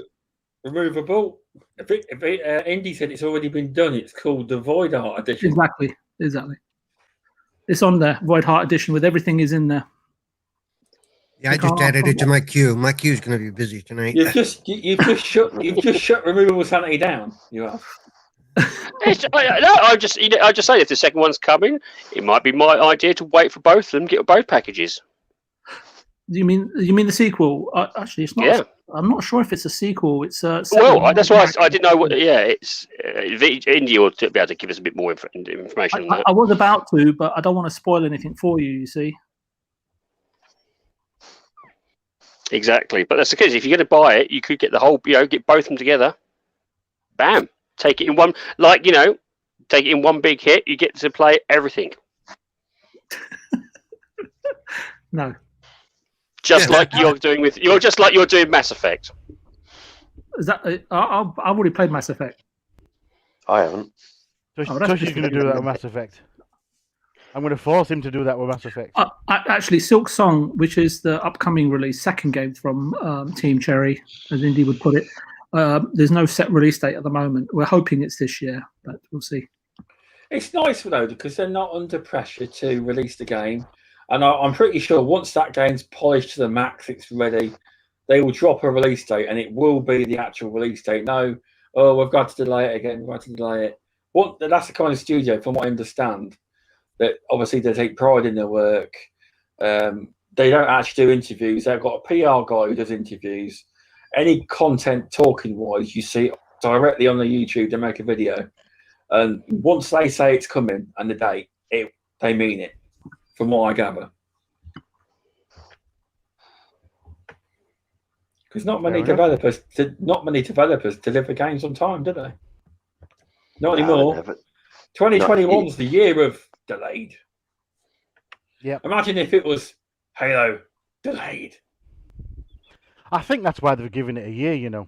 Removable. If Indy said it's already been done, it's called the Void Heart Edition. Exactly. It's on there, Void Heart Edition, with everything is in there. Yeah, I just added it to my queue. My queue is going to be busy tonight. You've just shut Removable Sanity down. You have. I just say if the second one's coming, it might be my idea to wait for both of them, get both packages. You mean the sequel? Actually, it's not. Yeah. I'm not sure if it's a sequel. It's that's why I didn't know what. Yeah, it's Indy ought to be able to give us a bit more information on that. I was about to, but I don't want to spoil anything for you. You see. Exactly, but that's the case. If you're going to buy it, you could get the whole. Get both of them together. Bam! Take it in one. Take it in one big hit. You get to play everything. No. Like you're doing Mass Effect. Is that? I've already played Mass Effect. I haven't. Tushi's going to do that with Mass Effect. I'm going to force him to do that with Mass Effect. Actually, Silk Song, which is the upcoming release, second game from Team Cherry, as Indy would put it, there's no set release date at the moment. We're hoping it's this year, but we'll see. It's nice, though, because they're not under pressure to release the game. And I'm pretty sure once that game's polished to the max, it's ready, they will drop a release date, and it will be the actual release date. No, we've got to delay it again, we've got to delay it. That's the kind of studio, from what I understand, that obviously they take pride in their work. They don't actually do interviews. They've got a PR guy who does interviews. Any content talking-wise, you see directly on the YouTube, they make a video. And once they say it's coming and the date, they mean it, from what I gather. Because not many developers deliver games on time, do they? Not anymore. 2021's the year of delayed. Yeah. Imagine if it was Halo delayed. I think that's why they've given it a year, you know.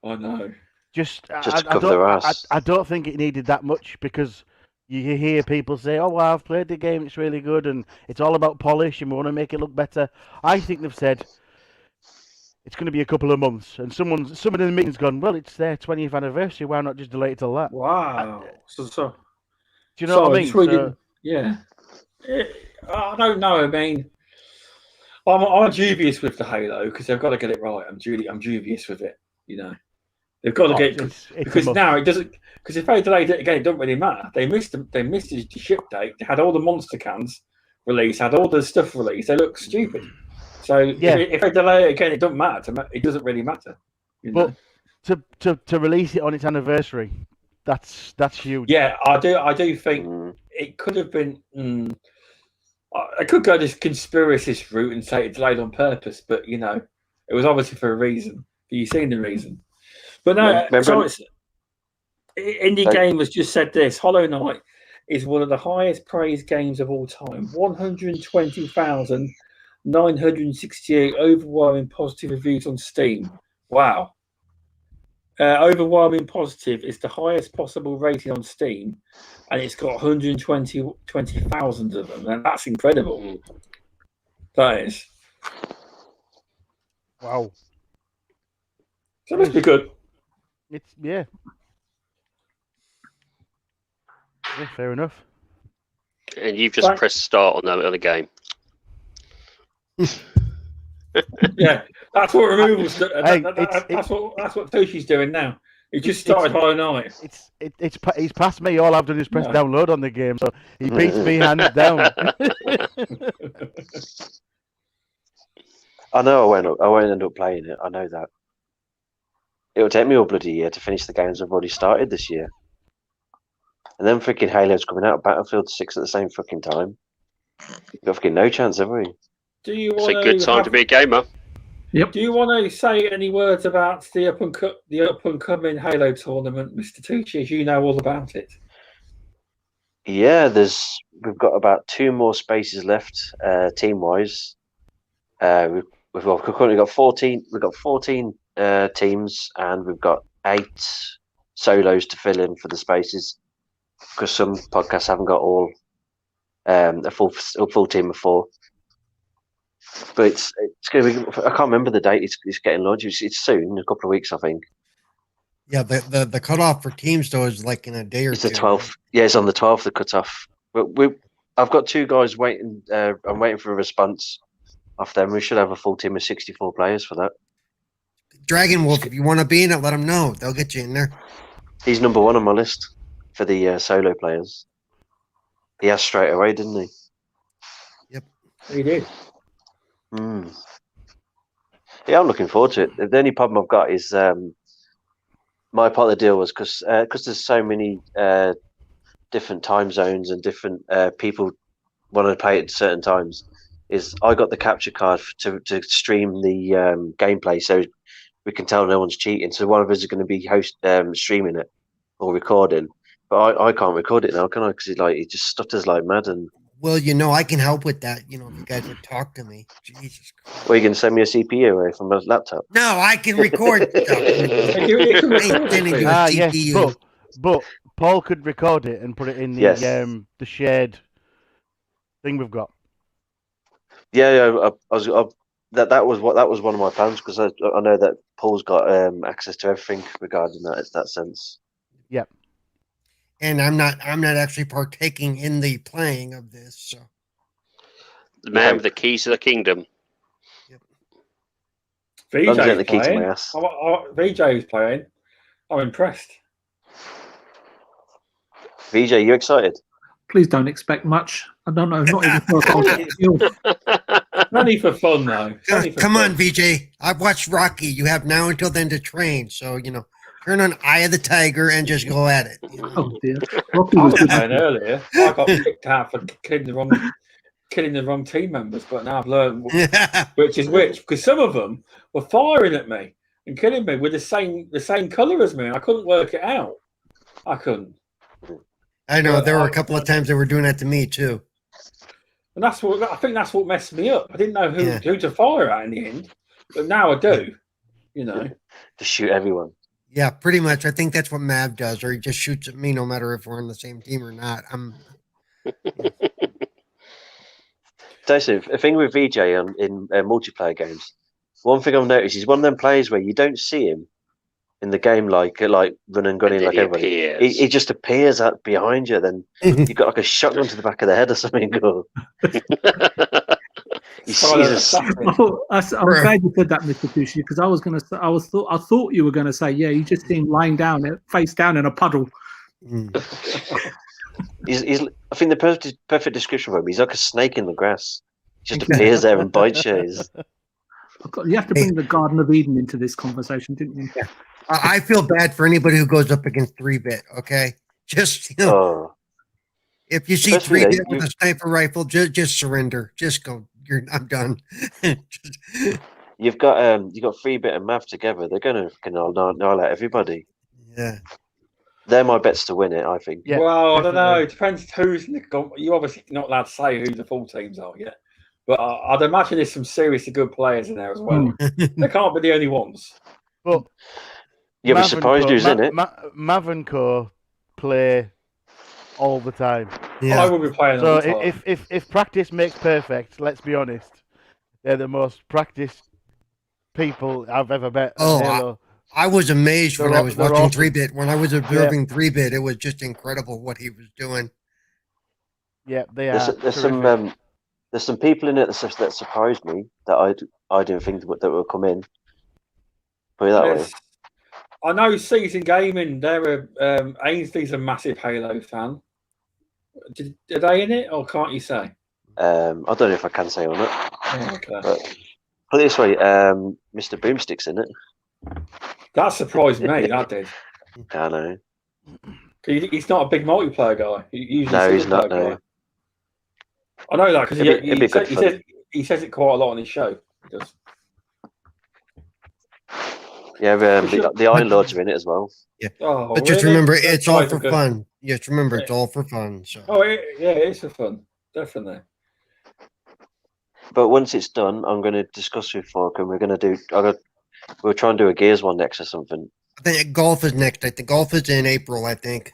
I know. Just to cover their ass. I don't think it needed that much, because you hear people say, "Oh, well, I've played the game; it's really good, and it's all about polish, and we want to make it look better." I think they've said it's going to be a couple of months, and someone in the meeting's gone, "Well, it's their 20th anniversary. Why not just delay it till that?" Wow. Do you know what I mean? Yeah. I don't know. I mean, I'm dubious with the Halo, because they've got to get it right. I'm dubious with it. You know, they've got to get because now it doesn't. Because if they delayed it again, it doesn't really matter. They missed the ship date. They had all the monster cans released, had all the stuff released. They look stupid. So if they delay it again, it doesn't matter. It doesn't really matter. You know? But to release it on its anniversary, that's huge. Yeah, I do think it could have been. I could go this conspiracist route and say it delayed on purpose, but you know, it was obviously for a reason. But you've seen the reason. But no, Indie Gamers just said this: Hollow Knight is one of the highest praised games of all time. 120,968 overwhelming positive reviews on Steam. Wow. Overwhelming positive is the highest possible rating on Steam, and it's got 120,000 of them, and that's incredible. That is. Wow. So it must be good. Yeah, fair enough. And you've just pressed start on the game. Yeah, that's what removals. That's what Toshi's doing now. He just started Hollow Knight. He's past me. All I've done is press download on the game, so he beats me hands down. I know I won't end up playing it. I know that. It'll take me a bloody year to finish the games I've already started this year. And then freaking Halo's coming out, Battlefield 6 at the same fucking time. You've got fucking no chance, have we? It's a good time to be a gamer. Yep. Do you want to say any words about the up and coming Halo tournament, Mr. Tucci, as you know all about it? Yeah, we've got about 2 more spaces left, team wise. We've currently got 14. We've got 14 teams, and we've got 8 solos to fill in for the spaces, because some podcasts haven't got all a full team of 4. But it's going to be. I can't remember the date. It's getting launched. It's soon, in a couple of weeks, I think. Yeah, the cutoff for teams though is like in a day or two. It's the 12th. Yeah, it's on the 12th. The cutoff. I've got 2 guys waiting. I'm waiting for a response off them. We should have a full team of 64 players for that. Dragon Wolf, if you want to be in it, let them know. They'll get you in there. He's number 1 on my list for the solo players. He asked straight away, didn't he? Yep, he did. Yeah, I'm looking forward to it. The only problem I've got is my part of the deal was because there's so many different time zones and different people want to play at certain times. Is I got the capture card to stream the gameplay, so we can tell no one's cheating. So one of us is going to be streaming it or recording, but I can't record it now, can I? Because it just stutters like mad. And well, I can help with that. If you guys would talk to me, Jesus Christ. Well, you can send me a CPU away from my laptop. No, I can record stuff. Yes, but Paul could record it and put it in the shared thing we've got. Yeah. That was one of my plans because I know that Paul's got access to everything regarding that sense. Yep. And I'm not actually partaking in the playing of this. So The man with the keys to the kingdom. VJ the key to my ass. VJ is playing. I'm impressed. VJ, you excited? Please don't expect much. I don't know. Not even for a concept. Only for fun, though. Come on, VJ. I've watched Rocky. You have now until then to train. So, turn on Eye of the Tiger and just go at it. Oh, dear. Rocky was playing earlier. I got kicked out for killing the wrong team members, but now I've learned which is which, because some of them were firing at me and killing me with the same colour as me. I couldn't work it out. I couldn't. I know there were a couple of times they were doing that to me too, and I think that's what messed me up. I didn't know who to fire at in the end, but now I do. To shoot everyone. Yeah, pretty much. I think that's what Mav does, or he just shoots at me no matter if we're on the same team or not. Jason, the thing with VJ in multiplayer games, one thing I've noticed is one of them players where you don't see him in the game, like run and gunning like everybody. He just appears behind you. Then you've got like a shotgun to the back of the head or something. I'm glad you said that, Mr. Tushi, because I thought you were going to say, yeah, you just seem lying down, face down in a puddle. I think the perfect description for him. He's like a snake in the grass. He just appears there and bites you. You have to bring the Garden of Eden into this conversation, didn't you? Yeah. I feel bad for anybody who goes up against 3-bit. Okay, just if you see 3-bit with a sniper rifle, just surrender. Just go. I'm done. You've got 3-bit and Mav together. They're going to annihilate everybody. Yeah. They're my bets to win it, I think. Yeah, well, I don't know. It depends who's in the. You're obviously not allowed to say who the full teams are yet. But I'd imagine there's some seriously good players in there as well. They can't be the only ones. Well, you'll be surprised who's in it. Mav and Co play all the time. Yeah. I will be playing all the time. If practice makes perfect, let's be honest, they're the most practiced people I've ever met. I was amazed when I was watching 3-bit. When I was observing 3-bit, it was just incredible what he was doing. Yeah, they are. There's some people in it that surprised me that I didn't think that would come in. Put it that way. I know Season Gaming. Ainsley's a massive Halo fan. Are they in it, or can't you say? I don't know if I can say or not. Oh, okay. But put it this way, Mr. Boomstick's in it. That surprised me. That did. I know. He's not a big multiplayer guy. He's not. No. I know that because he says it quite a lot on his show. He does. Yeah, the Iron Lords are in it as well. Yeah, but just remember, it's all for fun. Just remember, it's all for fun. So. It's for fun, definitely. But once it's done, I'm going to discuss with Fork, and we'll try and do a Gears one next or something. I think golf is next. I think golf is in April. I think,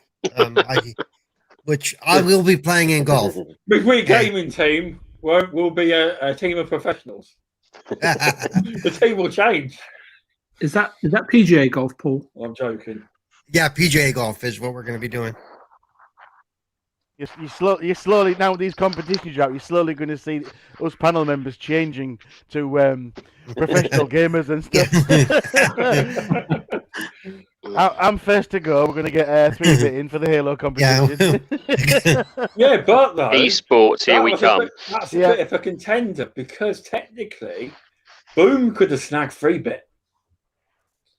which I will be playing in golf. Midweek gaming team will be a team of professionals. The team will change. Is that PGA golf, Paul? I'm joking. Yeah, PGA golf is what we're going to be doing. You're slowly now with these competitions out. You're slowly going to see us panel members changing to professional gamers and stuff. I'm first to go. We're going to get 3-bit in for the Halo competition. Yeah, but though esports, here we come. That's a bit of a contender because technically, Boom could have snagged 3-bit.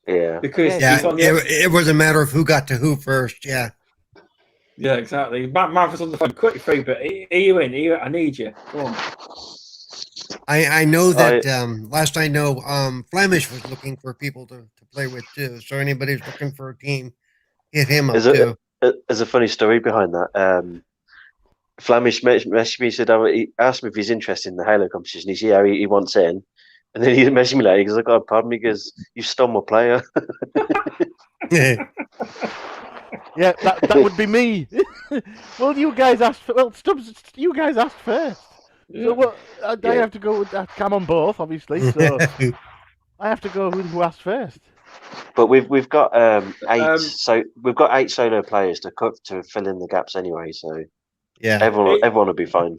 Yeah, because it was a matter of who got to who first. Yeah. Yeah, exactly. Mav was on the phone. Quick 3-bit. Are you in? I need you. Come on. I know that last I know, Flemish was looking for people to play with too. So anybody who's looking for a team, hit him up too. There's a funny story behind that. Flemish messaged me, said, he asked me if he's interested in the Halo competition. He said, he wants in. And then he messaged me later. He goes, "I got pardon me, because you stole my player." Yeah, that would be me. Well, you guys asked. Stubbs, you guys asked first. So what? I have to go with that. I'm on both, obviously. So I have to go with who asked first. But we've got 8. So we've got 8 solo players to fill in the gaps anyway. So yeah, everyone will be fine.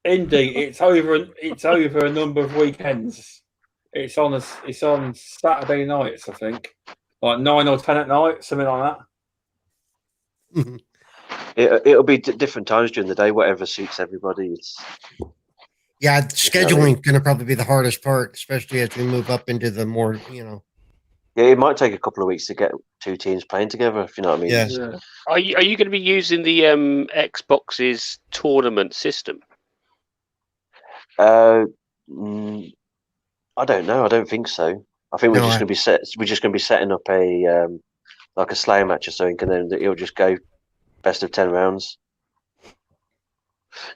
Indy, it's over. It's over a number of weekends. It's on Saturday nights, I think, like 9 or 10 at night, something like that. It'll be different times during the day, whatever suits everybody. yeah. Scheduling is going to probably be the hardest part, especially as we move up into the more, Yeah, it might take a couple of weeks to get 2 teams playing together, if you know what I mean. Yeah. Are you going to be using the Xbox's tournament system? I don't know. I don't think so. I think we're just going to be setting up a like a Slayer match or something, and then it'll just go best of 10 rounds.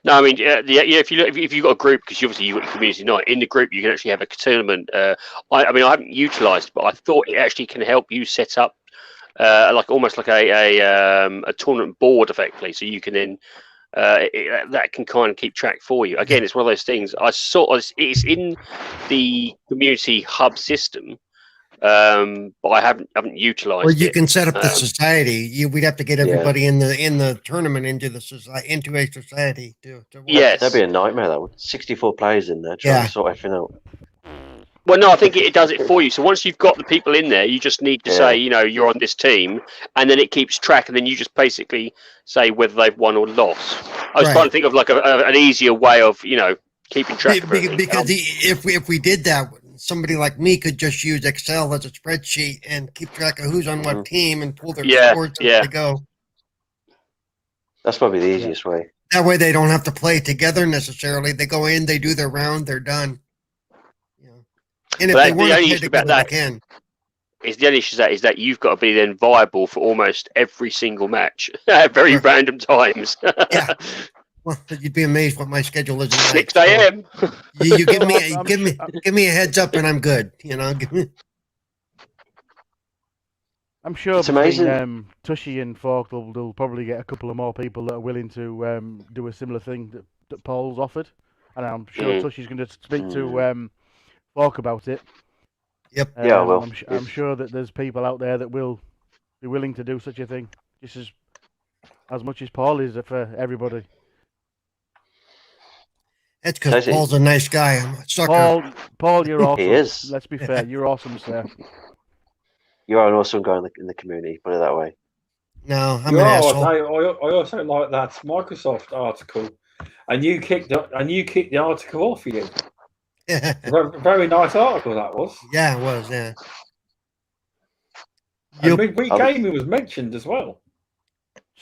No, I mean, if you've got a group, because obviously you've got your community night, in the group you can actually have a tournament. I haven't utilised, but I thought it actually can help you set up almost like a tournament board, effectively, so you can then that can kind of keep track for you. Again, it's one of those things. It's in the community hub system, but I haven't utilised. Or you can set up the society. We'd have to get everybody in the tournament into a society to yes, that'd be a nightmare. That would 64 players in there trying to sort everything out. Well, no, I think it does it for you. So once you've got the people in there, you just need to say, you're on this team, and then it keeps track, and then you just basically say whether they've won or lost. I was trying to think of like an easier way of, keeping track of everything. Because if we did that, somebody like me could just use Excel as a spreadsheet and keep track of who's on what team and pull their scores as they go. That's probably the easiest way. That way they don't have to play together necessarily. They go in, they do their round, they're done. And if they want to play together, they can. The only issue is that you've got to be then viable for almost every single match at very random times. Yeah. Well, you'd be amazed what my schedule is. 6 a.m. You give me a heads up and I'm good. I'm sure it's amazing. Tushi and Fork will probably get a couple of more people that are willing to do a similar thing that Paul's offered, and I'm sure Tushi's going to speak to Fork about it. Yep. Yeah, well, I'm sure that there's people out there that will be willing to do such a thing, just as much as Paul is for everybody. That's because Paul's a nice guy. I'm a sucker. Paul, you're awesome. He is. Let's be fair. You're awesome, sir. You are an awesome guy in the community. Put it that way. No, I'm an asshole. I also like that Microsoft article, and you kicked the article off you. Very nice article that was. Yeah, it was. Yeah. And Midweek Gaming was mentioned as well.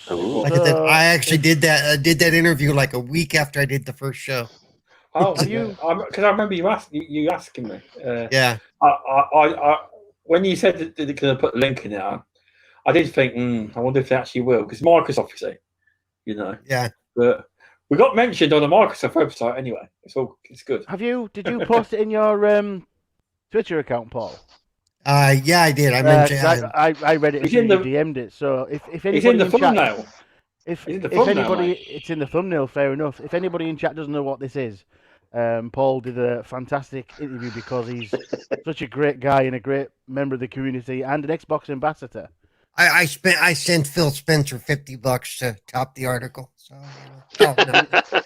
Like I said, I actually did that. I did that interview like a week after I did the first show. Oh, because I remember you asking me. Yeah. I when you said that they're going to put the link in there, I did think, I wonder if they actually will, because Microsoft, Yeah. But we got mentioned on the Microsoft website anyway. It's good. Did you post it in your Twitter account, Paul? Yeah, I did. I mentioned. I read it as you DM'd it. So if anybody it's in the thumbnail. Chat, if anybody, it's in the thumbnail. Fair enough. If anybody in chat doesn't know what this is, Paul did a fantastic interview because he's such a great guy and a great member of the community and an Xbox ambassador. I sent Phil Spencer $50 to top the article. So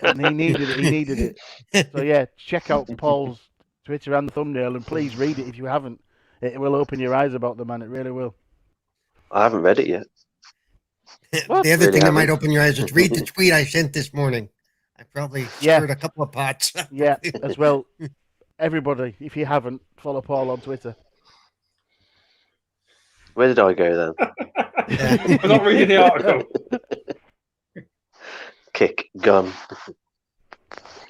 and he needed it. So yeah, check out Paul's Twitter and the thumbnail, and please read it if you haven't. It will open your eyes about the man. It really will. I haven't read it yet. The other thing that might open your eyes is read the tweet I sent this morning. I probably stirred a couple of pots. Yeah, as well. Everybody, if you haven't, follow Paul on Twitter. Where did I go then? I'm not reading the article. Kick, gun.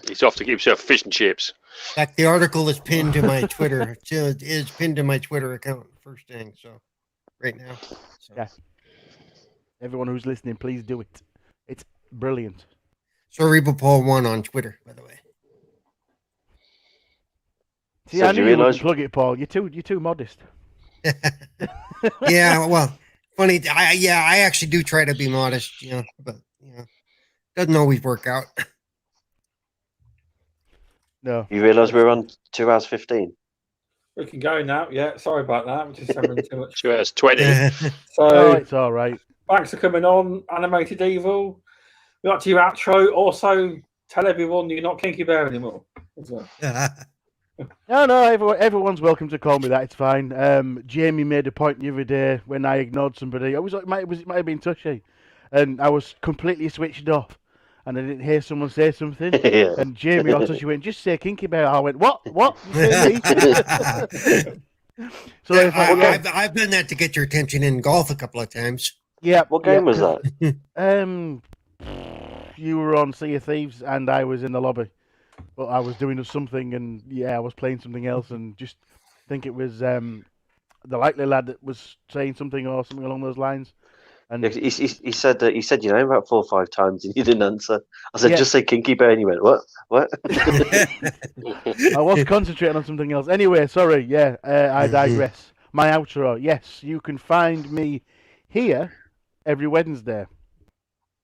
He's off to get himself fish and chips. In fact, the article is pinned to my Twitter. It is pinned to my Twitter account first thing. So right now. So. Yeah. Everyone who's listening, please do it. It's brilliant. Cerebral Paul 1 on Twitter, by the way. See, I knew you wouldn't plug it, Paul. You're too modest. Yeah, well, funny. I actually do try to be modest, but doesn't always work out. No. You realise we're on 2 hours 15? We can go now. Yeah, sorry about that. We're just having too much. 2 hours 20. So it's all right. Thanks for coming on, Animated Evil. We got to your outro. Also, tell everyone you're not Kinky Bear anymore. No, everyone's welcome to call me that. It's fine. Jamie made a point the other day when I ignored somebody. It might have been Tushy, and I was completely switched off, and I didn't hear someone say something. Yeah. And Jamie or Tushy went, "Just say Kinky Bear." I went, "What? What? You say me?" So I've done that to get your attention in golf a couple of times. Yeah. What game was that? You were on Sea of Thieves, and I was in the lobby. But I was doing something, and I was playing something else, and just think it was the likely lad that was saying something or something along those lines. And he said your name about 4 or 5 times, and you didn't answer. I said, just say Kinky Bear, and you went, what? I was concentrating on something else. Anyway, sorry. I digress. My outro. Yes, you can find me here every Wednesday.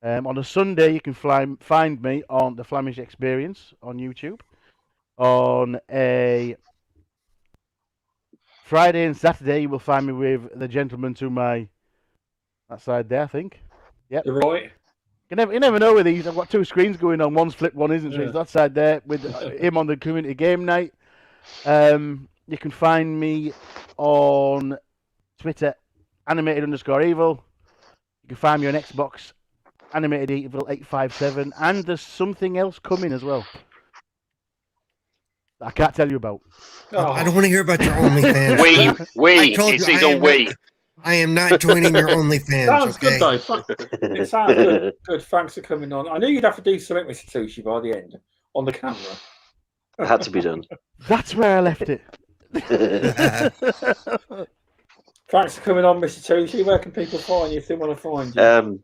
On a Sunday, you can find me on the Flemish Experience on YouTube. On a Friday and Saturday, you will find me with the gentleman to that side there, I think. Yep. You're right. You never know with these. I've got 2 screens going on. One's flipped, one isn't. So it's that side there with him on the community game night. You can find me on Twitter, animated_evil. You can find me on Xbox, Animated Evil 857, and there's something else coming as well that I can't tell you about. I don't want to hear about your OnlyFans. I am not joining your OnlyFans. Sounds good though. It sounds good. Good. Thanks for coming on. I knew you'd have to do something, Mr. Tushi, by the end on the camera. It had to be done. That's where I left it. Thanks for coming on, Mr. Tushi. Where can people find you if they want to find you?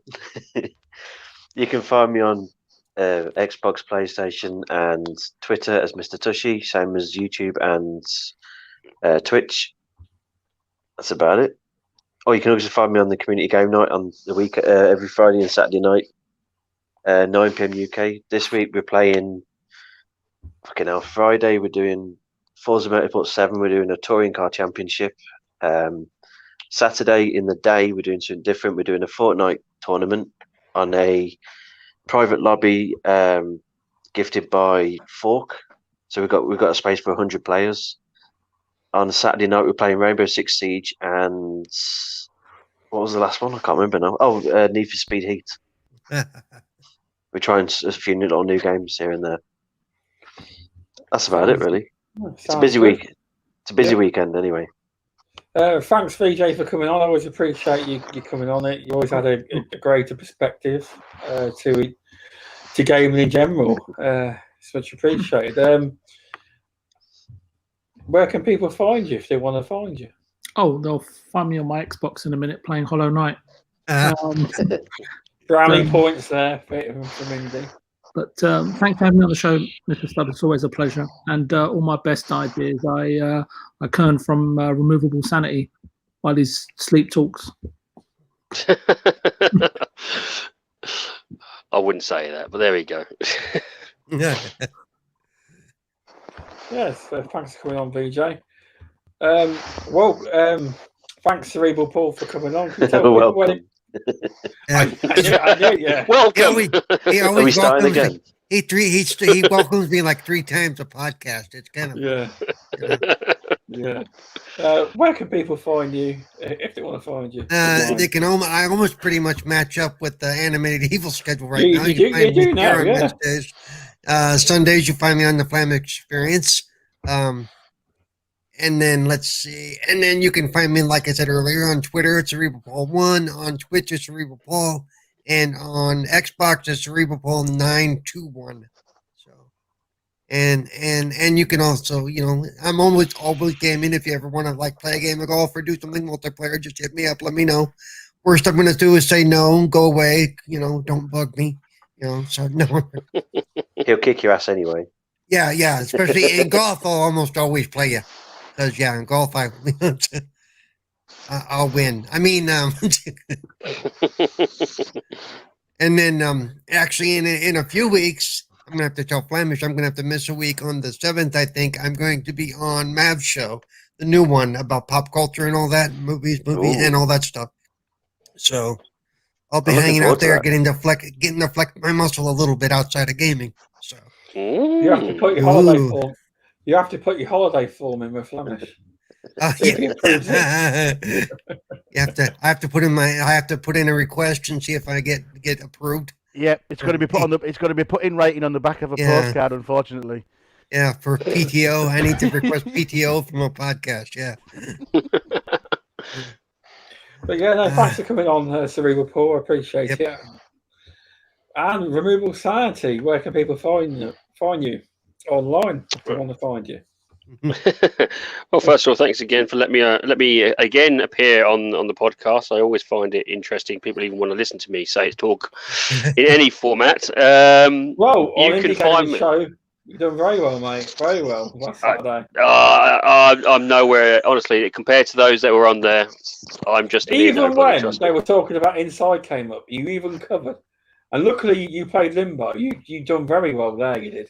You can find me on Xbox, PlayStation, and Twitter as Mr. Tushy, same as YouTube and Twitch. That's about it. Or you can also find me on the community game night on the week every Friday and Saturday night, 9 PM UK. This week we're playing. Friday we're doing Forza Motorsport 7. We're doing a touring car championship. Saturday in the day we're doing something different. We're doing a Fortnite tournament on a private lobby gifted by Fork. So we've got a space for 100 players. On Saturday night we're playing Rainbow Six Siege and what was the last one? I can't remember now. Need for Speed Heat. We're trying a few little new games here and there. That's about it, really. It's a busy week. It's a busy weekend, anyway. Thanks, VJ, for coming on. I always appreciate you coming on it. You always had a greater perspective to gaming in general. It's much appreciated. Where can people find you if they want to find you? Oh, they'll find me on my Xbox in a minute playing Hollow Knight. Brownie points there for Mindy. But thanks for having me on the show, Mr. Stubb. It's always a pleasure. And all my best ideas I learn from removable sanity by these sleep talks. I wouldn't say that, but there we go. Yes, thanks for coming on, VJ. Thanks, Cerebral Paul, for coming on. Welcome. I knew, yeah. Welcome. Are we starting again? He welcomes me like 3 times a podcast. It's kind of yeah. Where can people find you if they want to find you? They can. I almost pretty much match up with the Animated Evil schedule right now. You do now, yeah. Wednesdays. Sundays you find me on the Flemish Experience. And then let's see. And then you can find me, like I said earlier, on Twitter at Cerebral Paul 1, on Twitch at Cerebral Paul, and on Xbox at Cerebral Paul 921. So, and you can also, I'm always gaming. If you ever want to play a game of golf or do something multiplayer, just hit me up. Let me know. Worst I'm going to do is say no, go away. Don't bug me. So no. He'll kick your ass anyway. Yeah. Especially in golf, I'll almost always play you. Because in golf, I'll win. I mean, and then actually in a few weeks, I'm gonna have to tell Flemish I'm gonna have to miss a week on the 7th. I think I'm going to be on Mav's show, the new one about pop culture and all that, movies, and all that stuff. So I'll be hanging out there, getting to flex my muscle a little bit outside of gaming. So you have to put your holiday form. You have to put your holiday form in with Flemish. See if he approves it. I have to put in a request and see if I get approved. Yeah, it's going to be put on it's going to be put in writing on the back of a postcard, unfortunately. Yeah, for PTO, I need to request PTO from a podcast. Yeah. But yeah, no, thanks for coming on, Cerebral Paul. I appreciate it. And Removal Sanity, where can people find you online if they want to find you? Well, first of all, thanks again for let me again appear on the podcast. I always find it interesting. People even want to listen to me say talk in any format. Well, you can find me. Show, you've done very well, mate. Very well last Saturday. I'm nowhere, honestly, compared to those that were on there. I'm just even when they were talking about Inside came up, you even covered. And luckily, you played Limbo. You done very well there. You did.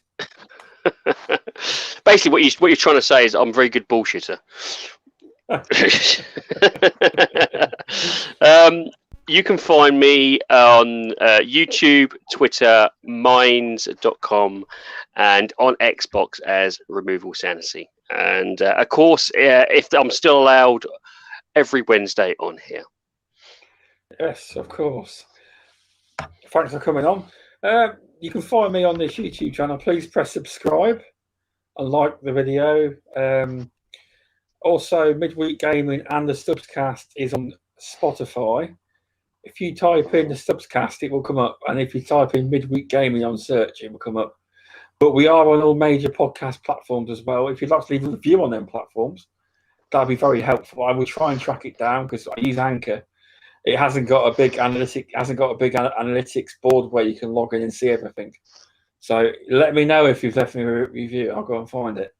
Basically, what you're trying to say is I'm a very good bullshitter. You can find me on YouTube, Twitter, minds.com, and on Xbox as Removal Sanity. And of course, if I'm still allowed, every Wednesday on here. Yes, of course. Thanks for coming on. You can find me on this YouTube channel. Please press subscribe and like the video. Also, Midweek Gaming and the Stubbscast is on Spotify. If you type in the Stubbscast, it will come up. And if you type in Midweek Gaming on search, it will come up. But we are on all major podcast platforms as well. If you'd like to leave a review on them platforms, that'd be very helpful. I will try and track it down because I use Anchor. It hasn't got a big analytics board where you can log in and see everything. So let me know if you've left me a review. I'll go and find it.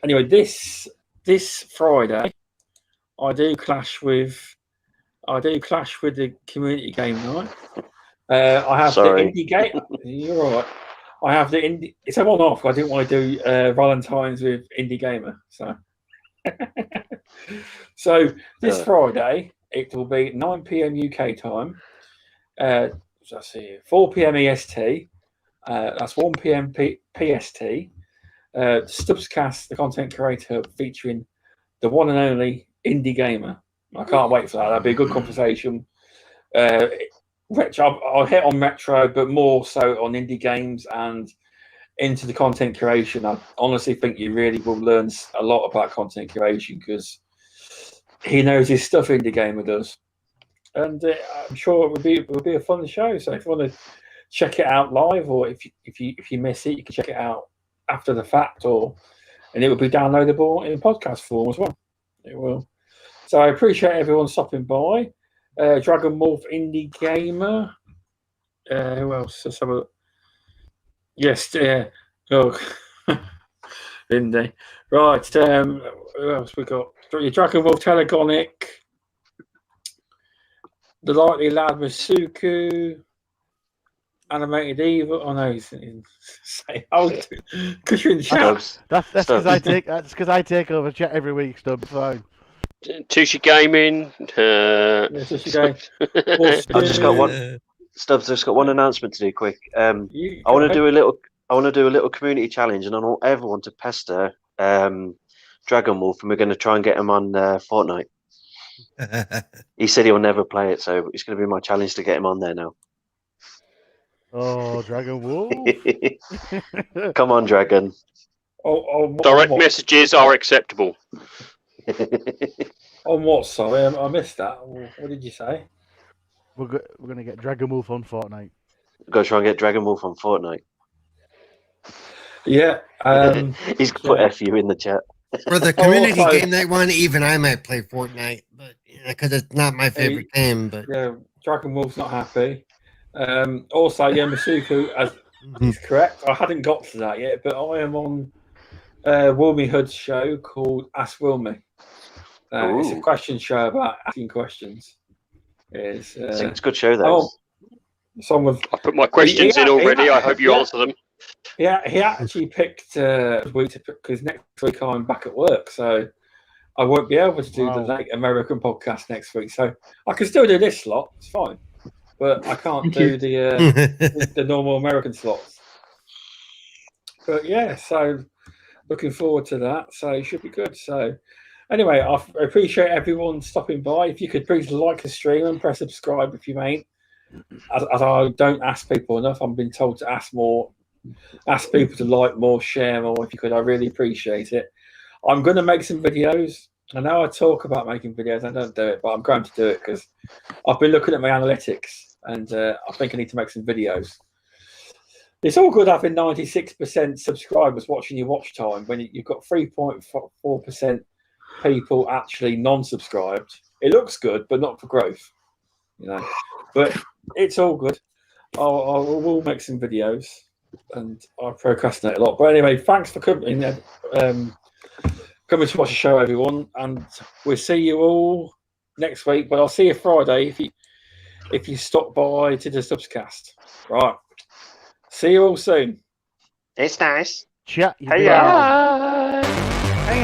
Anyway, this Friday, I do clash with the community game night. I have the indie game. You're all right. I have the indie. It's a one-off. I didn't want to do Valentine's with Indie Gamer. So this Friday. It will be 9 p.m. UK time. Let's see, 4 p.m. EST. That's 1 p.m. PST. Stubbscast, the content creator, featuring the one and only Indie Gamer. I can't wait for that. That'll be a good conversation. I'll hit on retro, but more so on indie games and into the content creation. I honestly think you really will learn a lot about content creation because he knows his stuff. Indie Gamer does, and I'm sure it will be a fun show. So if you want to check it out live, or if you miss it, you can check it out after the fact, and it will be downloadable in podcast form as well. It will. So I appreciate everyone stopping by. Dragon Wolf, Indie Gamer. Who else? Let's have a look. Yes, oh, Indie. Right. Who else we got? Dragon Ball Telegonic, The Lightly Lad Masuku, Animated Evil. Oh no, he's say because you're in the chat. That's because I take over chat every week. Stubbs, fine. Tushi Gaming. Tushi Gaming. I've just got one. Stubbs, I've just got one announcement to do quick. I want to do a little community challenge, and I want everyone to pester Dragon Wolf, and we're going to try and get him on Fortnite. He said he'll never play it, so it's going to be my challenge to get him on there now. Oh, Dragon Wolf! Come on, Dragon. Direct messages are acceptable. On what? Sorry, I missed that. What did you say? We're going to get Dragon Wolf on Fortnite. Go try and get Dragon Wolf on Fortnite. Yeah. He's put FU in the chat. For the community game night one, even I might play Fortnite, but because it's not my favorite game. But yeah, Dragon Wolf's not happy. Also, Masuku is correct. I hadn't got to that yet, but I am on Wilmy Hood's show called Ask Wilmy. It's a question show about asking questions. It's a good show, though. I put my questions in already. I hope you answer them. Yeah, he actually picked week because next week I'm back at work, so I won't be able to do the late American podcast next week. So I can still do this slot. It's fine, but I can't do the normal American slots. But yeah, so looking forward to that. So it should be good. So anyway, I appreciate everyone stopping by. If you could please like the stream and press subscribe if you ain't. As I don't ask people enough, I'm being told to ask more. Ask people to like more, share more. If you could, I really appreciate it. I'm going to make some videos. I know I talk about making videos. I don't do it, but I'm going to do it because I've been looking at my analytics and I think I need to make some videos. It's all good having 96% subscribers watching your watch time when you've got 3.4% people actually non-subscribed. It looks good, but not for growth, you know. But it's all good. We'll make some videos. And I procrastinate a lot. But anyway, thanks for coming to watch the show, everyone. And we'll see you all next week. But I'll see you Friday if you stop by to the Subscast. Right. See you all soon. It's nice. Chat. Hey, Hey,